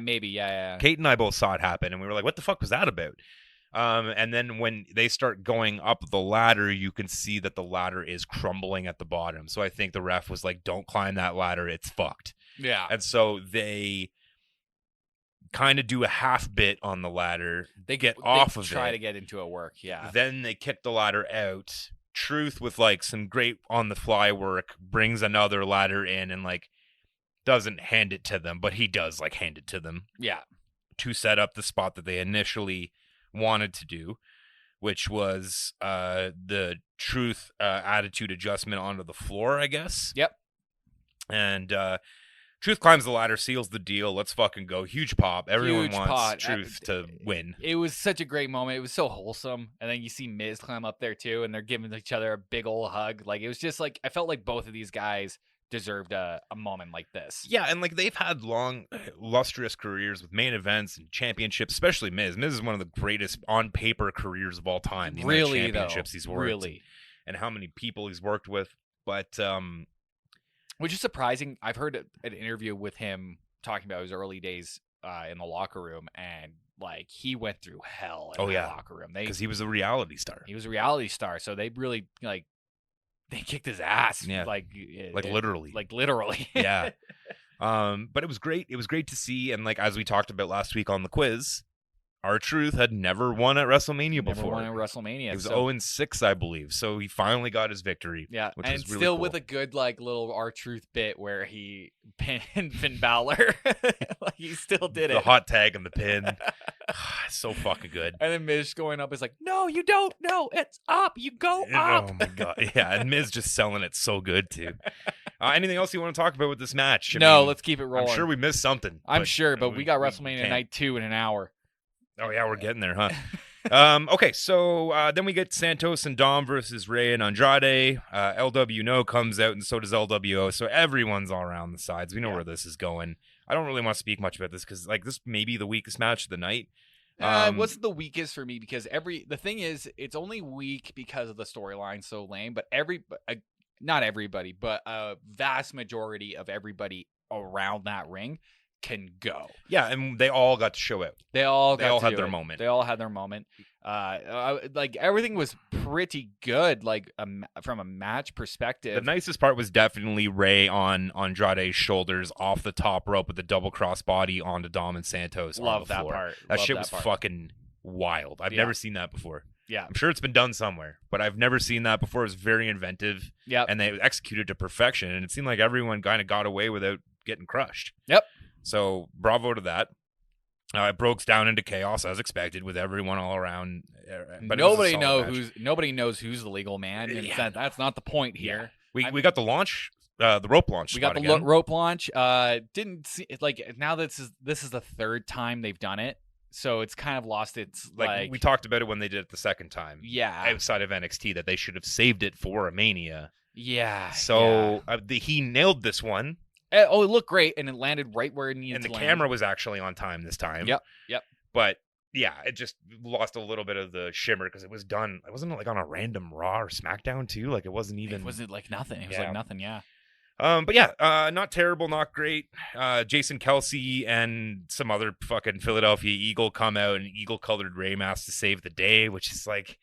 S1: Maybe. Yeah.
S2: Kate and I both saw it happen, and we were like, what the fuck was that about? And then when they start going up the ladder, you can see that the ladder is crumbling at the bottom. So I think the ref was like, don't climb that ladder. It's fucked.
S1: Yeah.
S2: And so they kind of do a half bit on the ladder. They get off of it.
S1: Try to get into a work. Yeah.
S2: Then they kick the ladder out. Truth, with like some great on the fly work, brings another ladder in and like doesn't hand it to them, but he does like hand it to them.
S1: Yeah.
S2: To set up the spot that they initially wanted to do, which was the Truth attitude adjustment onto the floor, I guess.
S1: Yep.
S2: And Truth climbs the ladder, seals the deal. Let's fucking go. Huge pop. Everyone wants Truth to win.
S1: It was such a great moment. It was so wholesome. And then you see Miz climb up there too, and they're giving each other a big old hug. Like, it was just like, I felt like both of these guys deserved a moment like this.
S2: Yeah, and like they've had long, lustrous careers with main events and championships, especially Miz. Miz is one of the greatest on paper careers of all time. The
S1: really,
S2: championships he's worked,
S1: really,
S2: and how many people he's worked with. But
S1: which is surprising. I've heard an interview with him talking about his early days in the locker room, and like he went through hell in the locker room.
S2: Because he was a reality star.
S1: He was a reality star, so they really like they kicked his ass.
S2: Yeah, like literally. Yeah. But it was great. It was great to see, and like as we talked about last week on the quiz, R-Truth had never won at WrestleMania before.
S1: Never won at WrestleMania.
S2: It was 0-6, I believe. So he finally got his victory.
S1: Yeah,
S2: which
S1: and
S2: was really
S1: still
S2: cool.
S1: with a good like little R-Truth bit where he pinned Finn Balor. Like, he still did it.
S2: The hot tag and the pin. So fucking good.
S1: And then Miz going up is like, no, you don't. No, it's up. You go up.
S2: Oh my god. Yeah, and Miz just selling it so good too. Anything else you want to talk about with this match? I mean,
S1: let's keep it rolling.
S2: I'm sure we missed something.
S1: I'm sure, but we got WrestleMania Night 2 in an hour.
S2: Oh, yeah, we're getting there, huh? Okay, so then we get Santos and Dom versus Rey and Andrade. LW No comes out, and so does LWO. So everyone's all around the sides. We know where this is going. I don't really want to speak much about this because, like, this may be the weakest match of the night.
S1: It wasn't the weakest for me because the thing is, it's only weak because of the storyline so lame. But not everybody, but a vast majority of everybody around that ring can go.
S2: Yeah, and they all got to show out.
S1: They all
S2: had their moment.
S1: They all had their moment. Like everything was pretty good. Like from a match perspective,
S2: the nicest part was definitely Rey on Andrade's shoulders off the top rope with the double cross body onto Dom and Santos.
S1: Love that part.
S2: That shit was fucking wild. I've never seen that before.
S1: Yeah,
S2: I'm sure it's been done somewhere, but I've never seen that before. It was very inventive.
S1: Yeah,
S2: and they executed to perfection, and it seemed like everyone kind of got away without getting crushed.
S1: Yep.
S2: So bravo to that. It broke down into chaos as expected with everyone all around. But nobody
S1: knows who's the legal man. And that's not the point here.
S2: Yeah. We got the launch, the rope launch.
S1: We got the rope launch. Didn't see like now this is the third time they've done it, so it's kind of lost its like
S2: we talked about it when they did it the second time.
S1: Yeah,
S2: outside of NXT that they should have saved it for a Mania.
S1: Yeah.
S2: So he nailed this one.
S1: Oh, it looked great, and it landed right where it needed to land.
S2: And the camera was actually on time this time.
S1: Yep.
S2: But, yeah, it just lost a little bit of the shimmer because it was done. It wasn't like on a random Raw or Smackdown, too. Like, it wasn't even...
S1: It wasn't like nothing. It was like nothing, yeah.
S2: But, yeah, not terrible, not great. Jason Kelsey and some other fucking Philadelphia Eagle come out in eagle-colored Rey masks to save the day, which is like...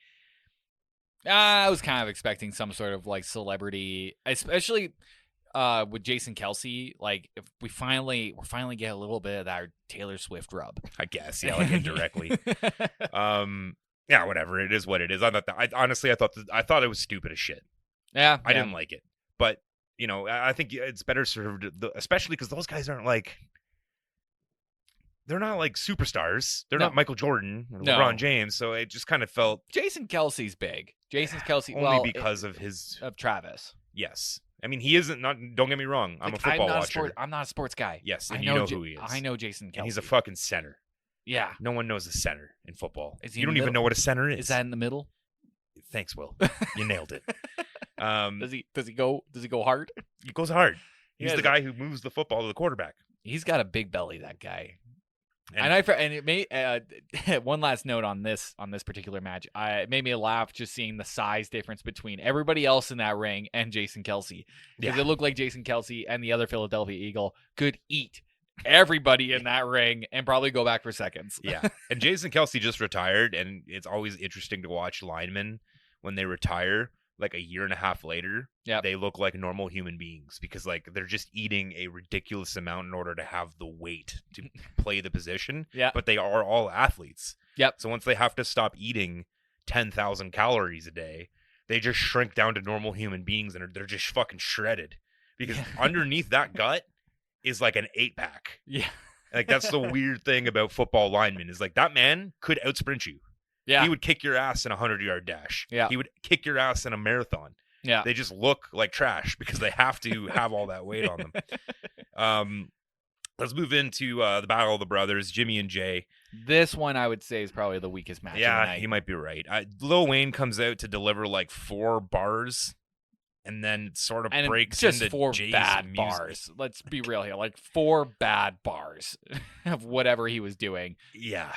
S1: I was kind of expecting some sort of, like, celebrity, especially... with Jason Kelsey, like if we finally get a little bit of that Taylor Swift rub,
S2: I guess, yeah, like indirectly. Yeah, whatever. It is what it is. I thought it was stupid as shit.
S1: Yeah,
S2: I didn't like it, but you know, I think it's better served, especially because those guys aren't like. They're not like superstars. They're not Michael Jordan or LeBron James. So it just kind of felt.
S1: Jason Kelsey's big. Jason's Kelsey
S2: only because of
S1: Travis.
S2: Yes. I mean, he isn't. Not. Don't get me wrong. I'm a football watcher.
S1: I'm not a sports guy.
S2: Yes, and you know who he is.
S1: I know Jason Kelce.
S2: And he's a fucking center.
S1: Yeah.
S2: No one knows a center in football.
S1: You don't
S2: even know what a center is.
S1: Is that in the middle?
S2: Thanks, Will. You nailed it.
S1: Does he go hard?
S2: He goes hard. He's the guy who moves the football to the quarterback.
S1: He's got a big belly, that guy. And it made one last note on this particular match. It made me laugh just seeing the size difference between everybody else in that ring and Jason Kelce, because it looked like Jason Kelce and the other Philadelphia Eagle could eat everybody in that ring and probably go back for seconds.
S2: Yeah, and Jason Kelce just retired, and it's always interesting to watch linemen when they retire. Like a year and a half later, they look like normal human beings, because like they're just eating a ridiculous amount in order to have the weight to play the position. But they are all athletes. So once they have to stop eating 10,000 calories a day, they just shrink down to normal human beings, and they're just fucking shredded, because underneath that gut is like an 8-pack. Like that's the weird thing about football linemen, is like that man could outsprint you. He would kick your ass in a 100-yard dash. He would kick your ass in a marathon. They just look like trash because they have to have all that weight on them. Let's move into the Battle of the Brothers, Jimmy and Jay.
S1: This one I would say is probably the weakest match of the night.
S2: You might be right. Lil Wayne comes out to deliver like 4 bars, and then sort of breaks
S1: just
S2: into
S1: 4
S2: Jay's
S1: bad
S2: music.
S1: bars. Let's be real here. Like 4 bad bars of whatever he was doing.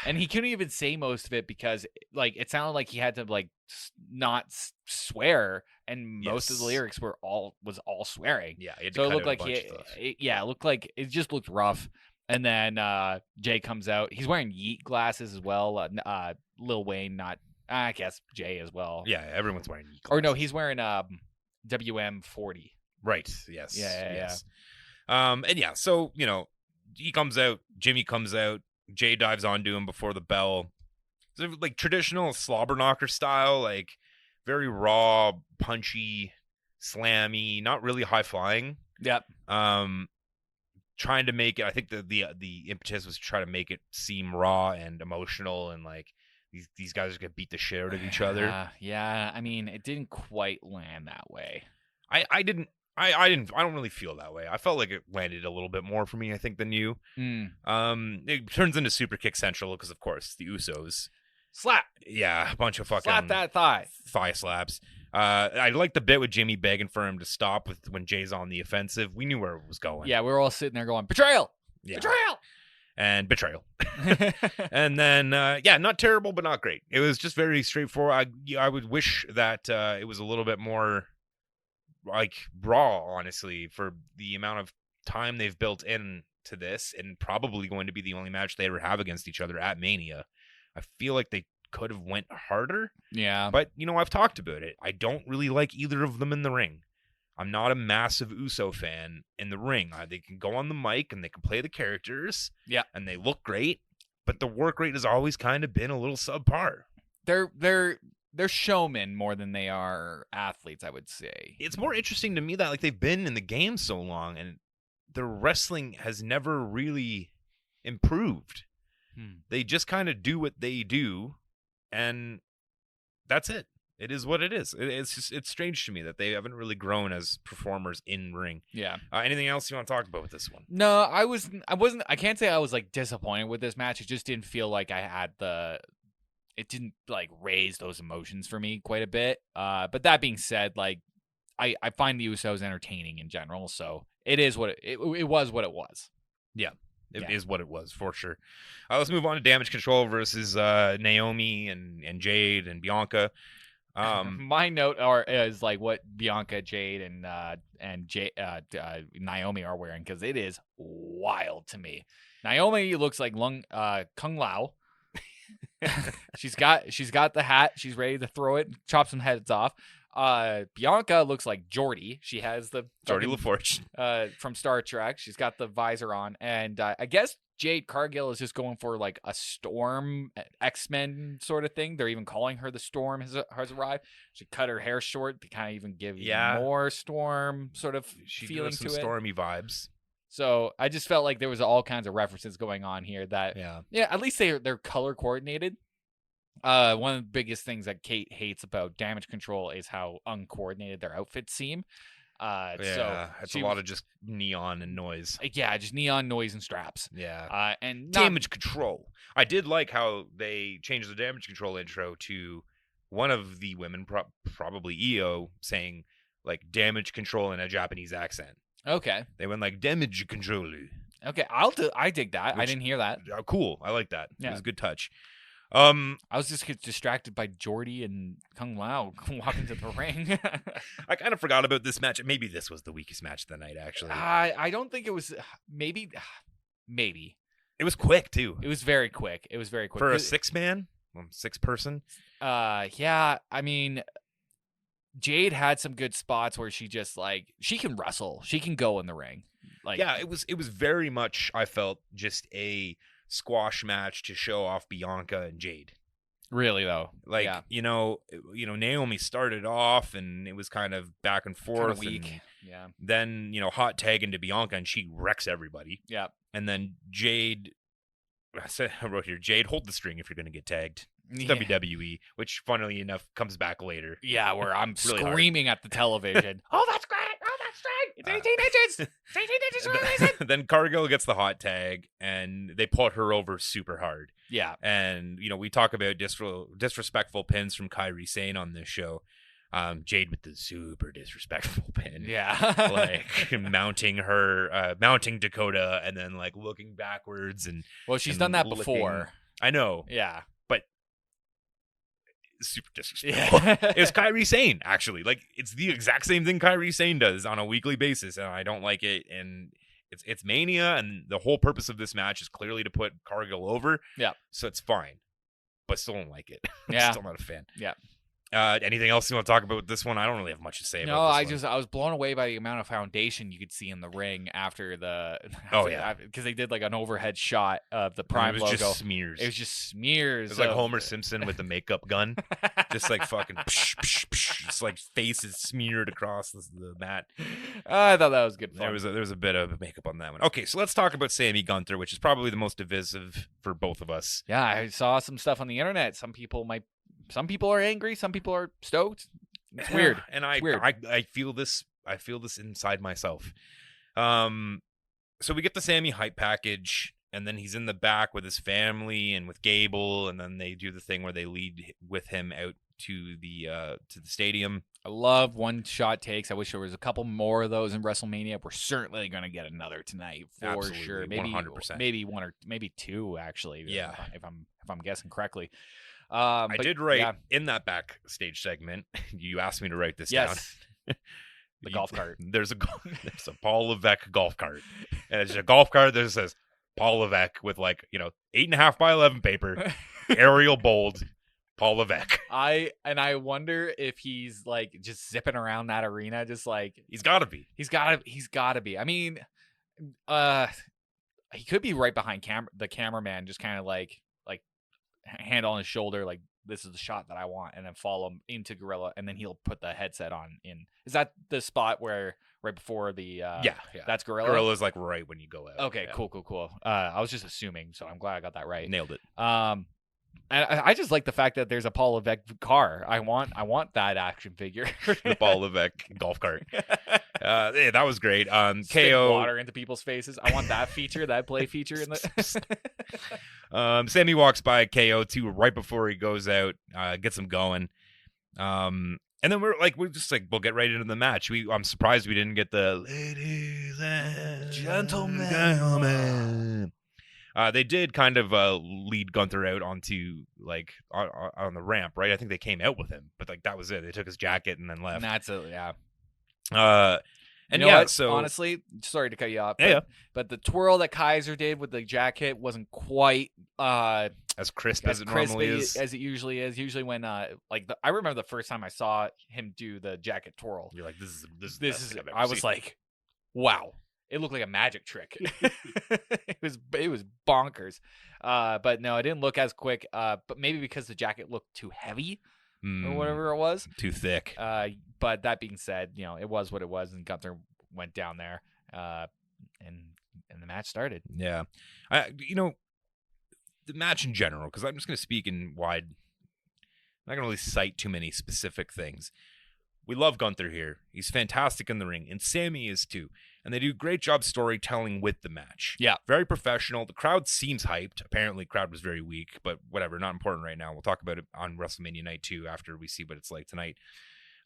S1: And he couldn't even say most of it because like it sounded like he had to like not swear, and most of the lyrics was all swearing. So it looked like it looked like it just looked rough. And then Jay comes out. He's wearing Yeet glasses as well. Lil Wayne, not I guess Jay as well.
S2: Everyone's wearing Yeet glasses.
S1: Or no, he's wearing WM-40.
S2: Right. Yes.
S1: Yes.
S2: And so, you know, he comes out, Jimmy comes out, Jay dives onto him before the bell. So, like traditional slobber knocker style, like very raw, punchy, slammy, not really high flying. Trying to make it, I think the impetus was to try to make it seem raw and emotional, and like these guys are gonna beat the shit out of each other.
S1: I mean, it didn't quite land that way.
S2: I don't really feel that way. I felt like it landed a little bit more for me, I think, than you. It turns into Super Kick Central because, of course, the Usos
S1: slap.
S2: A bunch of fucking
S1: slap that thigh
S2: slaps. I like the bit with Jimmy begging for him to stop when Jay's on the offensive. We knew where it was going.
S1: We were all sitting there going, betrayal. Betrayal.
S2: And betrayal. And then, not terrible, but not great. It was just very straightforward. I would wish that it was a little bit more like raw, honestly, for the amount of time they've built in to this, and probably going to be the only match they ever have against each other at Mania. I feel like they could have went harder. But, you know, I've talked about it. I don't really like either of them in the ring. I'm not a massive Uso fan in the ring. They can go on the mic and they can play the characters. And they look great, but the work rate has always kind of been a little subpar.
S1: They're showmen more than they are athletes, I would say.
S2: It's more interesting to me that like they've been in the game so long and their wrestling has never really improved. They just kind of do what they do, and that's it. It is what it is. It's strange to me that they haven't really grown as performers in ring. Anything else you want to talk about with this one?
S1: No, I can't say I was like disappointed with this match. It just didn't feel like I had it didn't like raise those emotions for me quite a bit. But that being said, like I find the Usos entertaining in general, so it is what it was what it was.
S2: It is what it was, for sure. Let's move on to Damage Control versus Naomi and Jade and Bianca.
S1: My note is like what Bianca, Jade, and Naomi are wearing, because it is wild to me. Naomi looks like Kung Lao. she's got the hat. She's ready to throw it, chop some heads off. Bianca looks like Geordi. She has the
S2: Geordi LaForge
S1: from Star Trek. She's got the visor on, and I guess Jade Cargill is just going for like a Storm X-Men sort of thing. They're even calling her the Storm has arrived. She cut her hair short to kind of even give more Storm sort of feeling to it.
S2: Stormy vibes.
S1: So I just felt like there was all kinds of references going on here that at least they're color coordinated. One of the biggest things that Kate hates about Damage Control is how uncoordinated their outfits seem. So
S2: it's a lot of just neon and noise.
S1: Yeah, just neon, noise, and straps.
S2: Yeah.
S1: And
S2: damage control. I did like how they changed the damage control intro to one of the women, probably EO, saying like damage control in a Japanese accent.
S1: Okay.
S2: They went like damage control.
S1: Okay, I dig that. I didn't hear that.
S2: Cool. I like that.
S1: Yeah.
S2: It was a good touch.
S1: I was just distracted by Jordy and Kung Lao walking to the ring.
S2: I kind of forgot about this match. Maybe this was the weakest match of the night, actually.
S1: I don't think it was. Maybe.
S2: It was quick, too.
S1: It was very quick.
S2: For a 6-man? 6-person?
S1: Yeah, I mean, Jade had some good spots where she just, like, she can wrestle. She can go in the ring. Like,
S2: yeah, it was very much, I felt, just a squash match to show off Bianca and Jade.
S1: Really, though.
S2: Like, you know, Naomi started off and it was kind of back and forth.
S1: Kind of weak. Yeah.
S2: Then, hot tag into Bianca and she wrecks everybody.
S1: Yeah.
S2: And then Jade, I wrote here, Jade, hold the string if you're going to get tagged. It's
S1: Yeah.
S2: WWE, which funnily enough comes back later.
S1: Yeah, where I'm
S2: really
S1: screaming at the television. Oh, that's great! Oh, that's great! It's 18 inches! It's 18 inches for a reason!
S2: Then Cargill gets the hot tag, and they put her over super hard.
S1: Yeah.
S2: And, we talk about disrespectful pins from Kairi Sane on this show. Jade with the super disrespectful pin.
S1: Yeah.
S2: Like, mounting Dakota, and then, like, looking backwards.
S1: Well, she's done that before.
S2: I know.
S1: Yeah.
S2: Super disrespectful.
S1: Yeah.
S2: It was Kairi Sane, actually. Like, it's the exact same thing Kairi Sane does on a weekly basis, and I don't like it. And it's Mania, and the whole purpose of this match is clearly to put Cargill over.
S1: Yeah.
S2: So it's fine, but still don't like it.
S1: Yeah.
S2: Still not a fan.
S1: Yeah.
S2: Anything else you want to talk about with this one? I don't really have much to say about this one.
S1: I was blown away by the amount of foundation you could see in the ring after because they did like an overhead shot of the Prime logo.
S2: Just smears.
S1: It was just smears.
S2: It was like Homer Simpson with the makeup gun, just like fucking, just like faces smeared across the mat.
S1: I thought that was good fun.
S2: There was a bit of makeup on that one. Okay, so let's talk about Sammy Gunther, which is probably the most divisive for both of us.
S1: Yeah, I saw some stuff on the internet. Some people are angry. Some people are stoked. It's weird.
S2: And I feel this. I feel this inside myself. So we get the Sammy hype package, and then he's in the back with his family and with Gable, and then they do the thing where they lead with him out to the stadium.
S1: I love one-shot takes. I wish there was a couple more of those in WrestleMania. We're certainly going to get another tonight for
S2: Absolutely,
S1: sure. Maybe
S2: 100%.
S1: Maybe one or maybe two actually.
S2: Yeah,
S1: if I'm guessing correcely.
S2: I did write in that backstage segment. You asked me to write this down.
S1: The golf cart.
S2: There's a Paul Levesque golf cart, and it's a golf cart that says Paul Levesque with 8.5 by 11 paper, Arial bold, Paul Levesque.
S1: I wonder if he's like just zipping around that arena, just like
S2: he's got to be.
S1: He's got to be. I mean, he could be right behind the cameraman, just kind of like hand on his shoulder, like this is the shot that I want, and then follow him into Gorilla, and then he'll put the headset on. Is that the spot where right before the
S2: yeah,
S1: that's Gorilla?
S2: Gorilla's like right when you go out.
S1: Okay,
S2: yeah.
S1: Cool. I was just assuming, so I'm glad I got that right.
S2: Nailed it.
S1: And I just like the fact that there's a Paul Levesque car. I want that action figure.
S2: The Paul Levesque golf cart. Yeah, that was great.
S1: Stick
S2: KO
S1: water into people's faces. I want that feature, that play feature in the.
S2: Sammy walks by KO too right before he goes out, gets him going. And then we'll get right into the match. I'm surprised we didn't get the ladies and gentlemen. They did kind of lead Gunther out onto on the ramp, right? I think they came out with him, but that was it. They took his jacket and then left.
S1: And that's it, yeah.
S2: And
S1: you know what?
S2: so
S1: honestly, sorry to cut you off.
S2: But
S1: the twirl that Kaiser did with the jacket wasn't quite
S2: as crisp as it normally is.
S1: As it usually is. Usually when I remember the first time I saw him do the jacket twirl.
S2: You're like, this is
S1: I was like, wow. It looked like a magic trick. It was bonkers. But no, it didn't look as quick. But maybe because the jacket looked too heavy or whatever it was.
S2: Too thick.
S1: But that being said, it was what it was, and Gunther went down there, and the match started.
S2: Yeah, the match in general, because I'm just going to speak in wide. I'm not going to really cite too many specific things, we love Gunther here. He's fantastic in the ring, and Sammy is too. And they do a great job storytelling with the match.
S1: Yeah.
S2: Very professional. The crowd seems hyped. Apparently, the crowd was very weak, but whatever, not important right now. We'll talk about it on WrestleMania Night 2 after we see what it's like tonight.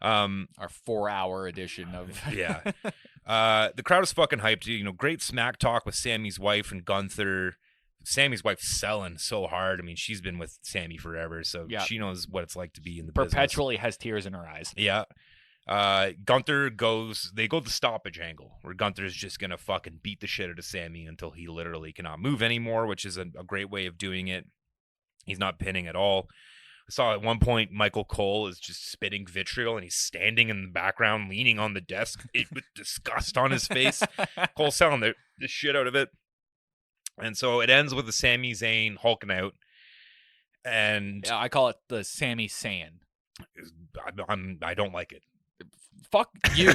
S1: Our 4-hour edition of...
S2: Yeah. The crowd is fucking hyped. You know, great smack talk with Sammy's wife and Gunther. Sammy's wife's selling so hard. I mean, she's been with Sammy forever, so she knows what it's like to be in the
S1: perpetually business. Has tears in her eyes.
S2: Yeah. Gunther they go the stoppage angle, where Gunther's just gonna fucking beat the shit out of Sammy until he literally cannot move anymore, which is a great way of doing it. He's not pinning at all. I saw at one point Michael Cole is just spitting vitriol, and he's standing in the background, leaning on the desk with disgust on his face. Cole's selling the shit out of it. And so it ends with the Sami Zayn hulking out. And
S1: I call it the Sami Saiyan.
S2: I don't like it.
S1: Fuck you.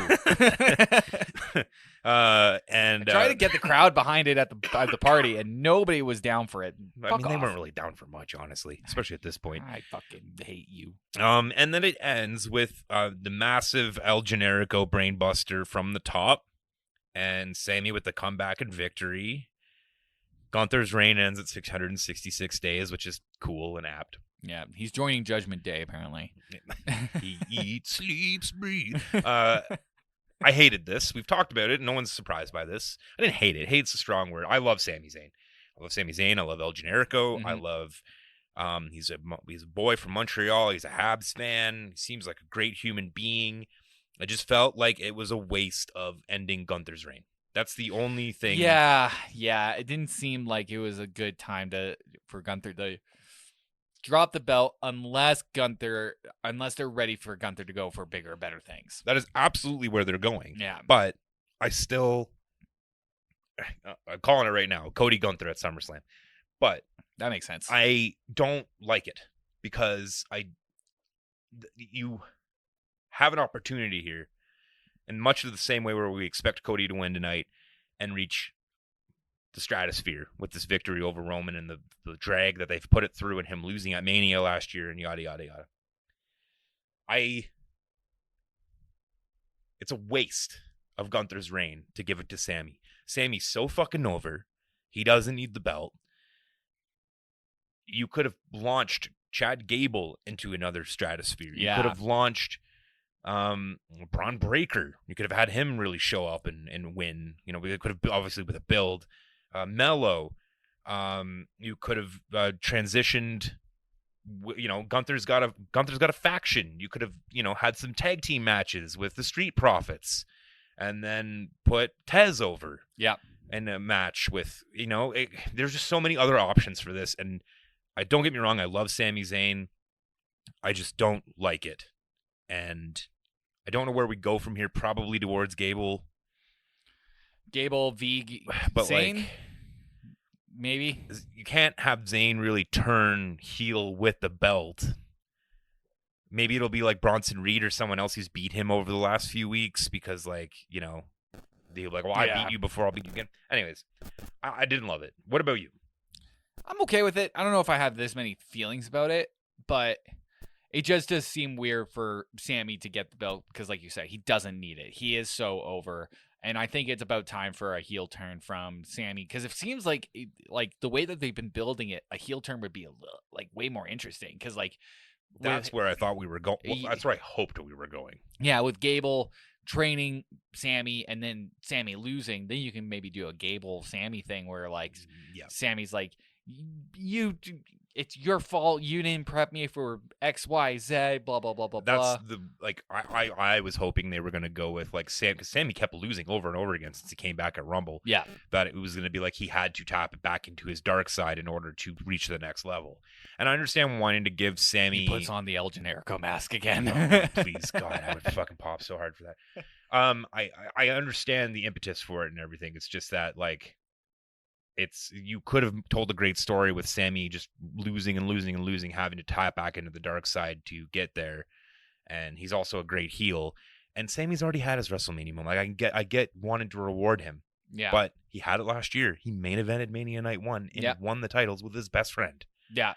S2: And
S1: I tried to get the crowd behind it at the party, and nobody was down for it.
S2: They weren't really down for much, honestly, especially at this point.
S1: I fucking hate you.
S2: And then it ends with the massive El Generico brainbuster from the top, and Sammy with the comeback and victory. Gunther's reign ends at 666 days, which is cool and apt.
S1: Yeah, he's joining Judgment Day, apparently.
S2: He eats, sleeps, breathes. I hated this. We've talked about it. No one's surprised by this. I didn't hate it. Hate's a strong word. I love Sami Zayn. I love El Generico.
S1: Mm-hmm.
S2: I love he's a boy from Montreal. He's a Habs fan. He seems like a great human being. I just felt like it was a waste of ending Gunther's reign. That's the only thing.
S1: Yeah. It didn't seem like it was a good time for Gunther to drop the belt unless they're ready for Gunther to go for bigger, better things.
S2: That is absolutely where they're going.
S1: Yeah.
S2: But I'm calling it right now, Cody Gunther at SummerSlam. But
S1: that makes sense.
S2: I don't like it because you have an opportunity here, in much of the same way where we expect Cody to win tonight and reach the stratosphere with this victory over Roman and the drag that they've put it through and him losing at Mania last year and yada, yada, yada. It's a waste of Gunther's reign to give it to Sammy. Sammy's so fucking over. He doesn't need the belt. You could have launched Chad Gable into another stratosphere.
S1: Yeah.
S2: You could have launched Braun Breaker. You could have had him really show up and win. You know, we could have obviously with a build. Mello. You could have transitioned. You know, Gunther's got a faction. You could have, had some tag team matches with the Street Profits, and then put Tez over.
S1: Yeah.
S2: In a match with, there's just so many other options for this. And don't get me wrong, I love Sami Zayn. I just don't like it. And I don't know where we go from here. Probably towards Gable.
S1: Gable v.
S2: But
S1: Zayn? Maybe.
S2: You can't have Zayn really turn heel with the belt. Maybe it'll be like Bronson Reed or someone else who's beat him over the last few weeks because, they're like, well, I beat you before, I'll beat you again. Anyways, I didn't love it. What about you?
S1: I'm okay with it. I don't know if I have this many feelings about it, but it just does seem weird for Sammy to get the belt because, like you said, he doesn't need it. He is so over. And I think it's about time for a heel turn from Sammy because it seems like the way that they've been building it, a heel turn would be way more interesting because
S2: that's where I thought we were going. Well, that's where I hoped we were going.
S1: Yeah, with Gable training Sammy and then Sammy losing, then you can maybe do a Gable Sammy thing where Sammy's like, it's your fault. You didn't prep me for X, Y, Z. Blah blah blah blah blah.
S2: That's I was hoping they were gonna go with Sam because Sammy kept losing over and over again since he came back at Rumble.
S1: Yeah,
S2: that it was gonna be like he had to tap it back into his dark side in order to reach the next level. And I understand wanting to give Sammy.
S1: He puts on the El Generico mask again.
S2: Oh, please God, I would fucking pop so hard for that. I understand the impetus for it and everything. It's just that you could have told a great story with Sammy just losing and losing and losing, having to tap back into the dark side to get there. And he's also a great heel. And Sammy's already had his WrestleMania moment. I get wanting to reward him.
S1: Yeah.
S2: But he had it last year. He main evented Mania Night 1 and won the titles with his best friend.
S1: Yeah.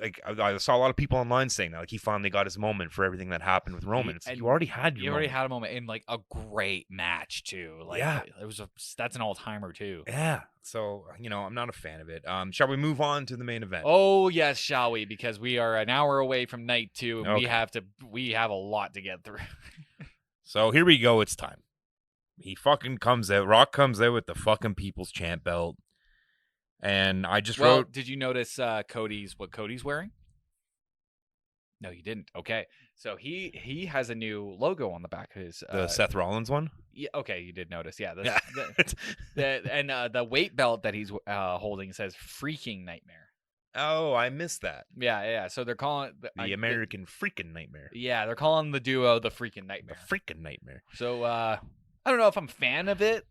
S2: like I saw a lot of people online saying that like he finally got his moment for everything that happened with Roman. It's like, you already had your moment.
S1: Had a moment in like a great match too. Like that's an all-timer too.
S2: Yeah. So, I'm not a fan of it. Shall we move on to the main event?
S1: Oh yes, shall we? Because we are an hour away from night 2 and we have a lot to get through.
S2: So here we go, it's time. He fucking comes out. Rock comes out with the fucking People's Champ belt. And I just wrote.
S1: Did you notice what Cody's wearing? No, you didn't. Okay, so he has a new logo on the back of his.
S2: The Seth Rollins one.
S1: Yeah. Okay, you did notice. Yeah. The weight belt that he's holding says "Freaking Nightmare."
S2: Oh, I missed that.
S1: Yeah. So they're calling
S2: the American Freaking Nightmare.
S1: Yeah, they're calling the duo the Freaking Nightmare.
S2: The Freaking Nightmare.
S1: So I don't know if I'm a fan of it.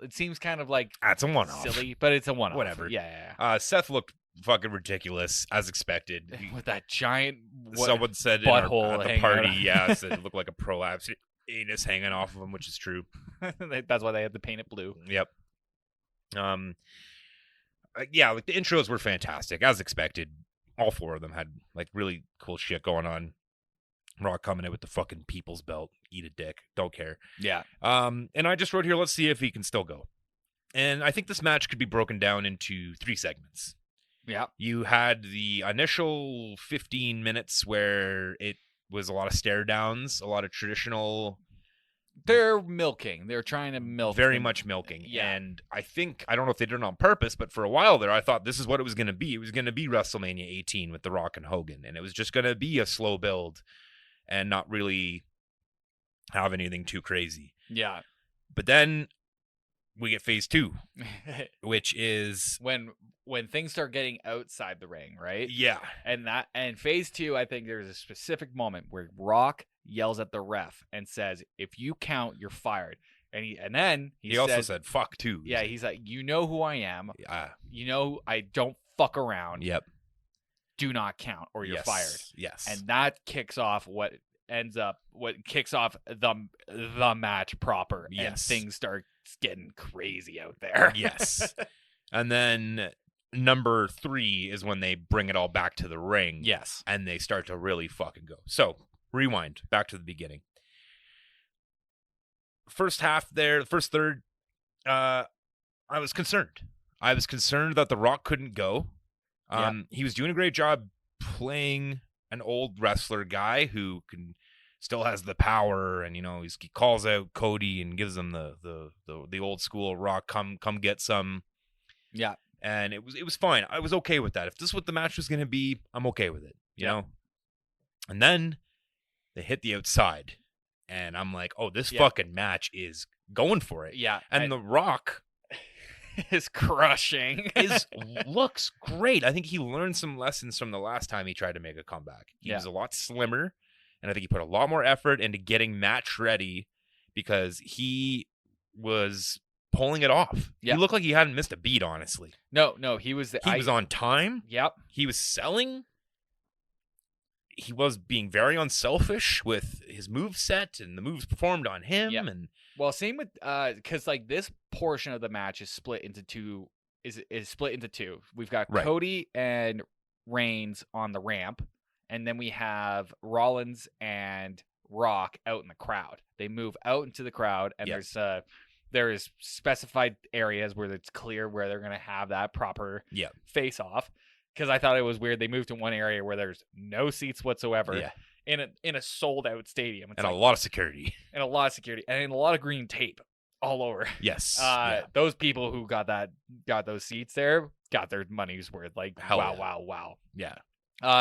S1: It seems kind of like
S2: it's a one-off.
S1: Silly, but it's a one-off.
S2: Whatever.
S1: Yeah.
S2: Seth looked fucking ridiculous as expected
S1: with that giant.
S2: Someone said
S1: butthole
S2: at the party, said it looked like a prolapse anus hanging off of him, which is true.
S1: That's why they had to paint it blue.
S2: Yep. Like the intros were fantastic as expected. All 4 of them had like really cool shit going on. Rock coming in with the fucking People's Belt. Eat a dick. Don't care.
S1: Yeah.
S2: And I just wrote here, let's see if he can still go. And I think this match could be broken down into 3 segments.
S1: Yeah.
S2: You had the initial 15 minutes where it was a lot of stare downs, a lot of traditional.
S1: They're milking. They're trying to milk.
S2: Very much milking.
S1: Yeah.
S2: And I don't know if they did it on purpose, but for a while there, I thought this is what it was going to be. It was going to be WrestleMania 18 with The Rock and Hogan. And it was just going to be a slow build and not really have anything too crazy.
S1: Yeah.
S2: But then we get phase 2, which is
S1: when things start getting outside the ring, right?
S2: Yeah.
S1: And phase 2, I think there's a specific moment where Rock yells at the ref and says, "If you count, you're fired." And then he
S2: also said "fuck" too.
S1: Yeah, he's like, "You know who I am. You know I don't fuck around.
S2: Yep.
S1: Do not count or you're fired."
S2: Yes.
S1: And that kicks off what kicks off the match proper.
S2: Yes.
S1: And things start getting crazy out there.
S2: Yes. And then number 3 is when they bring it all back to the ring.
S1: Yes.
S2: And they start to really fucking go. So, rewind back to the beginning. First half there, the first third, I was concerned. I was concerned that The Rock couldn't go. He was doing a great job playing an old wrestler guy who still has the power, and he calls out Cody and gives him the old school Rock come get some.
S1: Yeah.
S2: And it was fine. I was okay with that. If this is what the match was going to be, I'm okay with it. You know. And then they hit the outside, and I'm like, oh, this fucking match is going for it.
S1: Yeah.
S2: And The Rock
S1: is crushing.
S2: Looks great. I think he learned some lessons from the last time he tried to make a comeback. He was a lot slimmer, and I think he put a lot more effort into getting match ready because he was pulling it off. He looked like he hadn't missed a beat, honestly.
S1: No, he was
S2: he was on time.
S1: Yep.
S2: He was selling. He was being very unselfish with his move set and the moves performed on him.
S1: Yep.
S2: And
S1: same with because like this portion of the match is split into two. Is split into 2. We've got Cody and Reigns on the ramp, and then we have Rollins and Rock out in the crowd. They move out into the crowd, and there is specified areas where it's clear where they're going to have that proper face off. Because I thought it was weird. They moved to one area where there's no seats whatsoever in a sold out stadium. It's
S2: and a lot of security.
S1: And a lot of green tape all over.
S2: Yes.
S1: Those people who got those seats there got their money's worth. Like, wow.
S2: Yeah.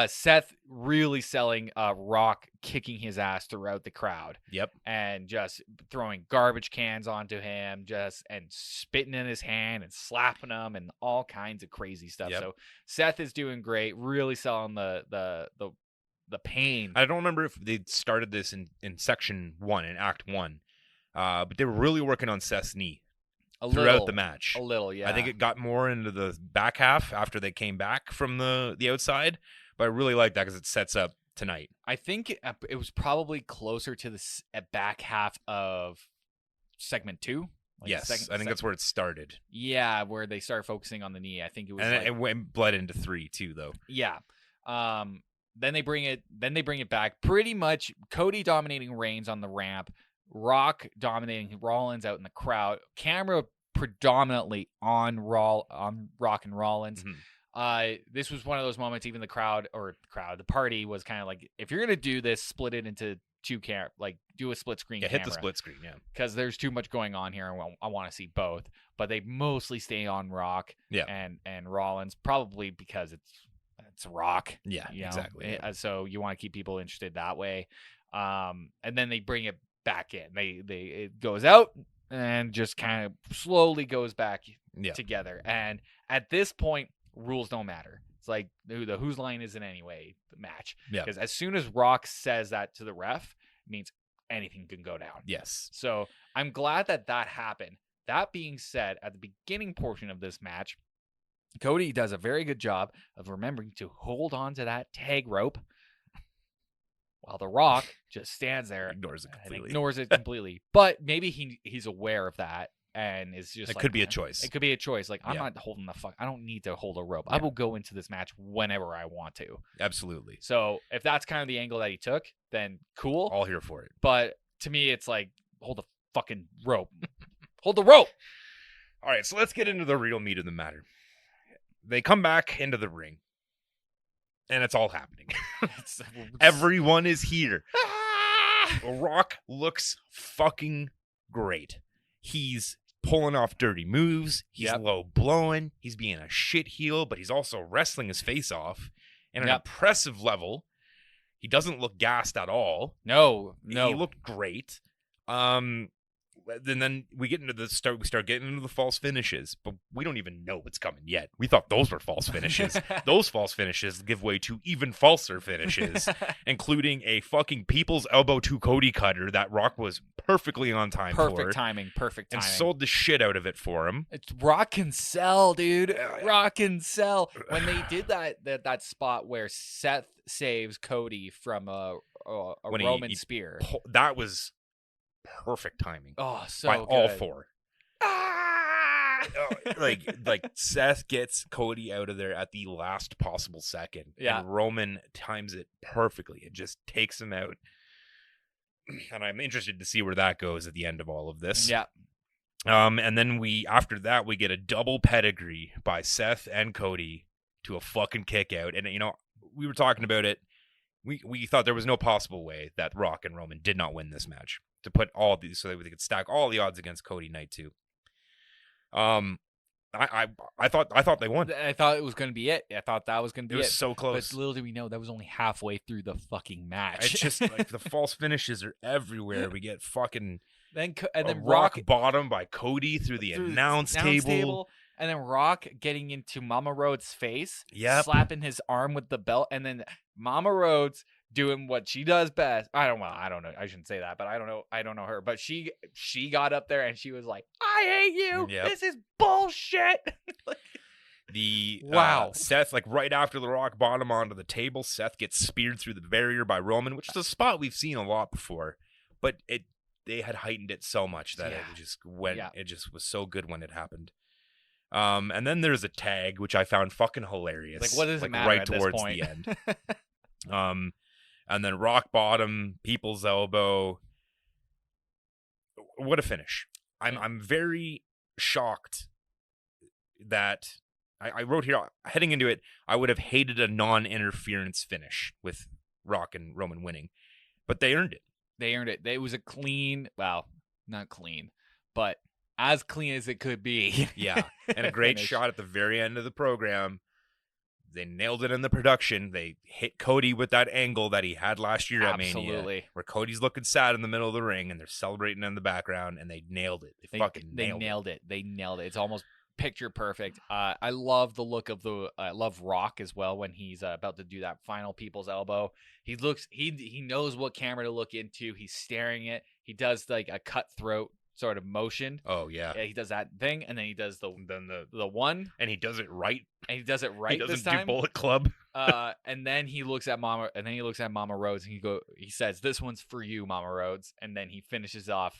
S1: Seth really selling Rock kicking his ass throughout the crowd.
S2: Yep.
S1: And just throwing garbage cans onto him, and spitting in his hand and slapping him and all kinds of crazy stuff. Yep. So Seth is doing great, really selling the pain.
S2: I don't remember if they started this in section 1, in act 1. But they were really working on Seth's knee throughout the match.
S1: A little, yeah.
S2: I think it got more into the back half after they came back from the outside. But I really like that because it sets up tonight.
S1: I think it was probably closer to the back half of segment 2.
S2: Yes, I think that's where it started.
S1: Yeah, where they started focusing on the knee. I think it was,
S2: and it bled into 3 too, though.
S1: Yeah, Then they bring it back. Pretty much Cody dominating Reigns on the ramp, Rock dominating Rollins out in the crowd. Camera predominantly on Rock and Rollins. This was one of those moments. Even the party was kind of like, if you're gonna do this, split it into two do a split screen.
S2: Hit the split screen,
S1: because there's too much going on here, and I want to see both. But they mostly stay on Rock, and Rollins, probably because it's Rock,
S2: exactly.
S1: So you want to keep people interested that way. And then they bring it back in. It goes out and just kind of slowly goes back together. And at this point, rules don't matter. It's like the whose line is in anyway the match. Because as soon as Rock says that to the ref, it means anything can go down.
S2: Yes.
S1: So I'm glad that happened. That being said, at the beginning portion of this match, Cody does a very good job of remembering to hold on to that tag rope while The Rock just stands there,
S2: ignores it
S1: completely. But maybe he's aware of that and is just.
S2: It could be a choice.
S1: It could be a choice. Like, I'm not holding I don't need to hold a rope. I will go into this match whenever I want to.
S2: Absolutely.
S1: So if that's kind of the angle that he took, then cool.
S2: All here for it.
S1: But to me, it's like, hold the fucking rope. Hold the rope.
S2: All right, so let's get into the real meat of the matter. They come back into the ring, and it's all happening. Everyone is here. Rock looks fucking great. He's pulling off dirty moves. He's low blowing. He's being a shit heel, but he's also wrestling his face off at an impressive level. He doesn't look gassed at all.
S1: No.
S2: He looked great. Then we get into we start getting into the false finishes, but we don't even know what's coming yet. We thought those were false finishes. Those false finishes give way to even falser finishes, including a fucking people's elbow to Cody cutter that Rock was perfectly on time for.
S1: Perfect timing.
S2: And sold the shit out of it for him.
S1: Rock can sell, dude. Rock can sell. When they did that spot where Seth saves Cody from a Roman spear.
S2: That was perfect timing.
S1: Oh, so
S2: by
S1: good.
S2: All four. Like Seth gets Cody out of there at the last possible second. And Roman times it perfectly. It just takes him out. And I'm interested to see where that goes at the end of all of this.
S1: Yeah.
S2: And then after that we get a double pedigree by Seth and Cody to a fucking kick out. And we were talking about it. We thought there was no possible way that Rock and Roman did not win this match. To put all these so that they could stack all the odds against Cody Night 2. I thought they won.
S1: I thought it was going to be it. I thought that was going to be it.
S2: It was so close.
S1: But little did we know that was only halfway through the fucking match.
S2: It's just like the false finishes are everywhere. We get fucking
S1: then
S2: rock bottom by Cody through the announce table.
S1: And then Rock getting into Mama Rhodes' face, slapping his arm with the belt, and then Mama Rhodes doing what she does best. I don't know. I shouldn't say that, but I don't know her. But she got up there and she was like, "I hate you.
S2: Yep.
S1: This is bullshit."
S2: Wow. Seth, like right after the Rock bottom onto the table, Seth gets speared through the barrier by Roman, which is a spot we've seen a lot before, but they had heightened it so much that it just went. Yeah. It just was so good when it happened. And then there's a tag, which I found fucking hilarious.
S1: Like, what does it matter
S2: right
S1: at
S2: towards
S1: this point?
S2: The end. And then rock bottom, people's elbow. What a finish! I'm very shocked that I wrote here heading into it. I would have hated a non-interference finish with Rock and Roman winning, but they earned it.
S1: They earned it. It was a clean, well, not clean, but as clean as it could be.
S2: Yeah, and a great shot at the very end of the program. They nailed it in the production. They hit Cody with that angle that he had last year at Mania, where Cody's looking sad in the middle of the ring, and they're celebrating in the background, and they nailed it. They nailed it.
S1: They nailed it. It's almost picture perfect. I love the look of I love Rock as well when he's about to do that final people's elbow. He knows what camera to look into. He's staring it. He does like a cutthroat sort of motion.
S2: Oh yeah.
S1: He does that thing, and then he does the one,
S2: and he does it right.
S1: And he does it right.
S2: He
S1: doesn't
S2: do Bullet Club.
S1: And then he looks at Mama Rhodes, and he says, "This one's for you, Mama Rhodes." And then he finishes off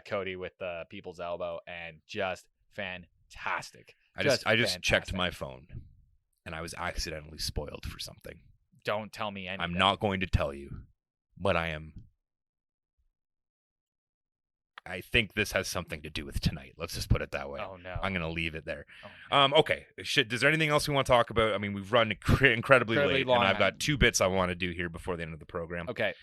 S1: Cody with the people's elbow, and just fantastic.
S2: I just checked my phone, and I was accidentally spoiled for something.
S1: Don't tell me anything.
S2: I'm not going to tell you, but I think this has something to do with tonight. Let's just put it that way.
S1: Oh, no.
S2: I'm going to leave it there.
S1: Oh, no.
S2: Okay. Is there anything else we want to talk about? I mean, we've run incredibly late,
S1: long
S2: and I've got 2 bits I want to do here before the end of the program.
S1: Okay.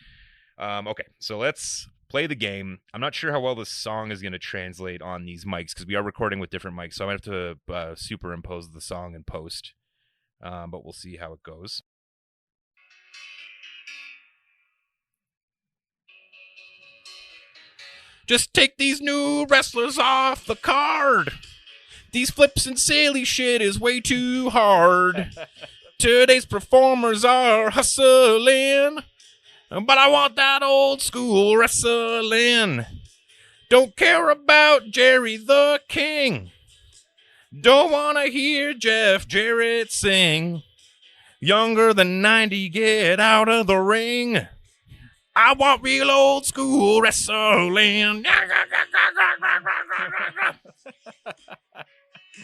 S2: Okay. So let's play the game. I'm not sure how well this song is going to translate on these mics because we are recording with different mics, so I might have to superimpose the song in post. But we'll see how it goes. Just take these new wrestlers off the card. These flips and silly shit is way too hard. Today's performers are hustling, but I want that old school wrestling. Don't care about Jerry the King. Don't want to hear Jeff Jarrett sing. Younger than 90, get out of the ring. I want real old school wrestling.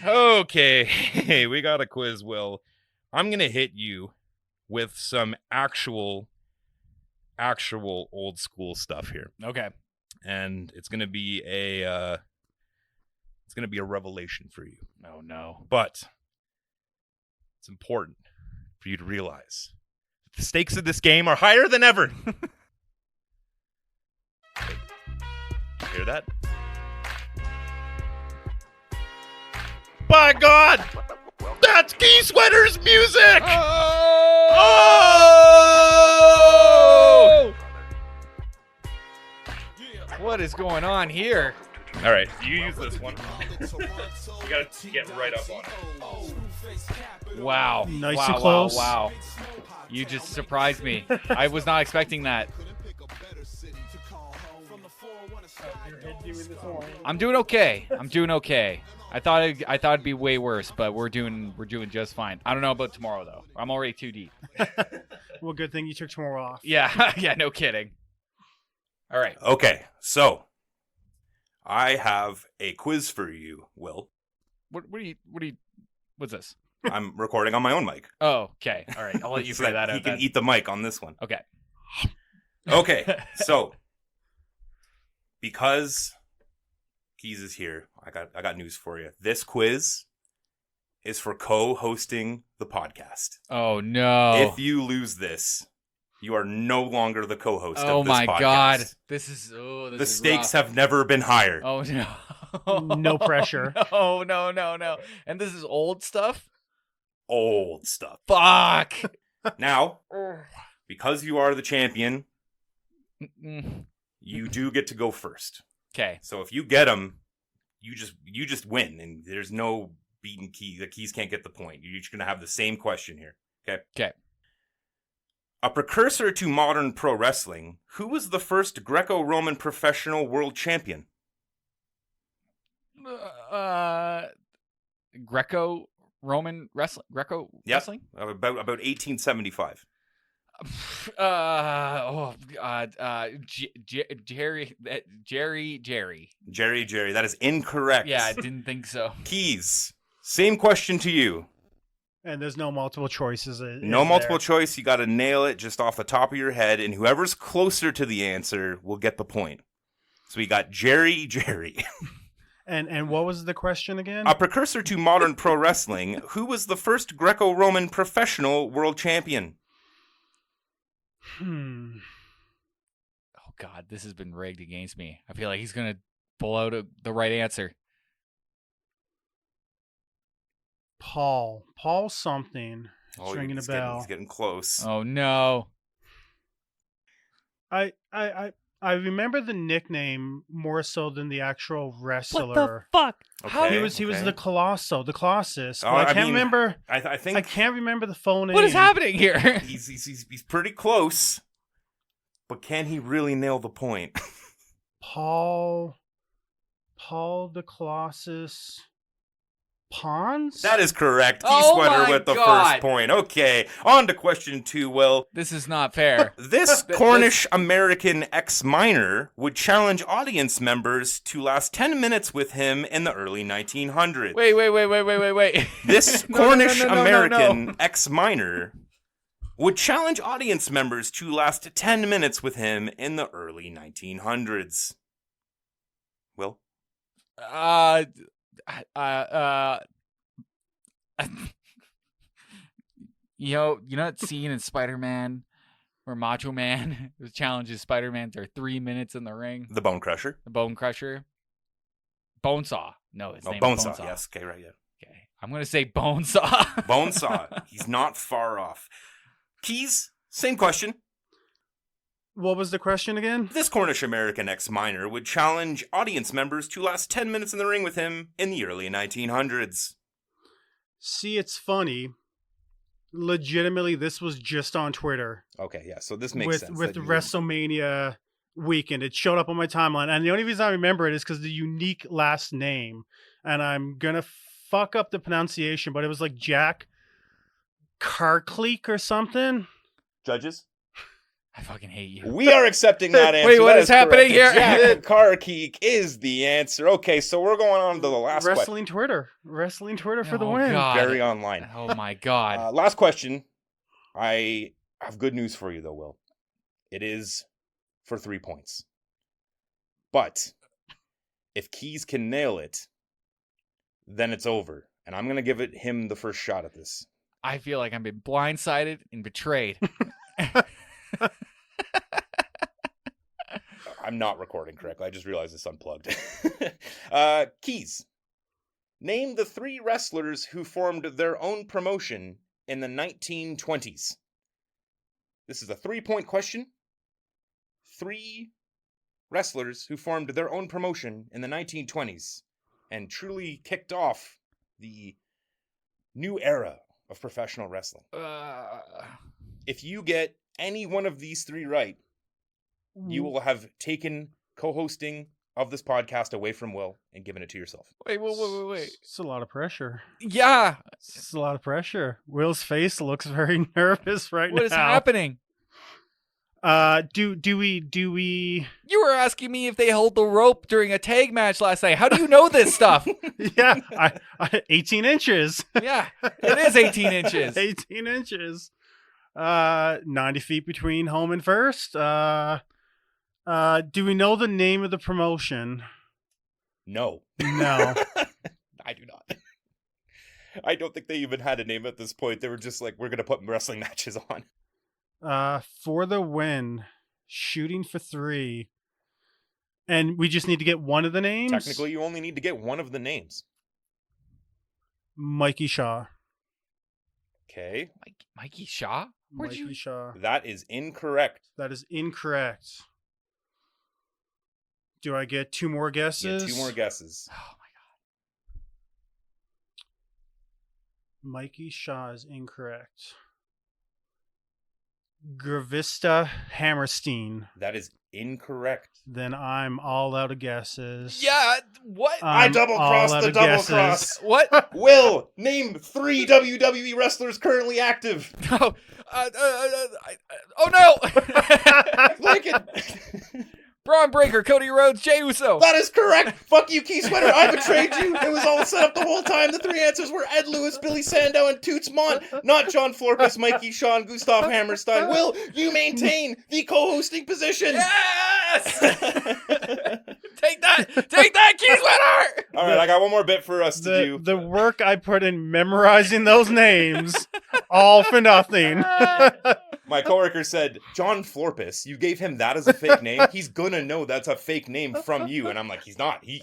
S2: Okay, we got a quiz, Will. I'm going to hit you with some actual old school stuff here.
S1: Okay.
S2: And it's going to be a revelation for you.
S1: Oh, no.
S2: But it's important for you to realize that the stakes of this game are higher than ever. Hear that? By God! That's Key Sweater's music! Oh!
S1: What is going on here?
S2: All right, you use this one. You gotta get right up on it.
S1: Wow.
S3: Nice
S1: wow,
S3: and close.
S1: Wow. You just surprised me. I was not expecting that. I'm doing okay. I thought it'd be way worse, but we're doing just fine. I don't know about tomorrow though. I'm already too deep.
S3: Well, good thing you took tomorrow off.
S1: Yeah, yeah, no kidding. All right.
S2: Okay, so I have a quiz for you, Will.
S1: What's this?
S2: I'm recording on my own mic.
S1: Oh, okay. All right. I'll let you
S2: So
S1: figure that out.
S2: He can
S1: then.
S2: eat the mic on this one.
S1: Okay.
S2: So because Keys is here, I got news for you. This quiz is for co-hosting the podcast.
S1: Oh no!
S2: If you lose this, you are no longer the co-host
S1: oh
S2: of this podcast.
S1: my God! This is
S2: the stakes have never been higher.
S1: Oh no!
S3: No pressure.
S1: No. And this is old stuff?
S2: Old stuff.
S1: Fuck!
S2: Now, because you are the champion,
S1: Mm-mm.
S2: you do get to go first.
S1: Okay.
S2: So if you get them, you just win, and there's no beating Keys. The Keys can't get the point. You're just going to have the same question here. Okay?
S1: Okay.
S2: A precursor to modern pro wrestling, who was the first Greco-Roman professional world champion?
S1: Greco-Roman wrestling? Greco-wrestling?
S2: About 1875.
S1: Jerry.
S2: Jerry. That is incorrect.
S1: Yeah, I didn't think so.
S2: Keys, same question to you.
S3: And there's no multiple choices.
S2: No multiple choice. You got to nail it just off the top of your head, and whoever's closer to the answer will get the point. So we got Jerry.
S3: And what was the question again?
S2: A precursor to modern pro wrestling, who was the first Greco-Roman professional world champion?
S1: Oh God, this has been rigged against me. I feel like he's gonna pull out the right answer.
S3: Paul something. It's ringing a bell.
S2: He's getting close.
S1: Oh no.
S3: I remember the nickname more so than the actual wrestler.
S1: What the fuck?
S2: Okay,
S3: He was the Colossus.
S2: Oh,
S3: But I can't remember.
S2: I think
S3: I can't remember the phone name.
S1: What is happening here?
S2: he's pretty close, but can he really nail the point?
S3: Paul the Colossus. Pons?
S2: That is correct. Key
S1: Oh
S2: Sweater
S1: my
S2: with the
S1: God.
S2: first point. Okay, on to question 2, Will.
S1: This is not fair.
S2: This Cornish-American ex-miner would challenge audience members to last 10 minutes with him in the early 1900s.
S1: Wait.
S2: This
S1: No.
S2: Cornish-American ex-miner
S4: would challenge audience members to last 10 minutes with him in the early 1900s? Will?
S1: You know that scene in Spider-Man where Macho Man challenges Spider-Man to 3 minutes in the ring?
S4: The Bone Crusher?
S1: The Bone Crusher? Bonesaw. No, his name
S4: Bonesaw.
S1: is Bonesaw.
S4: Yes, okay, right, yeah.
S1: Okay. I'm going to say Bonesaw.
S4: Bonesaw. He's not far off. Keys, same question.
S3: What was the question again?
S4: This Cornish American ex-miner would challenge audience members to last 10 minutes in the ring with him in the early 1900s.
S3: See, it's funny. Legitimately, this was just on Twitter.
S4: Okay, yeah, so this makes sense.
S3: With WrestleMania weekend. It showed up on my timeline. And the only reason I remember it is because the unique last name. And I'm going to fuck up the pronunciation, but it was like Jack Carcleek or something.
S4: Judges?
S1: I fucking hate you.
S4: We are accepting that answer.
S1: Wait, what
S4: That
S1: is happening
S4: correct.
S1: here?
S4: Jack Carkeek is the answer. Okay, so we're going on to the last question.
S3: Wrestling Twitter for the win.
S1: God.
S4: Very online.
S1: Oh my God.
S4: Last question. I have good news for you, though, Will. It is for 3 points. But if Keys can nail it, then it's over. And I'm going to give him the first shot at this.
S1: I feel like I'm been blindsided and betrayed.
S4: I'm not recording correctly. I just realized it's unplugged. Keys. Name the 3 wrestlers who formed their own promotion in the 1920s. This is a 3-point question. 3 wrestlers who formed their own promotion in the 1920s and truly kicked off the new era of professional wrestling. If you get any one of these 3 right, you will have taken co-hosting of this podcast away from Will and given it to yourself.
S1: Wait.
S3: It's a lot of pressure.
S1: Yeah.
S3: It's a lot of pressure. Will's face looks very nervous right now.
S1: What is happening?
S3: Do we?
S1: You were asking me if they held the rope during a tag match last night. How do you know this stuff?
S3: Yeah, I 18 inches.
S1: Yeah, it is 18 inches.
S3: 18 inches. 90 feet between home and first. Do we know the name of the promotion?
S4: No.
S3: No.
S4: I do not. I don't think they even had a name at this point. They were just like, we're going to put wrestling matches on.
S3: For the win, shooting for 3. And we just need to get one of the names?
S4: Technically, you only need to get one of the names.
S3: Mikey Shaw.
S4: Okay.
S1: Mikey Shaw?
S3: Mikey Shaw.
S4: That is incorrect.
S3: That is incorrect. Do I get 2 more guesses?
S4: Yeah, 2 more guesses.
S1: Oh my God.
S3: Mikey Shaw is incorrect. Gravista Hammerstein.
S4: That is incorrect.
S3: Then I'm all out of guesses.
S1: Yeah, what?
S4: I double-crossed the double-cross.
S1: What?
S4: Will, name 3 WWE wrestlers currently active.
S1: No. Oh no!
S4: Lincoln.
S1: Braun Breaker, Cody Rhodes, Jey Uso.
S4: That is correct. Fuck you, Keith Sweater. I betrayed you. It was all set up the whole time. The 3 answers were Ed Lewis, Billy Sandow, and Toots Mont. Not John Florpus, Mikey Shaw, and Gustav Hammerstein. Will, you maintain the co-hosting position.
S1: Yes! Take that, Keith Sweater!
S4: All right, I got one more bit for us to do.
S3: The work I put in memorizing those names, all for nothing.
S4: My coworker said, John Florpus, you gave him that as a fake name? He's gonna know that's a fake name from you. And I'm like, he's not. He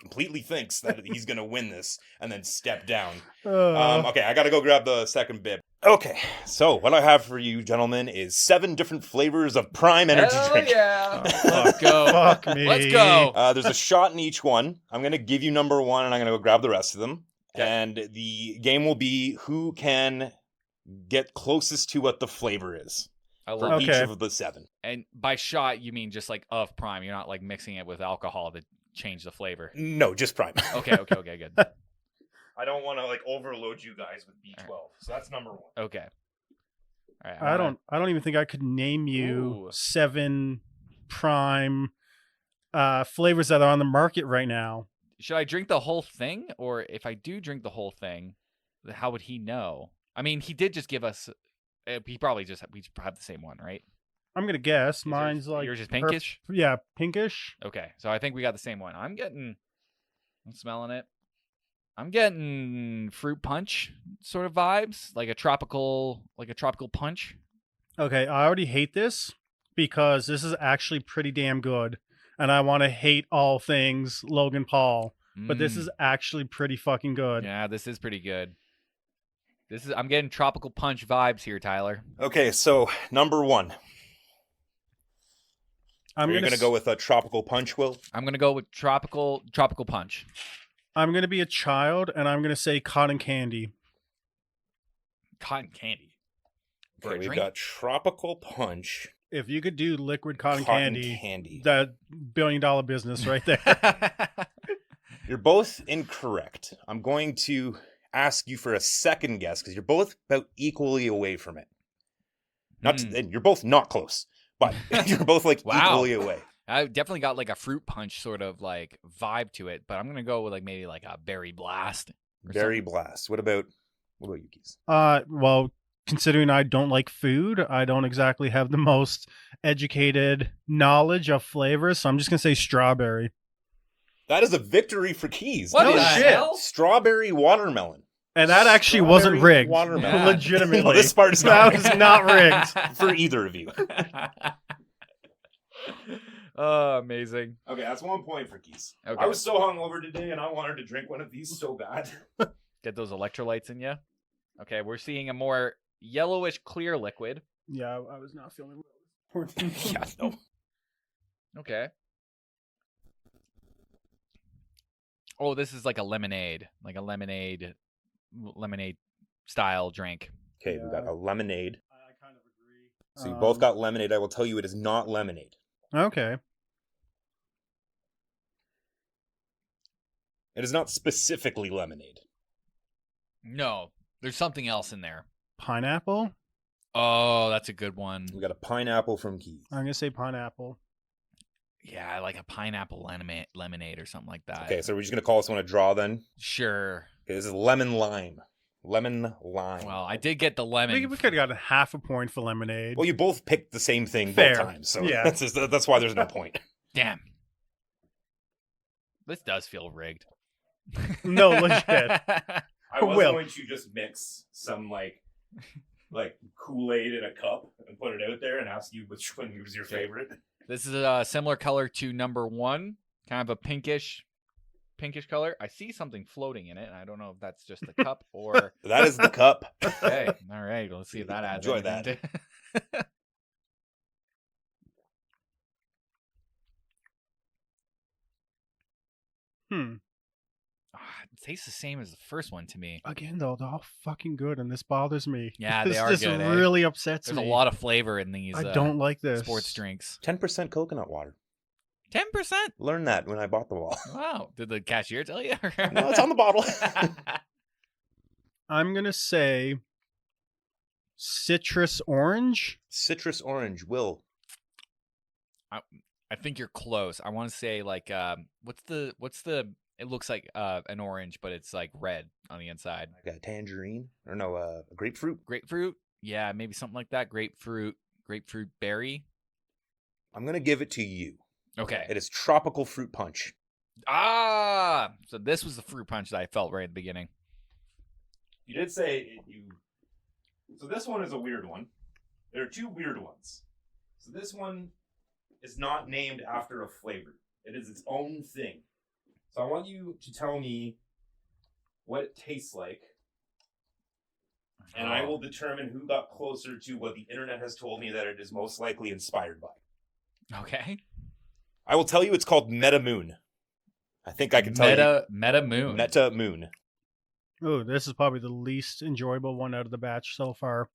S4: completely thinks that he's gonna win this and then step down. Okay, I gotta go grab the second bib. Okay, so what I have for you, gentlemen, is 7 different flavors of Prime energy drink.
S1: Yeah.
S3: Let's go. Fuck me.
S1: Let's go.
S4: There's a shot in each one. I'm gonna give you number 1, and I'm gonna go grab the rest of them.
S1: Okay.
S4: And the game will be who can get closest to what the flavor is
S1: I
S4: for
S1: love
S4: each
S3: Okay.
S4: of the 7.
S1: And by shot, you mean just like of Prime. You're not like mixing it with alcohol to change the flavor.
S4: No, just Prime.
S1: Okay, good.
S4: I don't want to like overload you guys with B12. So that's number 1.
S1: Okay. All right.
S3: I don't even think I could name you
S1: Ooh.
S3: 7 Prime flavors that are on the market right now.
S1: Should I drink the whole thing? Or if I do drink the whole thing, how would he know? I mean, he did just give us we probably have the same one, right?
S3: I'm going to guess.
S1: Is
S3: Mine's like...
S1: yours is pinkish?
S3: Yeah, pinkish.
S1: Okay, so I think we got the same one. I'm smelling it. I'm getting fruit punch sort of vibes, like a tropical punch.
S3: Okay, I already hate this because this is actually pretty damn good. And I want to hate all things Logan Paul. But this is actually pretty fucking good.
S1: Yeah, this is pretty good. I'm getting tropical punch vibes here, Tyler.
S4: Okay, so number 1. Are you going to go with a tropical punch, Will?
S1: I'm going to go with tropical punch.
S3: I'm going to be a child, and I'm going to say cotton candy.
S1: Cotton candy.
S4: Okay, we've got tropical punch.
S3: If you could do liquid cotton candy, that $1 billion business right there.
S4: You're both incorrect. I'm going to ask you for a second guess because you're both about equally away from it. You're both not close, but you're both like equally away.
S1: I definitely got like a fruit punch sort of like vibe to it, but I'm gonna go with like maybe like a berry blast.
S4: Berry blast. What about you, Keys?
S3: Well, considering I don't like food, I don't exactly have the most educated knowledge of flavors, so I'm just gonna say strawberry.
S4: That is a victory for Keys.
S1: What the hell?
S4: Strawberry watermelon.
S3: And that actually wasn't rigged.
S4: Watermelon.
S1: Yeah.
S3: Legitimately.
S4: No, this part is
S3: that
S4: not
S3: was not rigged.
S4: for either of you.
S1: Oh, amazing.
S4: Okay, that's 1 point for Keys.
S1: Okay.
S4: I was so hungover today and I wanted to drink one of these so bad.
S1: Get those electrolytes in you. Okay, we're seeing a more yellowish clear liquid.
S3: Yeah, I was not feeling well.
S4: Yeah, no.
S1: Okay. Oh, this is like a lemonade style drink.
S4: Okay, we got a lemonade.
S3: I kind of agree.
S4: So you both got lemonade. I will tell you it is not lemonade.
S3: Okay.
S4: It is not specifically lemonade.
S1: No, there's something else in there.
S3: Pineapple?
S1: Oh, that's a good one.
S4: We got a pineapple from Keys.
S3: I'm going to say pineapple.
S1: Yeah, I like a pineapple lemonade or something like that.
S4: Okay, so we're just going to call this one a draw then?
S1: Sure.
S4: Okay, this is lemon lime. Lemon lime.
S1: Well, I did get the lemon.
S3: We could have gotten half a point for lemonade.
S4: Well, you both picked the same thing
S3: Fair.
S4: both times, so
S3: Yeah.
S4: that's why there's no point.
S1: Damn. This does feel rigged.
S3: No, legit.
S4: I was
S3: Will.
S4: going to just mix some like Kool-Aid in a cup and put it out there and ask you which one was your favorite.
S1: This is a similar color to number 1, kind of a pinkish color. I see something floating in it, and I don't know if that's just the cup or...
S4: That is the cup.
S1: Okay, all right. Let's see if that adds
S4: Enjoy
S1: anything
S4: that.
S1: It tastes the same as the first one to me.
S3: Again, though, they're all fucking good, and this bothers me.
S1: Yeah,
S3: this,
S1: they are
S3: this
S1: good, eh?
S3: really upsets
S1: There's
S3: me.
S1: a lot of flavor in these
S3: I don't like this.
S1: sports drinks.
S4: 10% coconut water.
S1: 10%?
S4: Learned that when I bought them all.
S1: Wow. Did the cashier tell you?
S4: No, it's on the bottle.
S3: I'm going to say citrus orange.
S4: Citrus orange, Will.
S1: I think you're close. I want to say like what's the it looks like an orange, but it's like red on the inside.
S4: Like a tangerine? Or no, grapefruit?
S1: Grapefruit? Yeah, maybe something like that. Grapefruit berry.
S4: I'm going to give it to you.
S1: Okay.
S4: It is tropical fruit punch.
S1: Ah! So this was the fruit punch that I felt right at the beginning.
S4: You did say So this one is a weird one. There are two weird ones. So this one is not named after a flavor. It is its own thing. So I want you to tell me what it tastes like. And I will determine who got closer to what the internet has told me that it is most likely inspired by.
S1: Okay.
S4: I will tell you it's called Meta Moon. I think I can tell you.
S1: Meta Moon.
S4: Meta Moon.
S3: Oh, this is probably the least enjoyable one out of the batch so far.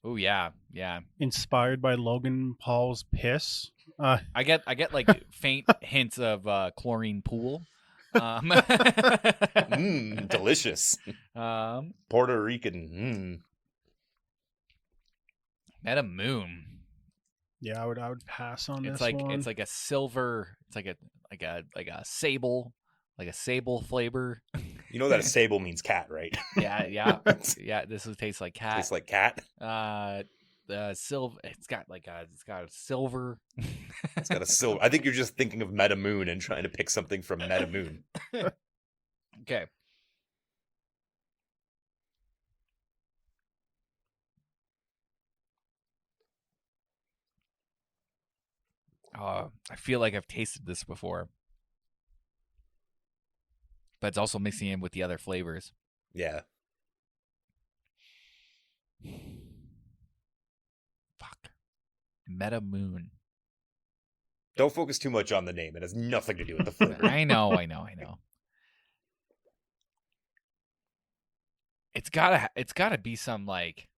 S1: Oh yeah, yeah.
S3: Inspired by Logan Paul's piss.
S1: I get like faint hints of chlorine pool.
S4: Delicious. Puerto Rican.
S1: Meta Moon.
S3: Yeah, I would pass on
S1: It's
S3: this
S1: like
S3: one.
S1: it's like a silver. It's like a sable like a sable flavor.
S4: You know that a sable means cat, right?
S1: Yeah, yeah, yeah. This would taste like cat.
S4: Tastes like cat.
S1: Silver. It's got a silver.
S4: It's got a silver. I think you're just thinking of Meta Moon and trying to pick something from Meta Moon.
S1: Okay. I feel like I've tasted this before, but it's also mixing in with the other flavors.
S4: Yeah.
S1: Fuck. Meta Moon.
S4: Don't focus too much on the name. It has nothing to do with the flavor.
S1: I know. It's gotta be some like.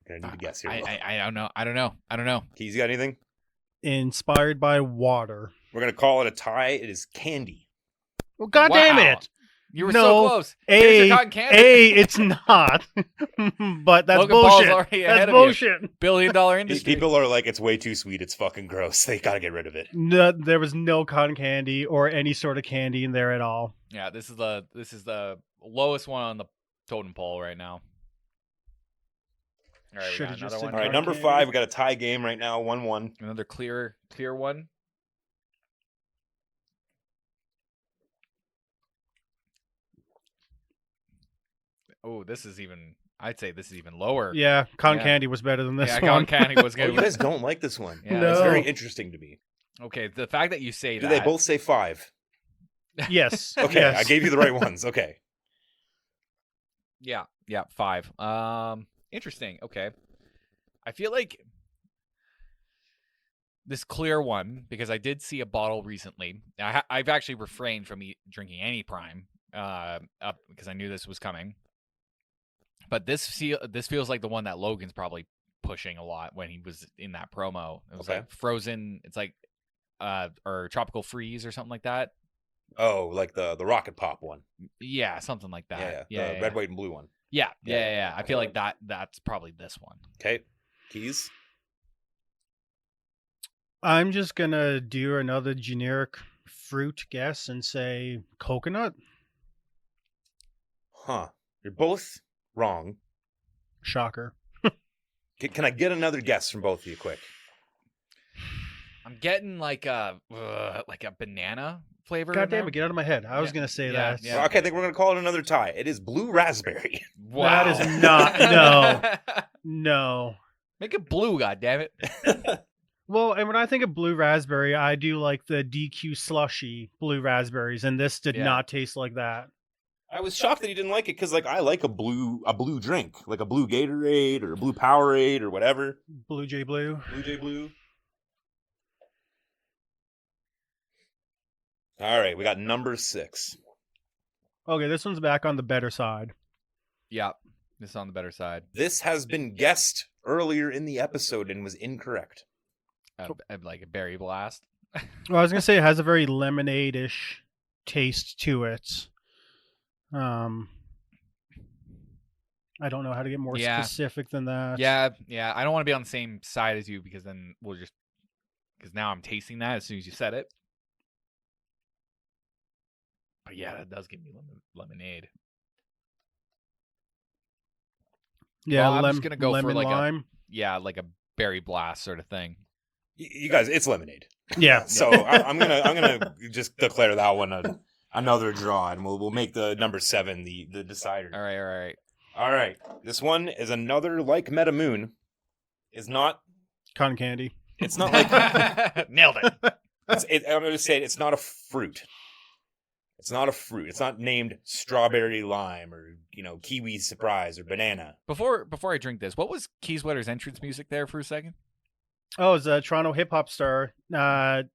S4: Gonna need to guess here.
S1: I don't know.
S4: Keys, you got anything?
S3: Inspired by water.
S4: We're gonna call it a tie. It is candy.
S3: Well, God damn
S1: Wow.
S3: it!
S1: You were
S3: No,
S1: so close. Here's your cotton candy.
S3: It's not. But that's
S1: Logan Paul's
S3: bullshit.
S1: already ahead
S3: That's
S1: of you.
S3: bullshit.
S1: Billion-dollar
S4: These
S1: industry.
S4: people are like, it's way too sweet. It's fucking gross. They gotta get rid of it.
S3: No, there was no cotton candy or any sort of candy in there at all.
S1: Yeah, this is the lowest one on the totem pole right now. All right, we
S3: Should've
S1: got
S3: just
S1: another
S3: said
S1: one.
S4: All right,
S3: cotton
S4: number
S3: candy.
S4: 5. We got a tie game right now. 1-1.
S1: Another clear one. Oh, I'd say this is even lower.
S3: Yeah, cotton
S1: Yeah.
S3: candy was better than this
S1: Yeah,
S3: one.
S1: cotton candy was
S4: Oh,
S1: good.
S4: you guys don't like this one.
S1: Yeah,
S3: No.
S4: It's very interesting to me.
S1: Okay, the fact that you say
S4: Do
S1: that.
S4: they both say 5?
S3: Yes.
S4: Okay,
S3: yes.
S4: I gave you the right ones. Okay.
S1: Yeah, 5. Interesting. Okay. I feel like this clear one, because I did see a bottle recently. I've actually refrained from drinking any Prime, because I knew this was coming. But this feels like the one that Logan's probably pushing a lot when he was in that promo. It was
S4: Okay.
S1: like frozen. It's like, or tropical freeze or something like that.
S4: Oh, like the Rocket Pop one.
S1: Yeah, something like that.
S4: Yeah. The red, white, and blue one.
S1: Yeah. I feel like that's probably this one.
S4: Okay. Keys.
S3: I'm just going to do another generic fruit guess and say coconut.
S4: Huh. You're both wrong.
S3: Shocker.
S4: Can I get another guess from both of you quick?
S1: I'm getting like a banana flavor.
S3: God
S1: in there.
S3: damn it, get out of my head. I was
S1: Yeah.
S3: going to say
S1: Yeah,
S3: that.
S1: yeah.
S4: Okay, I think we're going to call it another tie. It is blue raspberry.
S1: Wow.
S3: That is not- no. No.
S1: Make it blue, goddammit.
S3: Well, and when I think of blue raspberry, I do like the DQ slushy blue raspberries, and this did
S1: Yeah.
S3: not taste like that.
S4: I was shocked that you didn't like it because, like, I like a blue drink, like a blue Gatorade or a blue Powerade or whatever.
S3: Blue Jay Blue.
S4: Blue Jay Blue. All right, we got number 6.
S3: Okay, this one's back on the better side.
S1: Yeah, this is on the better side.
S4: This has been guessed earlier in the episode and was incorrect.
S1: Like a berry blast.
S3: Well, I was gonna say it has a very lemonade-ish taste to it. I don't know how to get more
S1: Yeah.
S3: specific than that.
S1: Yeah. I don't want to be on the same side as you because then because now I'm tasting that as soon as you said it. But yeah, that does give me lemonade.
S3: Yeah,
S1: Well, I'm just gonna go for
S3: lemon
S1: like
S3: lime.
S1: Yeah, like a berry blast sort of thing.
S4: You guys, it's lemonade.
S3: Yeah.
S4: So I'm gonna just declare that one another draw, and we'll make the number 7 the decider.
S1: All right.
S4: All right. This one is another like Meta Moon. Is not.
S3: Cotton candy.
S4: It's not like.
S1: Nailed it.
S4: I'm going to say it's not a fruit. It's not a fruit. It's not named strawberry lime or kiwi surprise or banana.
S1: Before I drink this, what was Key Sweater's entrance music there for a second?
S3: Oh, it's a Toronto hip hop star.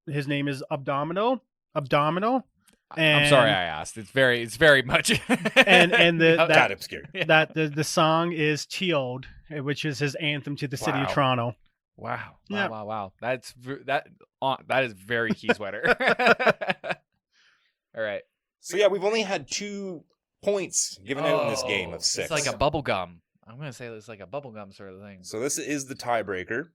S3: His name is Abdominal.
S1: I'm sorry I asked. It's very much
S3: And the
S1: Okay.
S4: Got obscure.
S3: that the song is Teal'd, which is his anthem to the city of
S1: Wow.
S3: Toronto.
S1: Wow.
S3: Yeah.
S1: Wow. That is very Key Sweater. All right.
S4: So yeah, we've only had 2 points given out in this game of 6.
S1: It's like a bubble gum. I'm gonna say it's like a bubblegum sort of thing.
S4: So this is the tiebreaker.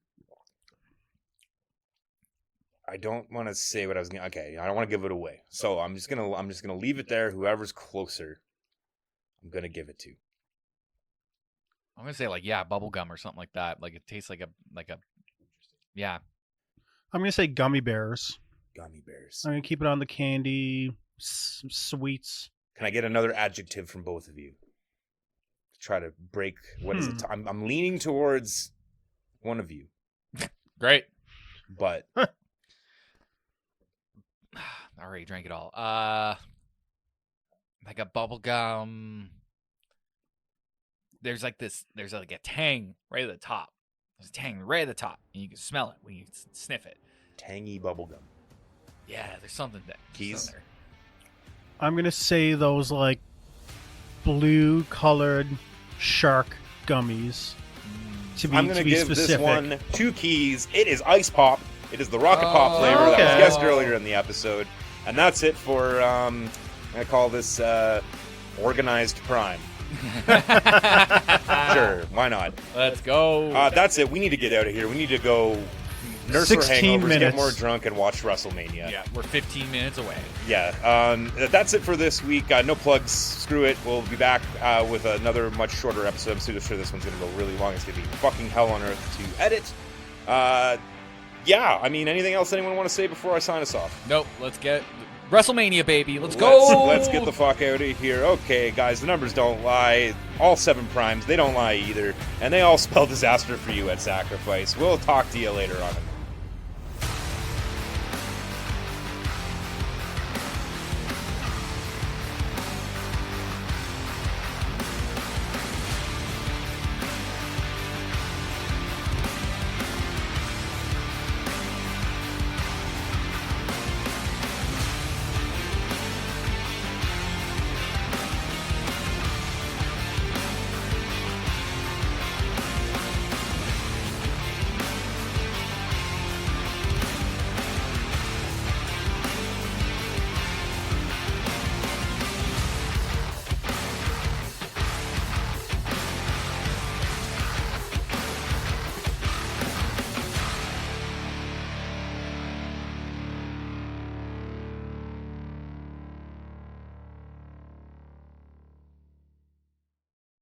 S4: I don't want to say what I was going to... Okay, I don't want to give it away. So I'm just gonna leave it there. Whoever's closer, I'm going to give it to.
S1: I'm going to say, like, yeah, bubble gum or something like that. Like, it tastes like a... Yeah.
S3: I'm going to say gummy bears.
S4: Gummy bears.
S3: I'm going to keep it on the candy, sweets.
S4: Can I get another adjective from both of you? Try to break... What is it? I'm leaning towards one of you.
S1: Great.
S4: But...
S1: I already drank it all. Like a bubble gum. There's like a tang right at the top. There's a tang right at the top, and you can smell it when you sniff it.
S4: Tangy bubblegum.
S1: Yeah, there's something there.
S4: Keys?
S3: I'm going to say those, like, blue-colored shark gummies.
S4: I'm going to give specific. This one 2 keys. It is Ice Pop. It is the Rocket Pop flavor that was guessed earlier in the episode. And that's it for, I'm going to call this Organized Prime. Sure, why not?
S1: Let's go.
S4: That's it. We need to get out of here. We need to go nurse our hangovers, get more drunk, and watch WrestleMania.
S1: Yeah, we're 15 minutes away.
S4: Yeah, that's it for this week. No plugs. Screw it. We'll be back with another much shorter episode. I'm super sure this one's going to go really long. It's going to be fucking hell on earth to edit. Yeah, I mean, anything else anyone want to say before I sign us off?
S1: Nope. Let's get WrestleMania, baby. Let's go.
S4: Let's get the fuck out of here. Okay, guys, the numbers don't lie. All 7 primes, they don't lie either. And they all spell disaster for you at Sacrifice. We'll talk to you later on in